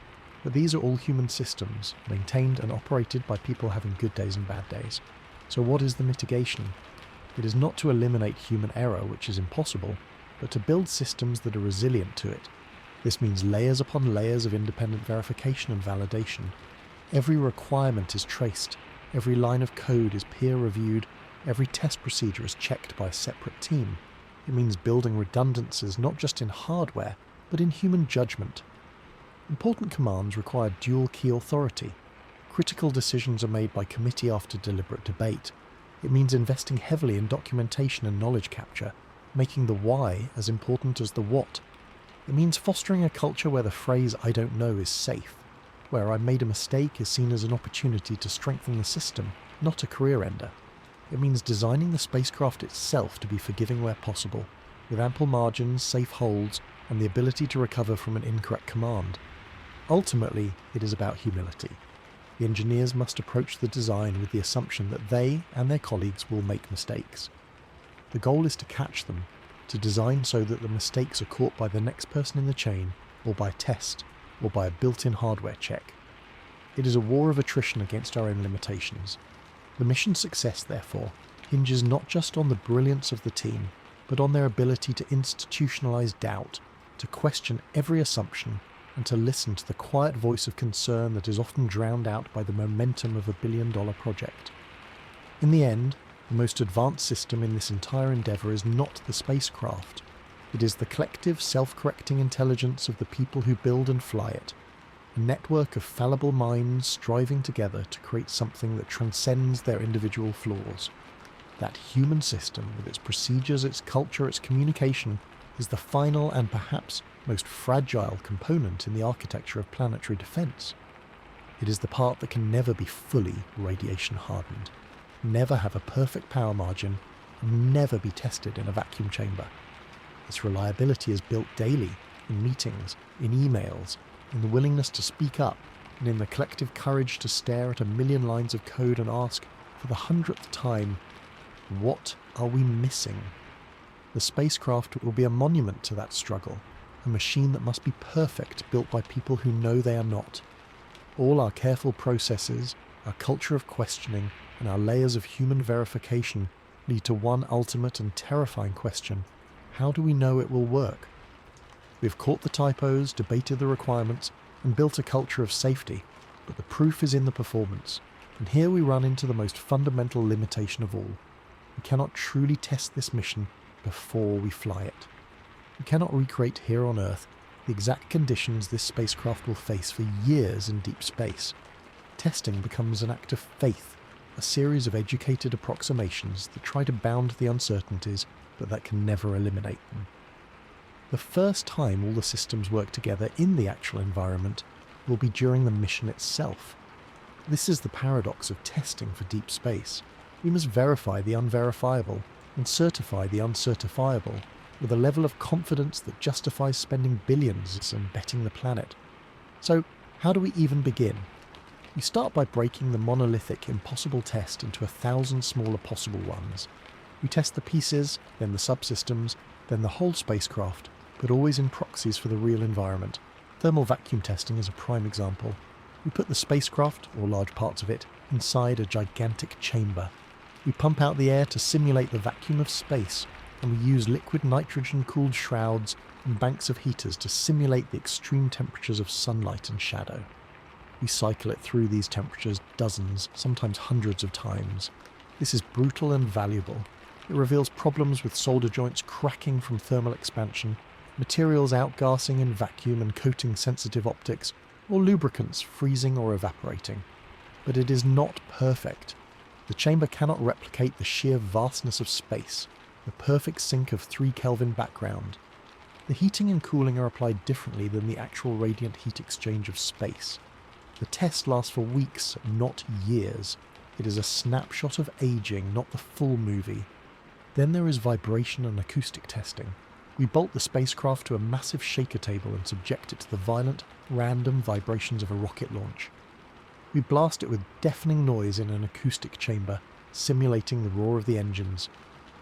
but these are all human systems, maintained and operated by people having good days and bad days. So what is the mitigation? It is not to eliminate human error, which is impossible, but to build systems that are resilient to it. This means layers upon layers of independent verification and validation. Every requirement is traced, every line of code is peer-reviewed, every test procedure is checked by a separate team. It means building redundancies not just in hardware, but in human judgment. Important commands require dual key authority. Critical decisions are made by committee after deliberate debate. It means investing heavily in documentation and knowledge capture, making the why as important as the what. It means fostering a culture where the phrase "I don't know" is safe, where "I made a mistake" is seen as an opportunity to strengthen the system, not a career ender. It means designing the spacecraft itself to be forgiving where possible, with ample margins, safe holds, and the ability to recover from an incorrect command. Ultimately, it is about humility. The engineers must approach the design with the assumption that they and their colleagues will make mistakes. The goal is to catch them, to design so that the mistakes are caught by the next person in the chain, or by test, or by a built-in hardware check. It is a war of attrition against our own limitations. The mission's success, therefore, hinges not just on the brilliance of the team, but on their ability to institutionalize doubt, to question every assumption, and to listen to the quiet voice of concern that is often drowned out by the momentum of a billion-dollar project. In the end, the most advanced system in this entire endeavour is not the spacecraft. It is the collective, self-correcting intelligence of the people who build and fly it, a network of fallible minds striving together to create something that transcends their individual flaws. That human system, with its procedures, its culture, its communication, is the final and perhaps most fragile component in the architecture of planetary defense. It is the part that can never be fully radiation hardened, never have a perfect power margin, and never be tested in a vacuum chamber. Its reliability is built daily, in meetings, in emails, in the willingness to speak up, and in the collective courage to stare at a million lines of code and ask, for the 100th time, what are we missing? The spacecraft will be a monument to that struggle, a machine that must be perfect, built by people who know they are not. All our careful processes, our culture of questioning, and our layers of human verification lead to one ultimate and terrifying question: how do we know it will work? We've caught the typos, debated the requirements, and built a culture of safety, but the proof is in the performance. And here we run into the most fundamental limitation of all. We cannot truly test this mission before we fly it. We cannot recreate here on Earth the exact conditions this spacecraft will face for years in deep space. Testing becomes an act of faith, a series of educated approximations that try to bound the uncertainties, but that can never eliminate them. The first time all the systems work together in the actual environment will be during the mission itself. This is the paradox of testing for deep space. We must verify the unverifiable and certify the uncertifiable with a level of confidence that justifies spending billions and betting the planet. So, how do we even begin? We start by breaking the monolithic, impossible test into 1,000 smaller possible ones. We test the pieces, then the subsystems, then the whole spacecraft, but always in proxies for the real environment. Thermal vacuum testing is a prime example. We put the spacecraft, or large parts of it, inside a gigantic chamber. We pump out the air to simulate the vacuum of space, and we use liquid nitrogen-cooled shrouds and banks of heaters to simulate the extreme temperatures of sunlight and shadow. We cycle it through these temperatures dozens, sometimes hundreds of times. This is brutal and valuable. It reveals problems with solder joints cracking from thermal expansion, materials outgassing in vacuum and coating sensitive optics, or lubricants freezing or evaporating. But it is not perfect. The chamber cannot replicate the sheer vastness of space, the perfect sync of 3 Kelvin background. The heating and cooling are applied differently than the actual radiant heat exchange of space. The test lasts for weeks, not years. It is a snapshot of aging, not the full movie. Then there is vibration and acoustic testing. We bolt the spacecraft to a massive shaker table and subject it to the violent, random vibrations of a rocket launch. We blast it with deafening noise in an acoustic chamber, simulating the roar of the engines.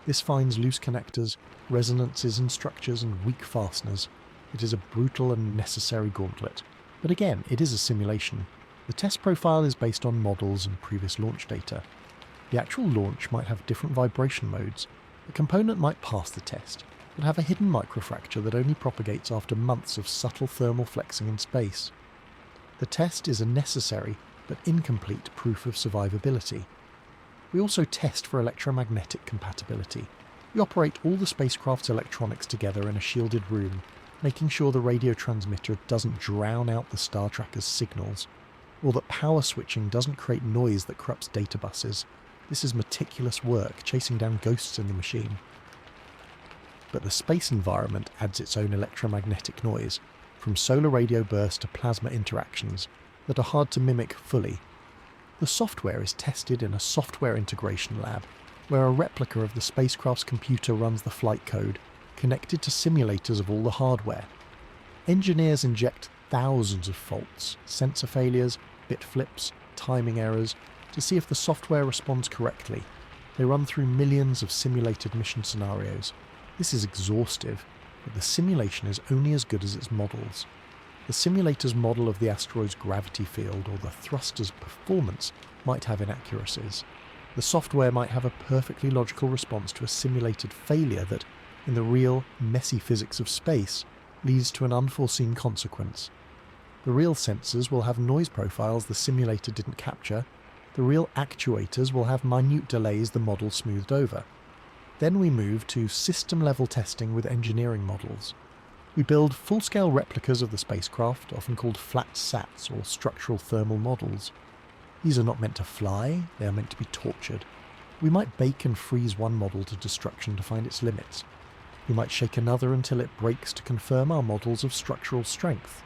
This finds loose connectors, resonances in structures, and weak fasteners. It is a brutal and necessary gauntlet. But again, it is a simulation. The test profile is based on models and previous launch data. The actual launch might have different vibration modes. A component might pass the test, but have a hidden microfracture that only propagates after months of subtle thermal flexing in space. The test is a necessary but incomplete proof of survivability. We also test for electromagnetic compatibility. We operate all the spacecraft's electronics together in a shielded room, making sure the radio transmitter doesn't drown out the star tracker's signals, or that power switching doesn't create noise that corrupts data buses. This is meticulous work, chasing down ghosts in the machine. But the space environment adds its own electromagnetic noise, from solar radio bursts to plasma interactions, that are hard to mimic fully. The software is tested in a software integration lab, where a replica of the spacecraft's computer runs the flight code, connected to simulators of all the hardware. Engineers inject thousands of faults, sensor failures, bit flips, timing errors, to see if the software responds correctly. They run through millions of simulated mission scenarios. This is exhaustive, but the simulation is only as good as its models. The simulator's model of the asteroid's gravity field or the thruster's performance might have inaccuracies. The software might have a perfectly logical response to a simulated failure that, in the real, messy physics of space, leads to an unforeseen consequence. The real sensors will have noise profiles the simulator didn't capture. The real actuators will have minute delays the model smoothed over. Then we move to system-level testing with engineering models. We build full-scale replicas of the spacecraft, often called flat sats or structural thermal models. These are not meant to fly, they are meant to be tortured. We might bake and freeze one model to destruction to find its limits. We might shake another until it breaks to confirm our models of structural strength.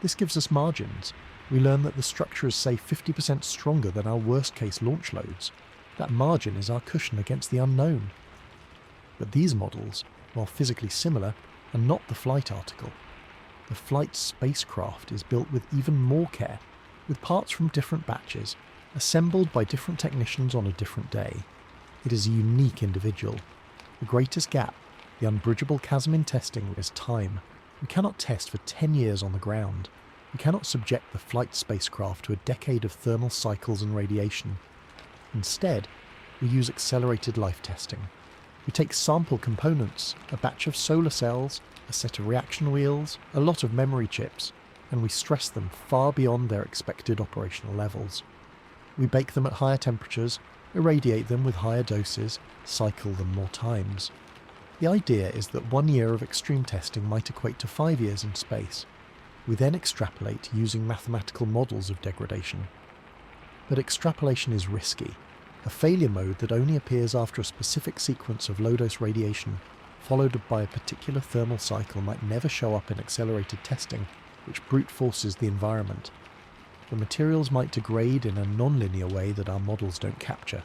This gives us margins. We learn that the structure is, say, 50% stronger than our worst-case launch loads. That margin is our cushion against the unknown. But these models, while physically similar, are not the flight article. The flight spacecraft is built with even more care, with parts from different batches, assembled by different technicians on a different day. It is a unique individual. The greatest gap, the unbridgeable chasm in testing, is time. We cannot test for 10 years on the ground. We cannot subject the flight spacecraft to a decade of thermal cycles and radiation. Instead, we use accelerated life testing. We take sample components, a batch of solar cells, a set of reaction wheels, a lot of memory chips, and we stress them far beyond their expected operational levels. We bake them at higher temperatures, irradiate them with higher doses, cycle them more times. The idea is that 1 year of extreme testing might equate to 5 years in space. We then extrapolate using mathematical models of degradation. But extrapolation is risky. A failure mode that only appears after a specific sequence of low-dose radiation followed by a particular thermal cycle, might never show up in accelerated testing, which brute forces the environment. The materials might degrade in a non-linear way that our models don't capture.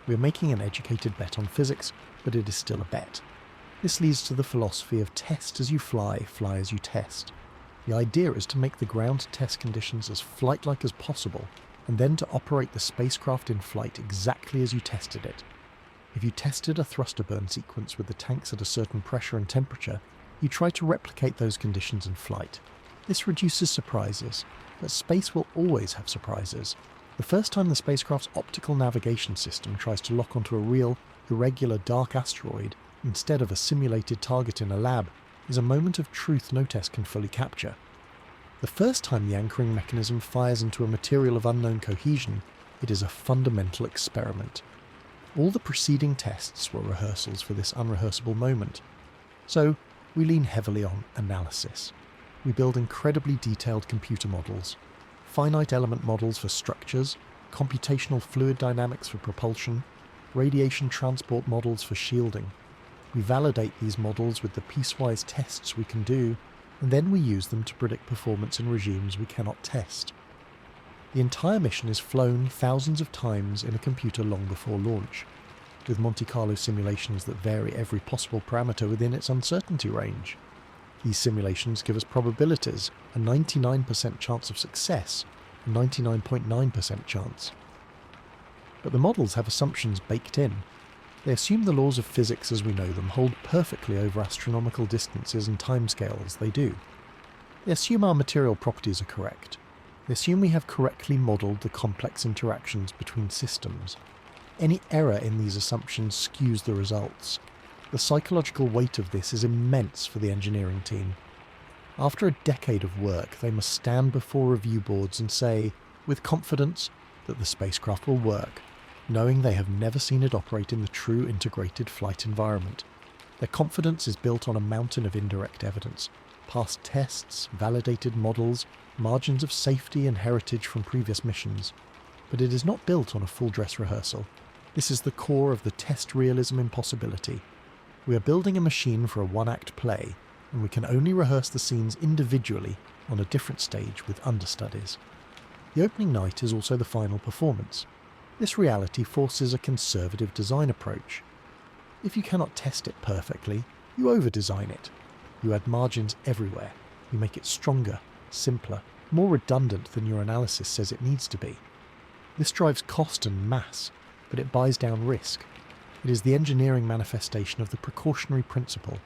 We are making an educated bet on physics, but it is still a bet. This leads to the philosophy of test as you fly, fly as you test. The idea is to make the ground test conditions as flight-like as possible, and then to operate the spacecraft in flight exactly as you tested it. If you tested a thruster burn sequence with the tanks at a certain pressure and temperature, you try to replicate those conditions in flight. This reduces surprises, but space will always have surprises. The first time the spacecraft's optical navigation system tries to lock onto a real, irregular dark asteroid instead of a simulated target in a lab is a moment of truth no test can fully capture. The first time the anchoring mechanism fires into a material of unknown cohesion, it is a fundamental experiment. All the preceding tests were rehearsals for this unrehearsable moment. So, we lean heavily on analysis. We build incredibly detailed computer models, finite element models for structures, computational fluid dynamics for propulsion, radiation transport models for shielding. We validate these models with the piecewise tests we can do, and then we use them to predict performance in regimes we cannot test. The entire mission is flown thousands of times in a computer long before launch, with Monte Carlo simulations that vary every possible parameter within its uncertainty range. These simulations give us probabilities, a 99% chance of success, a 99.9% chance. But the models have assumptions baked in. They assume the laws of physics as we know them hold perfectly over astronomical distances and timescales they do. They assume our material properties are correct. They assume we have correctly modelled the complex interactions between systems. Any error in these assumptions skews the results. The psychological weight of this is immense for the engineering team. After a decade of work, they must stand before review boards and say, with confidence, that the spacecraft will work, knowing they have never seen it operate in the true integrated flight environment. Their confidence is built on a mountain of indirect evidence, past tests, validated models, margins of safety and heritage from previous missions. But it is not built on a full dress rehearsal. This is the core of the test realism impossibility. We are building a machine for a one-act play, and we can only rehearse the scenes individually on a different stage with understudies. The opening night is also the final performance. This reality forces a conservative design approach. If you cannot test it perfectly, you over-design it. You add margins everywhere. You make it stronger, simpler, more redundant than your analysis says it needs to be. This drives cost and mass, but it buys down risk. It is the engineering manifestation of the precautionary principle.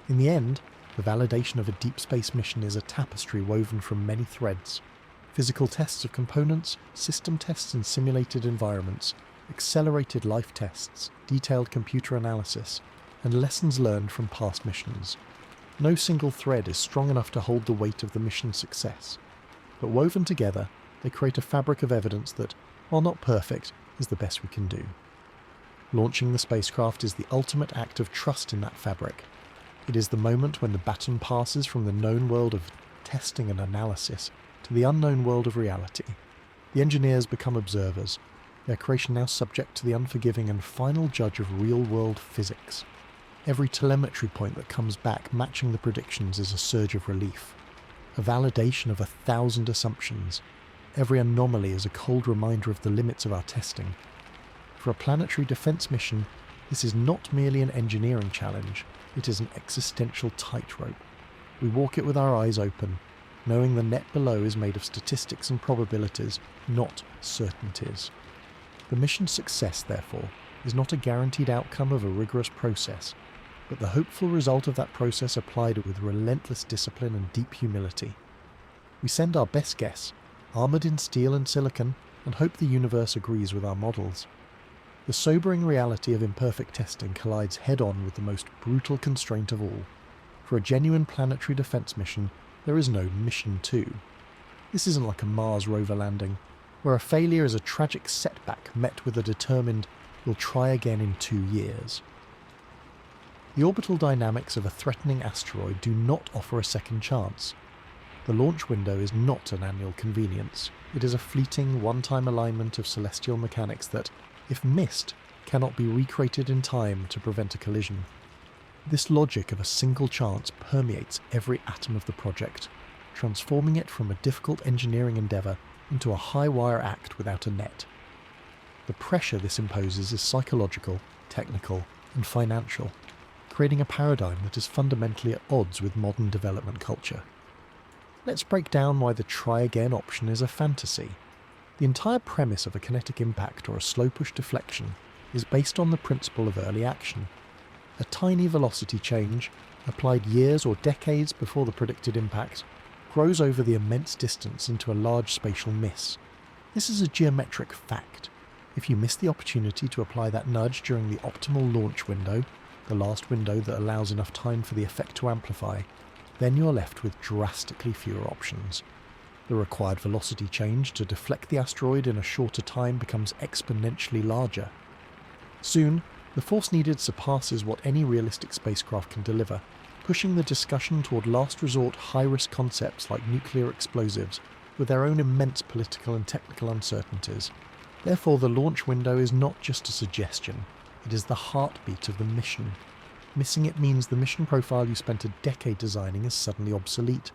In the end, the validation of a deep space mission is a tapestry woven from many threads. Physical tests of components, system tests in simulated environments, accelerated life tests, detailed computer analysis, and lessons learned from past missions. No single thread is strong enough to hold the weight of the mission's success, but woven together, they create a fabric of evidence that, while not perfect, is the best we can do. Launching the spacecraft is the ultimate act of trust in that fabric. It is the moment when the baton passes from the known world of testing and analysis to the unknown world of reality. The engineers become observers, their creation now subject to the unforgiving and final judge of real-world physics. Every telemetry point that comes back matching the predictions is a surge of relief, a validation of 1,000 assumptions. Every anomaly is a cold reminder of the limits of our testing. For a planetary defense mission, this is not merely an engineering challenge, it is an existential tightrope. We walk it with our eyes open, knowing the net below is made of statistics and probabilities, not certainties. The mission's success, therefore, is not a guaranteed outcome of a rigorous process, but the hopeful result of that process applied with relentless discipline and deep humility. We send our best guess, armoured in steel and silicon, and hope the universe agrees with our models. The sobering reality of imperfect testing collides head-on with the most brutal constraint of all. For a genuine planetary defense mission, there is no Mission 2. This isn't like a Mars rover landing, where a failure is a tragic setback met with a determined, we'll try again in 2 years. The orbital dynamics of a threatening asteroid do not offer a second chance. The launch window is not an annual convenience. It is a fleeting, one-time alignment of celestial mechanics that, if missed, cannot be recreated in time to prevent a collision. This logic of a single chance permeates every atom of the project, transforming it from a difficult engineering endeavour into a high-wire act without a net. The pressure this imposes is psychological, technical, and financial, creating a paradigm that is fundamentally at odds with modern development culture. Let's break down why the try-again option is a fantasy. The entire premise of a kinetic impact or a slow-push deflection is based on the principle of early action. A tiny velocity change, applied years or decades before the predicted impact, grows over the immense distance into a large spatial miss. This is a geometric fact. If you miss the opportunity to apply that nudge during the optimal launch window, the last window that allows enough time for the effect to amplify, then you're left with drastically fewer options. The required velocity change to deflect the asteroid in a shorter time becomes exponentially larger. Soon, the force needed surpasses what any realistic spacecraft can deliver, pushing the discussion toward last resort high-risk concepts like nuclear explosives, with their own immense political and technical uncertainties. Therefore, the launch window is not just a suggestion, it is the heartbeat of the mission. Missing it means the mission profile you spent a decade designing is suddenly obsolete.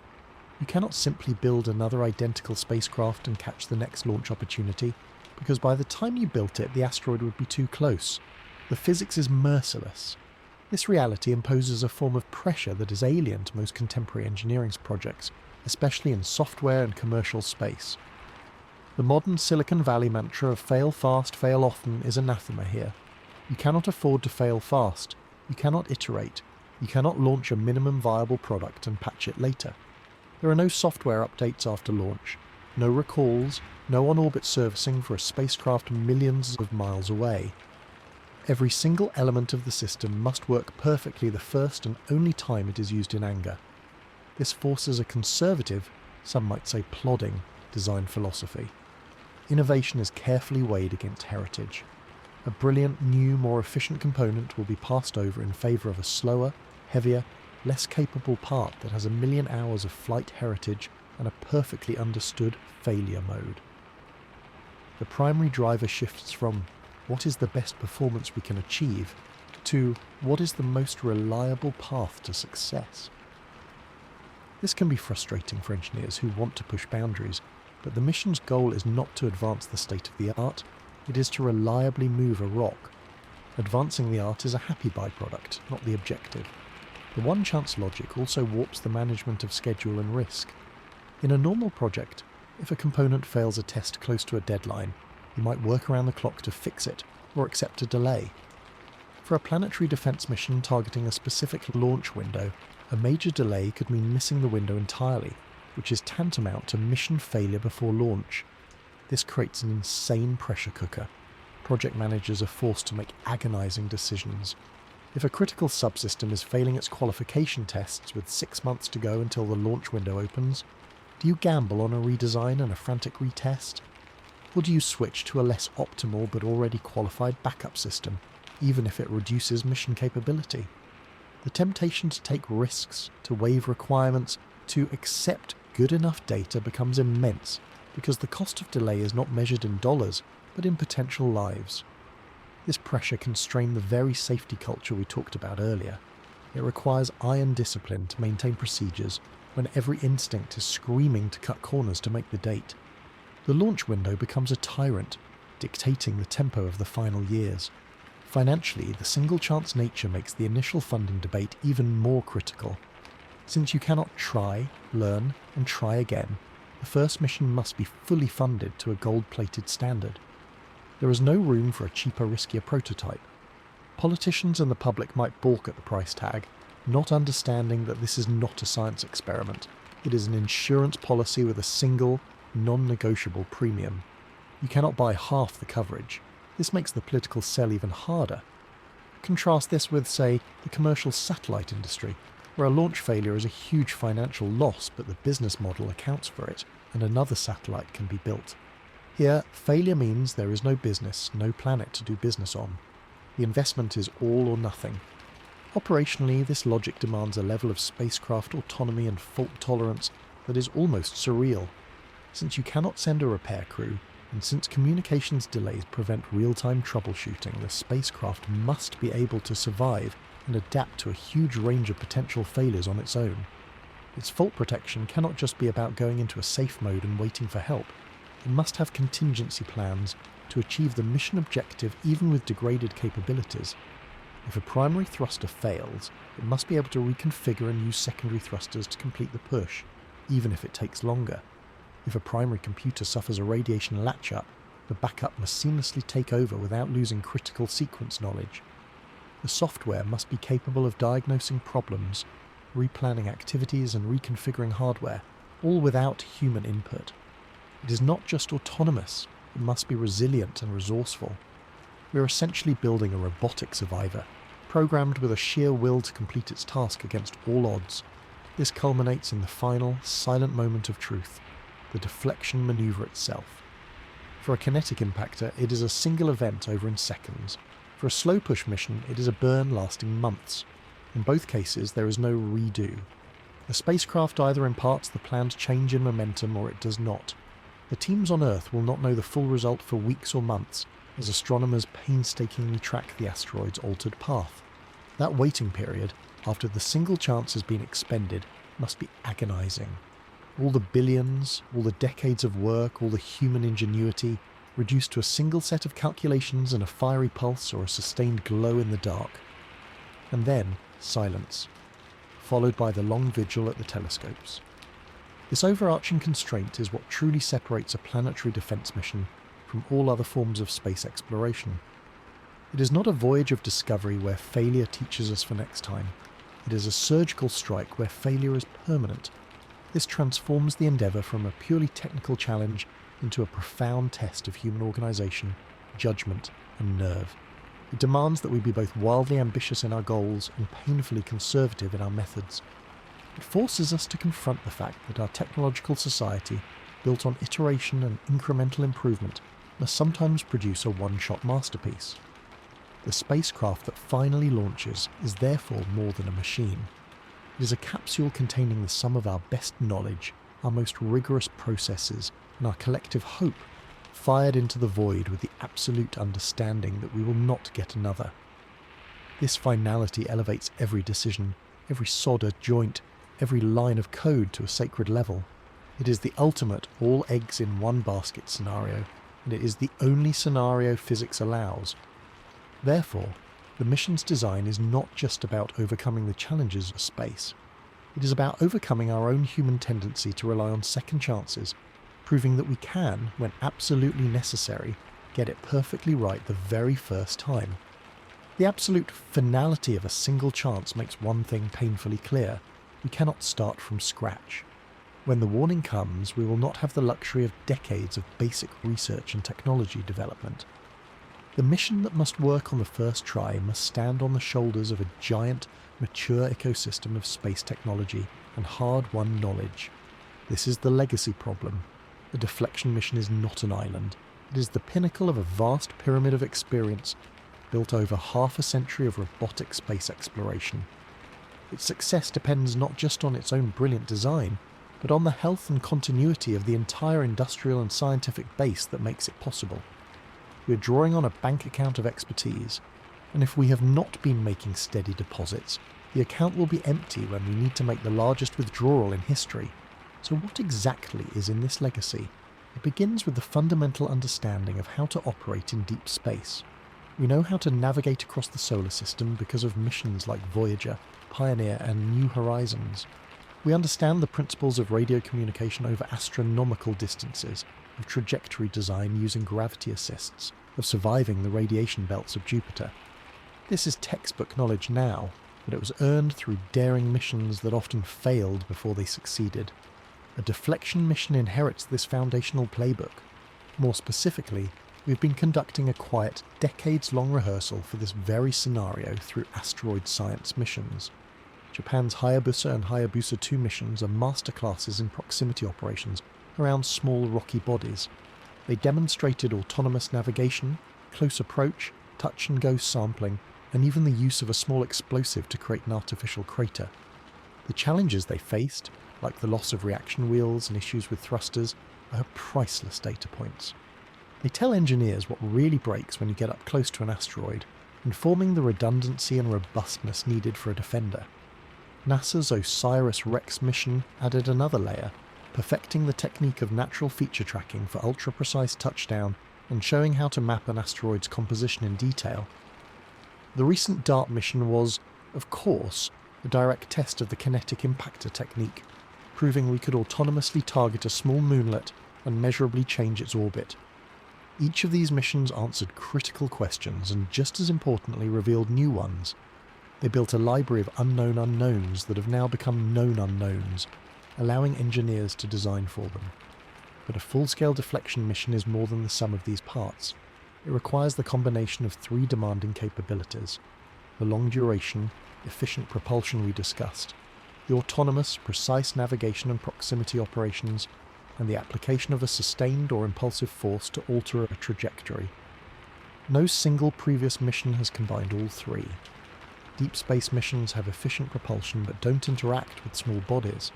You cannot simply build another identical spacecraft and catch the next launch opportunity, because by the time you built it, the asteroid would be too close. The physics is merciless. This reality imposes a form of pressure that is alien to most contemporary engineering projects, especially in software and commercial space. The modern Silicon Valley mantra of fail fast, fail often is anathema here. You cannot afford to fail fast. You cannot iterate. You cannot launch a minimum viable product and patch it later. There are no software updates after launch, no recalls, no on-orbit servicing for a spacecraft millions of miles away. Every single element of the system must work perfectly the first and only time it is used in anger. This forces a conservative, some might say plodding, design philosophy. Innovation is carefully weighed against heritage. A brilliant, new, more efficient component will be passed over in favour of a slower, heavier, less capable part that has a million hours of flight heritage and a perfectly understood failure mode. The primary driver shifts from what is the best performance we can achieve to what is the most reliable path to success. This can be frustrating for engineers who want to push boundaries, but the mission's goal is not to advance the state of the art, it is to reliably move a rock. Advancing the art is a happy byproduct, not the objective. The one-chance logic also warps the management of schedule and risk. In a normal project, if a component fails a test close to a deadline, you might work around the clock to fix it, or accept a delay. For a planetary defense mission targeting a specific launch window, a major delay could mean missing the window entirely, which is tantamount to mission failure before launch. This creates an insane pressure cooker. Project managers are forced to make agonizing decisions. If a critical subsystem is failing its qualification tests with 6 months to go until the launch window opens, do you gamble on a redesign and a frantic retest? Or do you switch to a less optimal but already qualified backup system, even if it reduces mission capability? The temptation to take risks, to waive requirements, to accept good enough data becomes immense, because the cost of delay is not measured in dollars, but in potential lives. This pressure can strain the very safety culture we talked about earlier. It requires iron discipline to maintain procedures when every instinct is screaming to cut corners to make the date. The launch window becomes a tyrant, dictating the tempo of the final years. Financially, the single-chance nature makes the initial funding debate even more critical. Since you cannot try, learn, and try again, the first mission must be fully funded to a gold-plated standard. There is no room for a cheaper, riskier prototype. Politicians and the public might balk at the price tag, not understanding that this is not a science experiment. It is an insurance policy with a single, non-negotiable premium. You cannot buy half the coverage. This makes the political sell even harder. Contrast this with, say, the commercial satellite industry, where a launch failure is a huge financial loss, but the business model accounts for it, and another satellite can be built. Here, failure means there is no business, no planet to do business on. The investment is all or nothing. Operationally, this logic demands a level of spacecraft autonomy and fault tolerance that is almost surreal. Since you cannot send a repair crew, and since communications delays prevent real-time troubleshooting, the spacecraft must be able to survive and adapt to a huge range of potential failures on its own. Its fault protection cannot just be about going into a safe mode and waiting for help. It must have contingency plans to achieve the mission objective even with degraded capabilities. If a primary thruster fails, it must be able to reconfigure and use secondary thrusters to complete the push, even if it takes longer. If a primary computer suffers a radiation latch-up, the backup must seamlessly take over without losing critical sequence knowledge. The software must be capable of diagnosing problems, replanning activities and reconfiguring hardware, all without human input. It is not just autonomous, it must be resilient and resourceful. We are essentially building a robotic survivor, programmed with a sheer will to complete its task against all odds. This culminates in the final, silent moment of truth, the deflection maneuver itself. For a kinetic impactor, it is a single event over in seconds. For a slow push mission, it is a burn lasting months. In both cases, there is no redo. The spacecraft either imparts the planned change in momentum or it does not. The teams on Earth will not know the full result for weeks or months, as astronomers painstakingly track the asteroid's altered path. That waiting period, after the single chance has been expended, must be agonizing. All the billions, all the decades of work, all the human ingenuity, reduced to a single set of calculations and a fiery pulse or a sustained glow in the dark. And then, silence, followed by the long vigil at the telescopes. This overarching constraint is what truly separates a planetary defense mission from all other forms of space exploration. It is not a voyage of discovery where failure teaches us for next time. It is a surgical strike where failure is permanent. This transforms the endeavour from a purely technical challenge into a profound test of human organisation, judgment and nerve. It demands that we be both wildly ambitious in our goals and painfully conservative in our methods. It forces us to confront the fact that our technological society, built on iteration and incremental improvement, must sometimes produce a one-shot masterpiece. The spacecraft that finally launches is therefore more than a machine. It is a capsule containing the sum of our best knowledge, our most rigorous processes, and our collective hope, fired into the void with the absolute understanding that we will not get another. This finality elevates every decision, every solder joint, every line of code to a sacred level. It is the ultimate all eggs in one basket scenario, and it is the only scenario physics allows. Therefore, the mission's design is not just about overcoming the challenges of space. It is about overcoming our own human tendency to rely on second chances, proving that we can, when absolutely necessary, get it perfectly right the very first time. The absolute finality of a single chance makes one thing painfully clear: we cannot start from scratch. When the warning comes, we will not have the luxury of decades of basic research and technology development. The mission that must work on the first try must stand on the shoulders of a giant, mature ecosystem of space technology and hard-won knowledge. This is the legacy problem. The deflection mission is not an island. It is the pinnacle of a vast pyramid of experience built over half a century of robotic space exploration. Its success depends not just on its own brilliant design, but on the health and continuity of the entire industrial and scientific base that makes it possible. We are drawing on a bank account of expertise, and if we have not been making steady deposits, the account will be empty when we need to make the largest withdrawal in history. So what exactly is in this legacy? It begins with the fundamental understanding of how to operate in deep space. We know how to navigate across the solar system because of missions like Voyager, Pioneer and New Horizons. We understand the principles of radio communication over astronomical distances, of trajectory design using gravity assists, of surviving the radiation belts of Jupiter. This is textbook knowledge now, but it was earned through daring missions that often failed before they succeeded. A deflection mission inherits this foundational playbook. More specifically, we've been conducting a quiet, decades-long rehearsal for this very scenario through asteroid science missions. Japan's Hayabusa and Hayabusa 2 missions are masterclasses in proximity operations around small rocky bodies. They demonstrated autonomous navigation, close approach, touch-and-go sampling, and even the use of a small explosive to create an artificial crater. The challenges they faced, like the loss of reaction wheels and issues with thrusters, are priceless data points. They tell engineers what really breaks when you get up close to an asteroid, and forming the redundancy and robustness needed for a defender. NASA's OSIRIS-REx mission added another layer, perfecting the technique of natural feature tracking for ultra-precise touchdown and showing how to map an asteroid's composition in detail. The recent DART mission was, of course, a direct test of the kinetic impactor technique, proving we could autonomously target a small moonlet and measurably change its orbit. Each of these missions answered critical questions and, just as importantly, revealed new ones. They built a library of unknown unknowns that have now become known unknowns, allowing engineers to design for them. But a full-scale deflection mission is more than the sum of these parts. It requires the combination of three demanding capabilities: the long duration, efficient propulsion we discussed, the autonomous, precise navigation and proximity operations, and the application of a sustained or impulsive force to alter a trajectory. No single previous mission has combined all three. Deep space missions have efficient propulsion but don't interact with small bodies.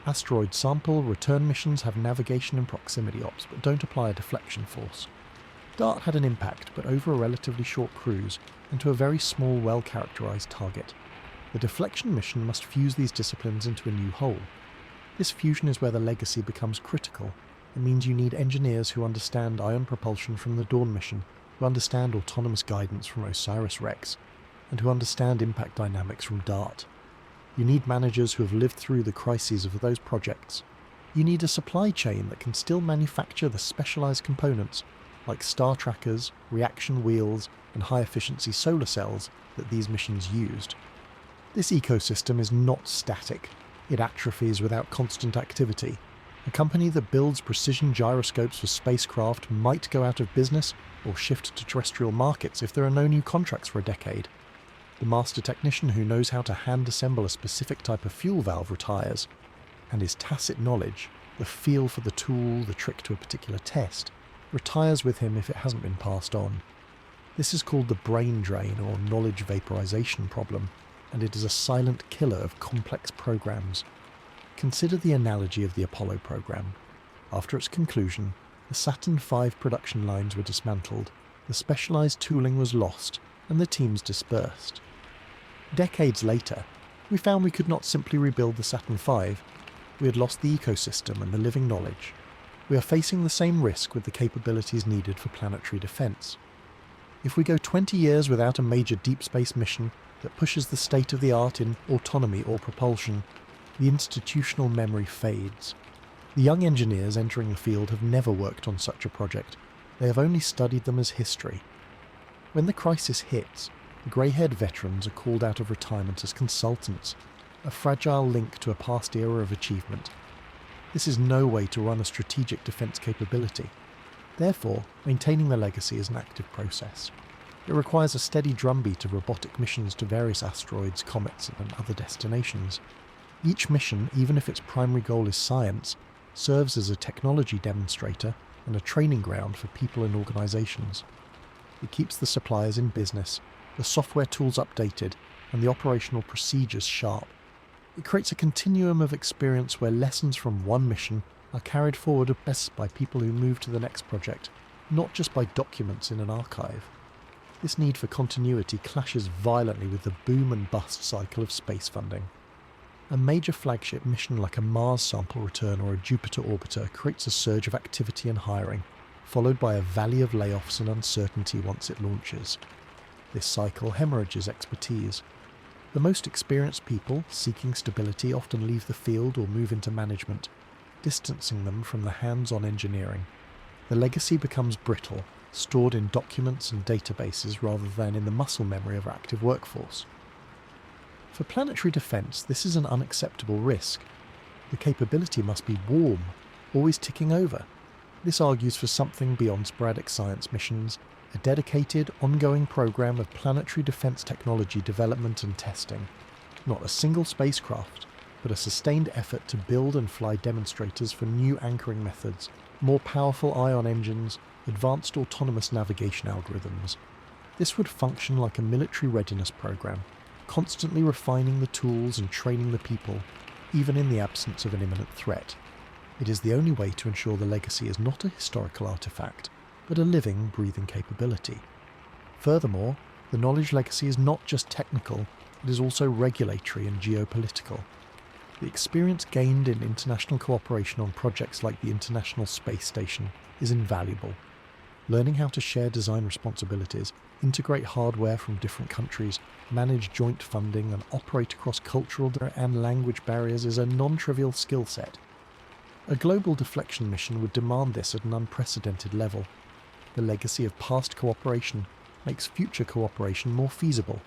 Asteroid sample return missions have navigation and proximity ops but don't apply a deflection force. DART had an impact, but over a relatively short cruise and to a very small, well-characterized target. The deflection mission must fuse these disciplines into a new whole. This fusion is where the legacy becomes critical. It means you need engineers who understand ion propulsion from the Dawn mission, who understand autonomous guidance from OSIRIS-REx, and who understand impact dynamics from DART. You need managers who have lived through the crises of those projects. You need a supply chain that can still manufacture the specialized components, like star trackers, reaction wheels, and high-efficiency solar cells that these missions used. This ecosystem is not static. It atrophies without constant activity. A company that builds precision gyroscopes for spacecraft might go out of business or shift to terrestrial markets if there are no new contracts for a decade. The master technician who knows how to hand-assemble a specific type of fuel valve retires, and his tacit knowledge, the feel for the tool, the trick to a particular test, retires with him if it hasn't been passed on. This is called the brain drain or knowledge vaporization problem, and it is a silent killer of complex programs. Consider the analogy of the Apollo program. After its conclusion, the Saturn V production lines were dismantled, the specialized tooling was lost, and the teams dispersed. Decades later, we found we could not simply rebuild the Saturn V. We had lost the ecosystem and the living knowledge. We are facing the same risk with the capabilities needed for planetary defense. If we go 20 years without a major deep space mission that pushes the state-of-the-art in autonomy or propulsion, the institutional memory fades. The young engineers entering the field have never worked on such a project. They have only studied them as history. When the crisis hits, the grey-haired veterans are called out of retirement as consultants, a fragile link to a past era of achievement. This is no way to run a strategic defence capability. Therefore, maintaining the legacy is an active process. It requires a steady drumbeat of robotic missions to various asteroids, comets, and other destinations. Each mission, even if its primary goal is science, serves as a technology demonstrator and a training ground for people and organisations. It keeps the suppliers in business, the software tools updated, and the operational procedures sharp. It creates a continuum of experience where lessons from one mission are carried forward best by people who move to the next project, not just by documents in an archive. This need for continuity clashes violently with the boom and bust cycle of space funding. A major flagship mission like a Mars sample return or a Jupiter orbiter creates a surge of activity and hiring, followed by a valley of layoffs and uncertainty once it launches. This cycle hemorrhages expertise. The most experienced people seeking stability often leave the field or move into management, distancing them from the hands-on engineering. The legacy becomes brittle, stored in documents and databases rather than in the muscle memory of our active workforce. For planetary defence, this is an unacceptable risk. The capability must be warm, always ticking over. This argues for something beyond sporadic science missions, a dedicated, ongoing program of planetary defence technology development and testing. Not a single spacecraft, but a sustained effort to build and fly demonstrators for new anchoring methods, more powerful ion engines, advanced autonomous navigation algorithms. This would function like a military readiness program, constantly refining the tools and training the people, even in the absence of an imminent threat. It is the only way to ensure the legacy is not a historical artifact, but a living, breathing capability. Furthermore, The knowledge legacy is not just technical, it is also regulatory and geopolitical. The experience gained in international cooperation on projects like the International Space Station is invaluable. Learning how to share design responsibilities, integrate hardware from different countries, manage joint funding, and operate across cultural and language barriers is a non-trivial skill set. A global deflection mission would demand this at an unprecedented level. The legacy of past cooperation makes future cooperation more feasible.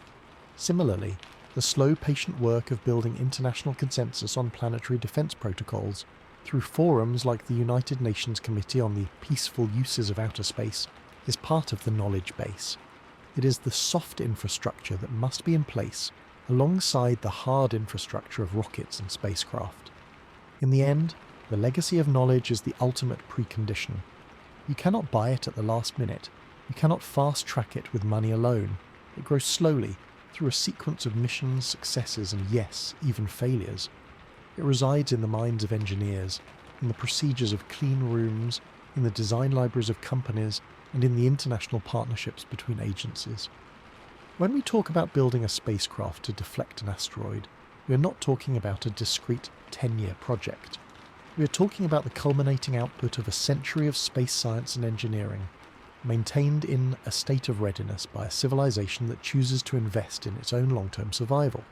Similarly, the slow, patient work of building international consensus on planetary defense protocols through forums like the United Nations Committee on the Peaceful Uses of Outer Space is part of the knowledge base. It is the soft infrastructure that must be in place alongside the hard infrastructure of rockets and spacecraft. In the end, the legacy of knowledge is the ultimate precondition. You cannot buy it at the last minute. You cannot fast-track it with money alone. It grows slowly, through a sequence of missions, successes, and yes, even failures. It resides in the minds of engineers, in the procedures of clean rooms, in the design libraries of companies, and in the international partnerships between agencies. When we talk about building a spacecraft to deflect an asteroid, we are not talking about a discrete 10-year project. We are talking about the culminating output of a century of space science and engineering, maintained in a state of readiness by a civilization that chooses to invest in its own long-term survival.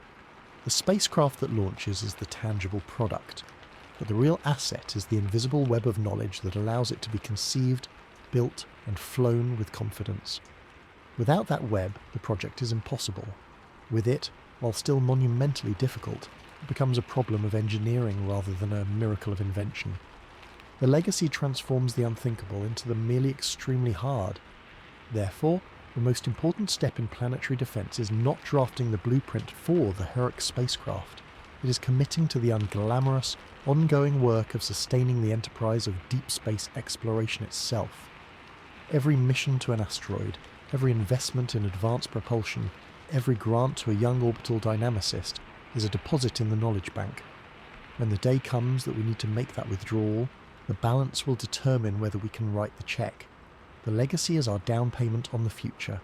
The spacecraft that launches is the tangible product, but the real asset is the invisible web of knowledge that allows it to be conceived, built, and flown with confidence. Without that web, the project is impossible. With it, while still monumentally difficult, it becomes a problem of engineering rather than a miracle of invention. The legacy transforms the unthinkable into the merely extremely hard. Therefore, the most important step in planetary defense is not drafting the blueprint for the heroic spacecraft. It is committing to the unglamorous, ongoing work of sustaining the enterprise of deep space exploration itself. Every mission to an asteroid, every investment in advanced propulsion, every grant to a young orbital dynamicist is a deposit in the knowledge bank. When the day comes that we need to make that withdrawal, the balance will determine whether we can write the check. The legacy is our down payment on the future.